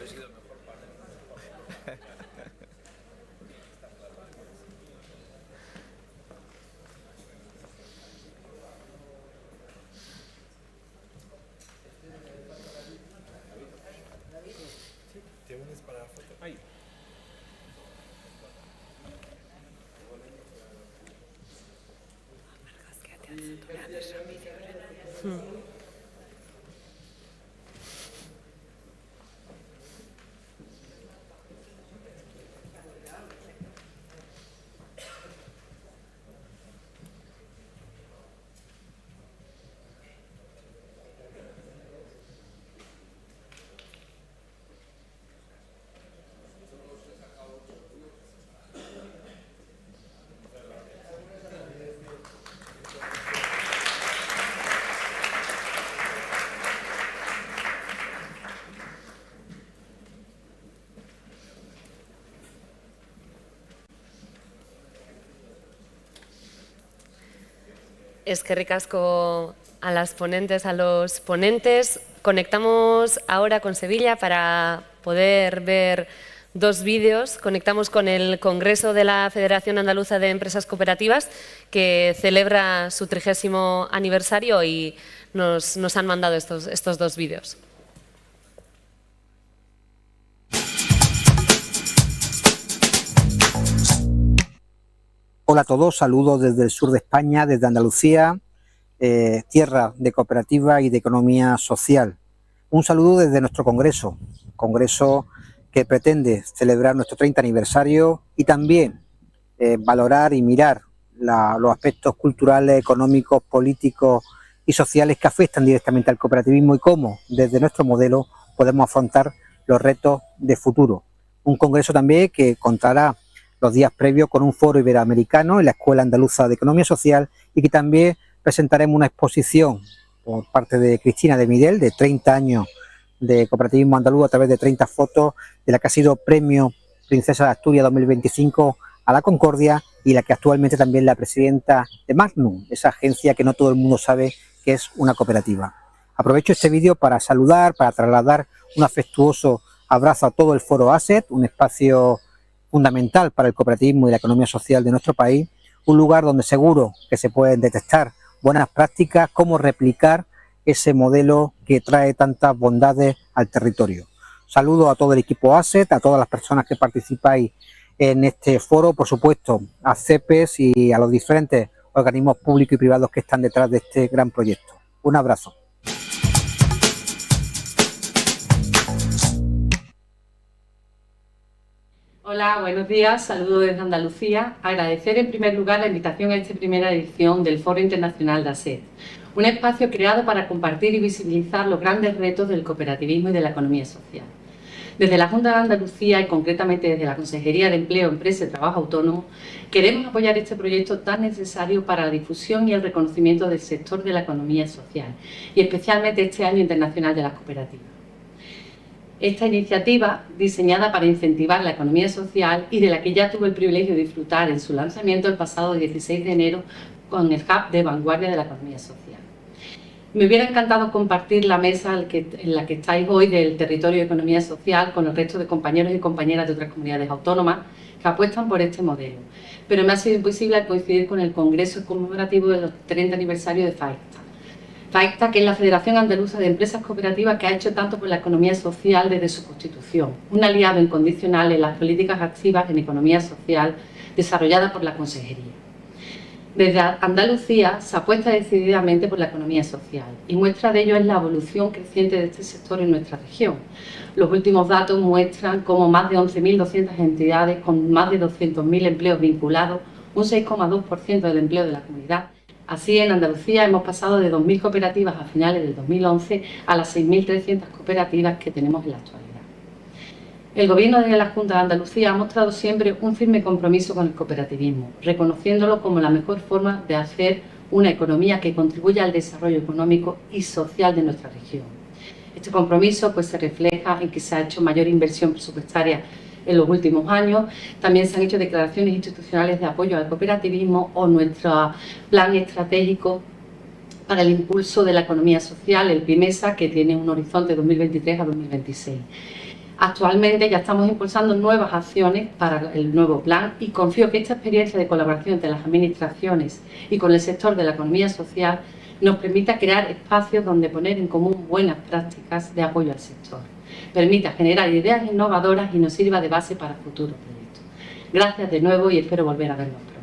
Eskerrik asko a las ponentes, a los ponentes. Conectamos ahora con Sevilla para poder ver dos vídeos. Conectamos con el Congreso de la Federación Andaluza de Empresas Cooperativas, que celebra su 30º aniversario y nos han mandado estos dos vídeos. Hola a todos, saludos desde el sur de España, desde Andalucía, tierra de cooperativa y de economía social. Un saludo desde nuestro congreso que pretende celebrar nuestro 30 aniversario y también valorar y mirar los aspectos culturales, económicos, políticos y sociales que afectan directamente al cooperativismo y cómo desde nuestro modelo podemos afrontar los retos de futuro. Un congreso también que contará los días previos con un foro iberoamericano en la Escuela Andaluza de Economía Social y que también presentaremos una exposición por parte de Cristina de Miguel, de 30 años de cooperativismo andaluz a través de 30 fotos, de la que ha sido premio Princesa de Asturias 2025 a la Concordia y la que actualmente también la presidenta de Magnum, esa agencia que no todo el mundo sabe que es una cooperativa. Aprovecho este vídeo para saludar, para trasladar un afectuoso abrazo a todo el Foro Asett, un espacio fundamental para el cooperativismo y la economía social de nuestro país, un lugar donde seguro que se pueden detectar buenas prácticas, cómo replicar ese modelo que trae tantas bondades al territorio. Saludo a todo el equipo Asett, a todas las personas que participáis en este foro, por supuesto a Cepes y a los diferentes organismos públicos y privados que están detrás de este gran proyecto. Un abrazo. Hola, buenos días, saludos desde Andalucía. Agradecer en primer lugar la invitación a esta primera edición del Foro Internacional de ASETT, un espacio creado para compartir y visibilizar los grandes retos del cooperativismo y de la economía social. Desde la Junta de Andalucía y concretamente desde la Consejería de Empleo, Empresa y Trabajo Autónomo, queremos apoyar este proyecto tan necesario para la difusión y el reconocimiento del sector de la economía social y especialmente este Año Internacional de las Cooperativas. Esta iniciativa, diseñada para incentivar la economía social y de la que ya tuve el privilegio de disfrutar en su lanzamiento el pasado 16 de enero con el Hub de Vanguardia de la Economía Social. Me hubiera encantado compartir la mesa en la que estáis hoy del territorio de economía social con el resto de compañeros y compañeras de otras comunidades autónomas que apuestan por este modelo, pero me ha sido imposible al coincidir con el Congreso conmemorativo del 30 aniversario de FAECTA, que es la Federación Andaluza de Empresas Cooperativas que ha hecho tanto por la economía social desde su constitución, un aliado incondicional en las políticas activas en economía social desarrolladas por la Consejería. Desde Andalucía se apuesta decididamente por la economía social y muestra de ello es la evolución creciente de este sector en nuestra región. Los últimos datos muestran cómo más de 11.200 entidades con más de 200.000 empleos vinculados, un 6,2% del empleo de la comunidad. Así, en Andalucía hemos pasado de 2.000 cooperativas a finales del 2011 a las 6.300 cooperativas que tenemos en la actualidad. El Gobierno de la Junta de Andalucía ha mostrado siempre un firme compromiso con el cooperativismo, reconociéndolo como la mejor forma de hacer una economía que contribuya al desarrollo económico y social de nuestra región. Este compromiso se refleja en que se ha hecho mayor inversión presupuestaria en los últimos años, también se han hecho declaraciones institucionales de apoyo al cooperativismo o nuestro plan estratégico para el impulso de la economía social, el PIMESA, que tiene un horizonte de 2023 a 2026. Actualmente ya estamos impulsando nuevas acciones para el nuevo plan y confío que esta experiencia de colaboración entre las administraciones y con el sector de la economía social nos permita crear espacios donde poner en común buenas prácticas de apoyo al sector, permita generar ideas innovadoras y nos sirva de base para futuros proyectos. Gracias de nuevo y espero volver a vernos pronto.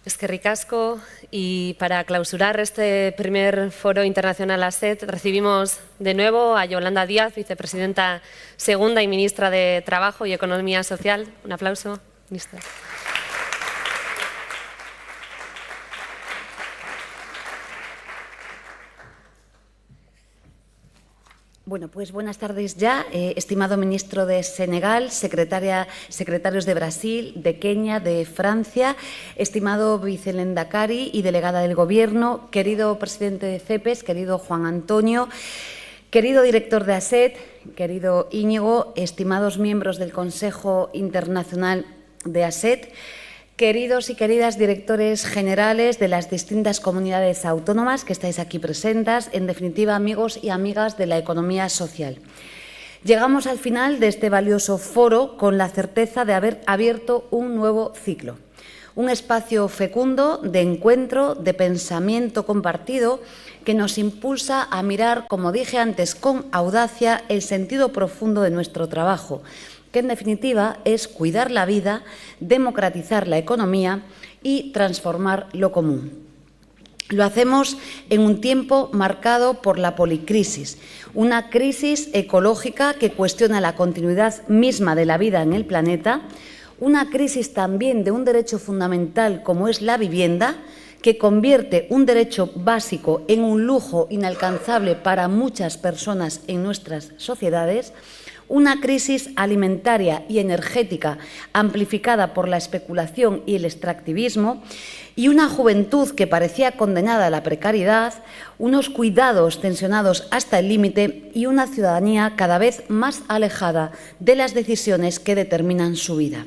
Eskerrik asko, y para clausurar este primer Foro Internacional ASETT recibimos de nuevo a Yolanda Díaz, vicepresidenta segunda y ministra de Trabajo y Economía Social. Un aplauso, ministra. Bueno, pues buenas tardes ya, estimado ministro de Senegal, secretarios de Brasil, de Kenia, de Francia, estimado vicelendakari y delegada del Gobierno, querido presidente de Cepes, querido Juan Antonio, Querido director de ASETT, querido Íñigo, estimados miembros del Consejo Internacional de ASETT, queridos y queridas directores generales de las distintas comunidades autónomas que estáis aquí presentes, en definitiva, amigos y amigas de la economía social. Llegamos al final de este valioso foro con la certeza de haber abierto un nuevo ciclo, un espacio fecundo de encuentro, de pensamiento compartido que nos impulsa a mirar, como dije antes, con audacia el sentido profundo de nuestro trabajo, que en definitiva es cuidar la vida, democratizar la economía y transformar lo común. Lo hacemos en un tiempo marcado por la policrisis, una crisis ecológica que cuestiona la continuidad misma de la vida en el planeta, una crisis también de un derecho fundamental como es la vivienda, que convierte un derecho básico en un lujo inalcanzable para muchas personas en nuestras sociedades, una crisis alimentaria y energética amplificada por la especulación y el extractivismo, y una juventud que parecía condenada a la precariedad, unos cuidados tensionados hasta el límite y una ciudadanía cada vez más alejada de las decisiones que determinan su vida.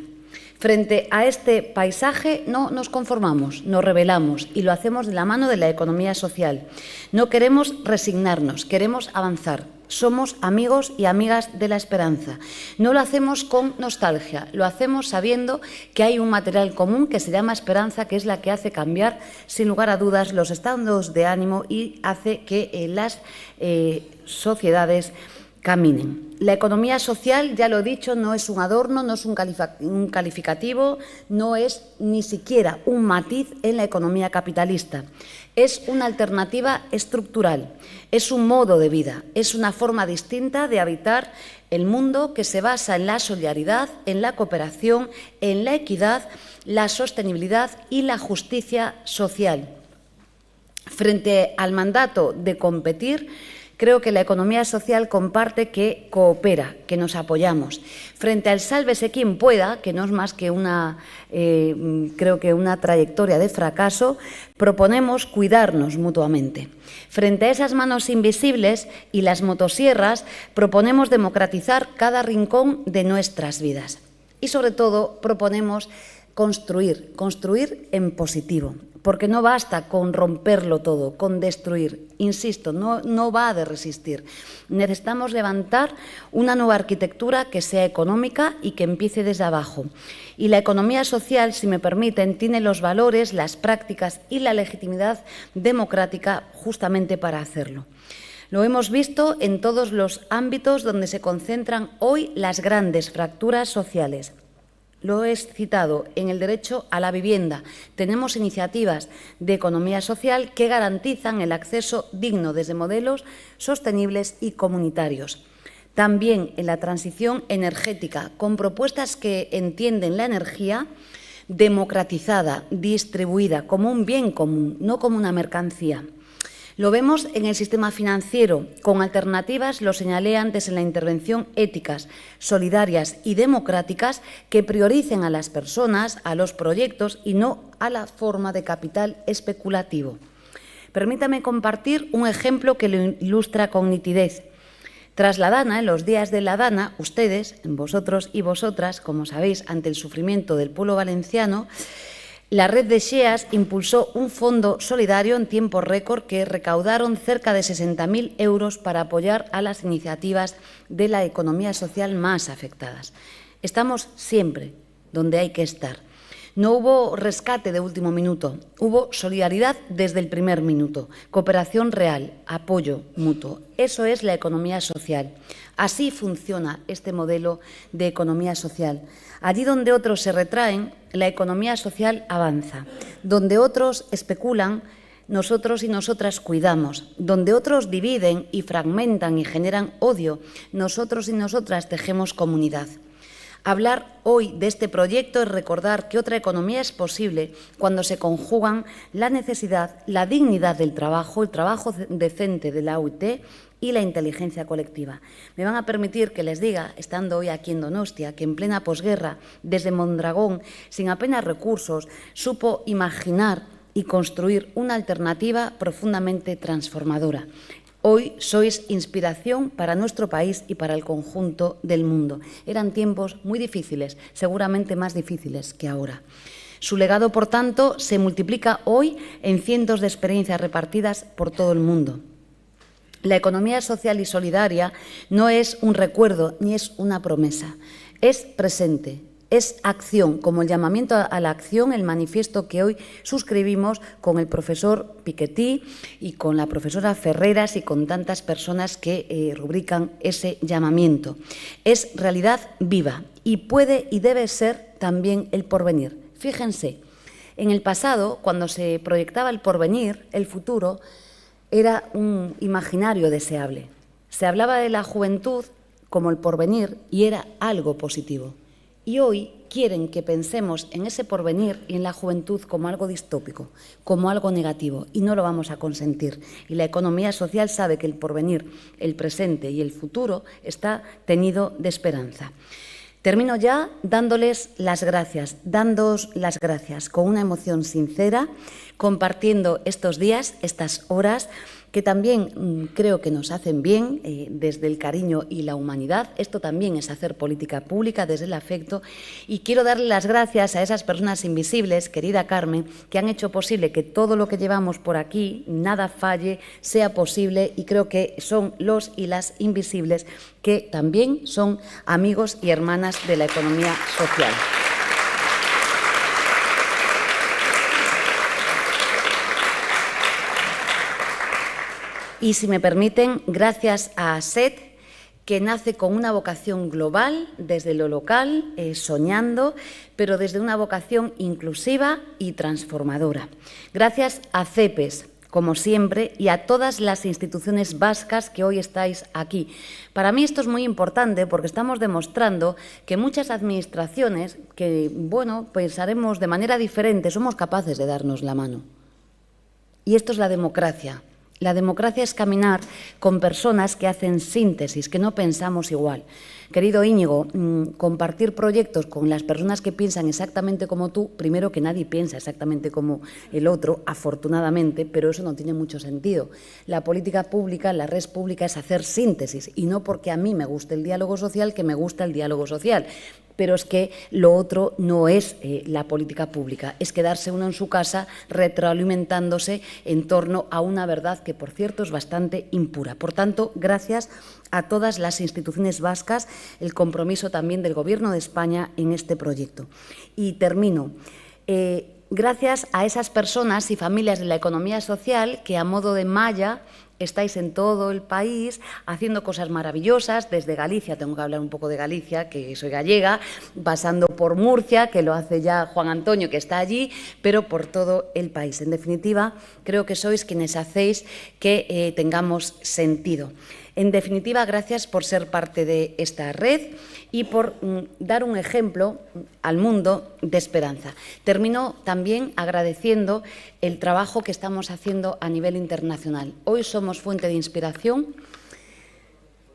Frente a este paisaje no nos conformamos, nos rebelamos y lo hacemos de la mano de la economía social. No queremos resignarnos, queremos avanzar. Somos amigos y amigas de la esperanza. No lo hacemos con nostalgia, lo hacemos sabiendo que hay un material común que se llama esperanza, que es la que hace cambiar, sin lugar a dudas, los estados de ánimo y hace que las sociedades caminen. La economía social, ya lo he dicho, no es un adorno, no es un calificativo, no es ni siquiera un matiz en la economía capitalista. Es una alternativa estructural, es un modo de vida, es una forma distinta de habitar el mundo que se basa en la solidaridad, en la cooperación, en la equidad, la sostenibilidad y la justicia social. Frente al mandato de competir, creo que la economía social comparte que coopera, que nos apoyamos. Frente al sálvese quien pueda, que no es más que una trayectoria de fracaso, proponemos cuidarnos mutuamente. Frente a esas manos invisibles y las motosierras, proponemos democratizar cada rincón de nuestras vidas. Y sobre todo proponemos construir en positivo. Porque no basta con romperlo todo, con destruir. Insisto, no va de resistir. Necesitamos levantar una nueva arquitectura que sea económica y que empiece desde abajo. Y la economía social, si me permiten, tiene los valores, las prácticas y la legitimidad democrática justamente para hacerlo. Lo hemos visto en todos los ámbitos donde se concentran hoy las grandes fracturas sociales. Lo he citado en el derecho a la vivienda. Tenemos iniciativas de economía social que garantizan el acceso digno desde modelos sostenibles y comunitarios. También en la transición energética, con propuestas que entienden la energía democratizada, distribuida como un bien común, no como una mercancía. Lo vemos en el sistema financiero, con alternativas, lo señalé antes en la intervención, éticas, solidarias y democráticas que prioricen a las personas, a los proyectos y no a la forma de capital especulativo. Permítame compartir un ejemplo que lo ilustra con nitidez. Tras la Dana, en los días de la Dana, ustedes, vosotros y vosotras, como sabéis, ante el sufrimiento del pueblo valenciano, la red de SEAS impulsó un fondo solidario en tiempo récord que recaudaron cerca de 60.000 euros para apoyar a las iniciativas de la economía social más afectadas. Estamos siempre donde hay que estar. No hubo rescate de último minuto, hubo solidaridad desde el primer minuto, cooperación real, apoyo mutuo. Eso es la economía social. Así funciona este modelo de economía social. Allí donde otros se retraen, la economía social avanza. Donde otros especulan, nosotros y nosotras cuidamos. Donde otros dividen y fragmentan y generan odio, nosotros y nosotras tejemos comunidad. Hablar hoy de este proyecto es recordar que otra economía es posible cuando se conjugan la necesidad, la dignidad del trabajo, el trabajo decente de la OIT y la inteligencia colectiva. Me van a permitir que les diga, estando hoy aquí en Donostia, que en plena posguerra, desde Mondragón, sin apenas recursos, supo imaginar y construir una alternativa profundamente transformadora. Hoy sois inspiración para nuestro país y para el conjunto del mundo. Eran tiempos muy difíciles, seguramente más difíciles que ahora. Su legado, por tanto, se multiplica hoy en cientos de experiencias repartidas por todo el mundo. La economía social y solidaria no es un recuerdo ni es una promesa, es presente. Es acción, como el llamamiento a la acción, el manifiesto que hoy suscribimos con el profesor Piketty y con la profesora Ferreras y con tantas personas que rubrican ese llamamiento. Es realidad viva y puede y debe ser también el porvenir. Fíjense, en el pasado, cuando se proyectaba el porvenir, el futuro, era un imaginario deseable. Se hablaba de la juventud como el porvenir y era algo positivo. Y hoy quieren que pensemos en ese porvenir y en la juventud como algo distópico, como algo negativo, y no lo vamos a consentir. Y la economía social sabe que el porvenir, el presente y el futuro está teñido de esperanza. Termino ya dándoles las gracias, dándoos las gracias con una emoción sincera, compartiendo estos días, estas horas, que también creo que nos hacen bien desde el cariño y la humanidad. Esto también es hacer política pública desde el afecto. Y quiero darle las gracias a esas personas invisibles, querida Carmen, que han hecho posible que todo lo que llevamos por aquí, nada falle, sea posible, y creo que son los y las invisibles que también son amigos y hermanas de la economía social. Y si me permiten, gracias a ASETT, que nace con una vocación global, desde lo local, soñando, pero desde una vocación inclusiva y transformadora. Gracias a Cepes, como siempre, y a todas las instituciones vascas que hoy estáis aquí. Para mí esto es muy importante porque estamos demostrando que muchas administraciones, que, bueno, pensaremos de manera diferente, somos capaces de darnos la mano. Y esto es la democracia. La democracia es caminar con personas que hacen síntesis, que no pensamos igual. Querido Íñigo, compartir proyectos con las personas que piensan exactamente como tú, primero que nadie piensa exactamente como el otro, afortunadamente, pero eso no tiene mucho sentido. La política pública, la red pública es hacer síntesis, y no porque a mí me guste el diálogo social, que me gusta el diálogo social. Pero es que lo otro no es la política pública, es quedarse uno en su casa retroalimentándose en torno a una verdad que, por cierto, es bastante impura. Por tanto, gracias a todas las instituciones vascas, el compromiso también del Gobierno de España en este proyecto. Y termino. Gracias a esas personas y familias de la economía social que, a modo de malla, estáis en todo el país haciendo cosas maravillosas, desde Galicia, tengo que hablar un poco de Galicia, que soy gallega, pasando por Murcia, que lo hace ya Juan Antonio, que está allí, pero por todo el país. En definitiva, creo que sois quienes hacéis que tengamos sentido. En definitiva, gracias por ser parte de esta red y por dar un ejemplo al mundo de esperanza. Termino también agradeciendo el trabajo que estamos haciendo a nivel internacional. Hoy somos fuente de inspiración,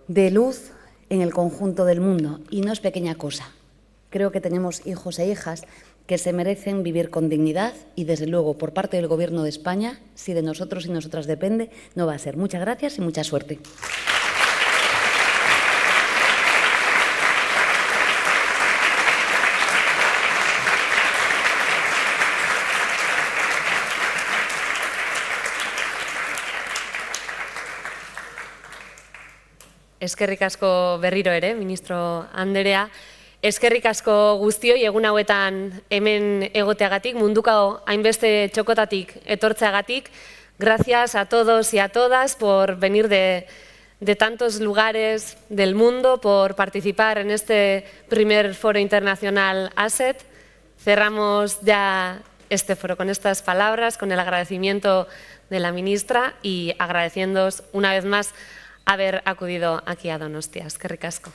de luz en el conjunto del mundo, y no es pequeña cosa. Creo que tenemos hijos e hijas que se merecen vivir con dignidad y, desde luego, por parte del Gobierno de España, si de nosotros y nosotras depende, no va a ser. Muchas gracias y mucha suerte. Eskerrik asko berriro ere, ministro Anderea. Eskerrik asko guztioi egun hauetan hemen egoteagatik, munduko hainbeste txokotatik etortzeagatik. Gracias a todos y a todas por venir de tantos lugares del mundo, por participar en este primer Foro Internacional ASETT. Cerramos ya este foro con estas palabras, con el agradecimiento de la ministra y agradeciéndoos una vez más haber acudido aquí a Donostia. Eskerrik asko.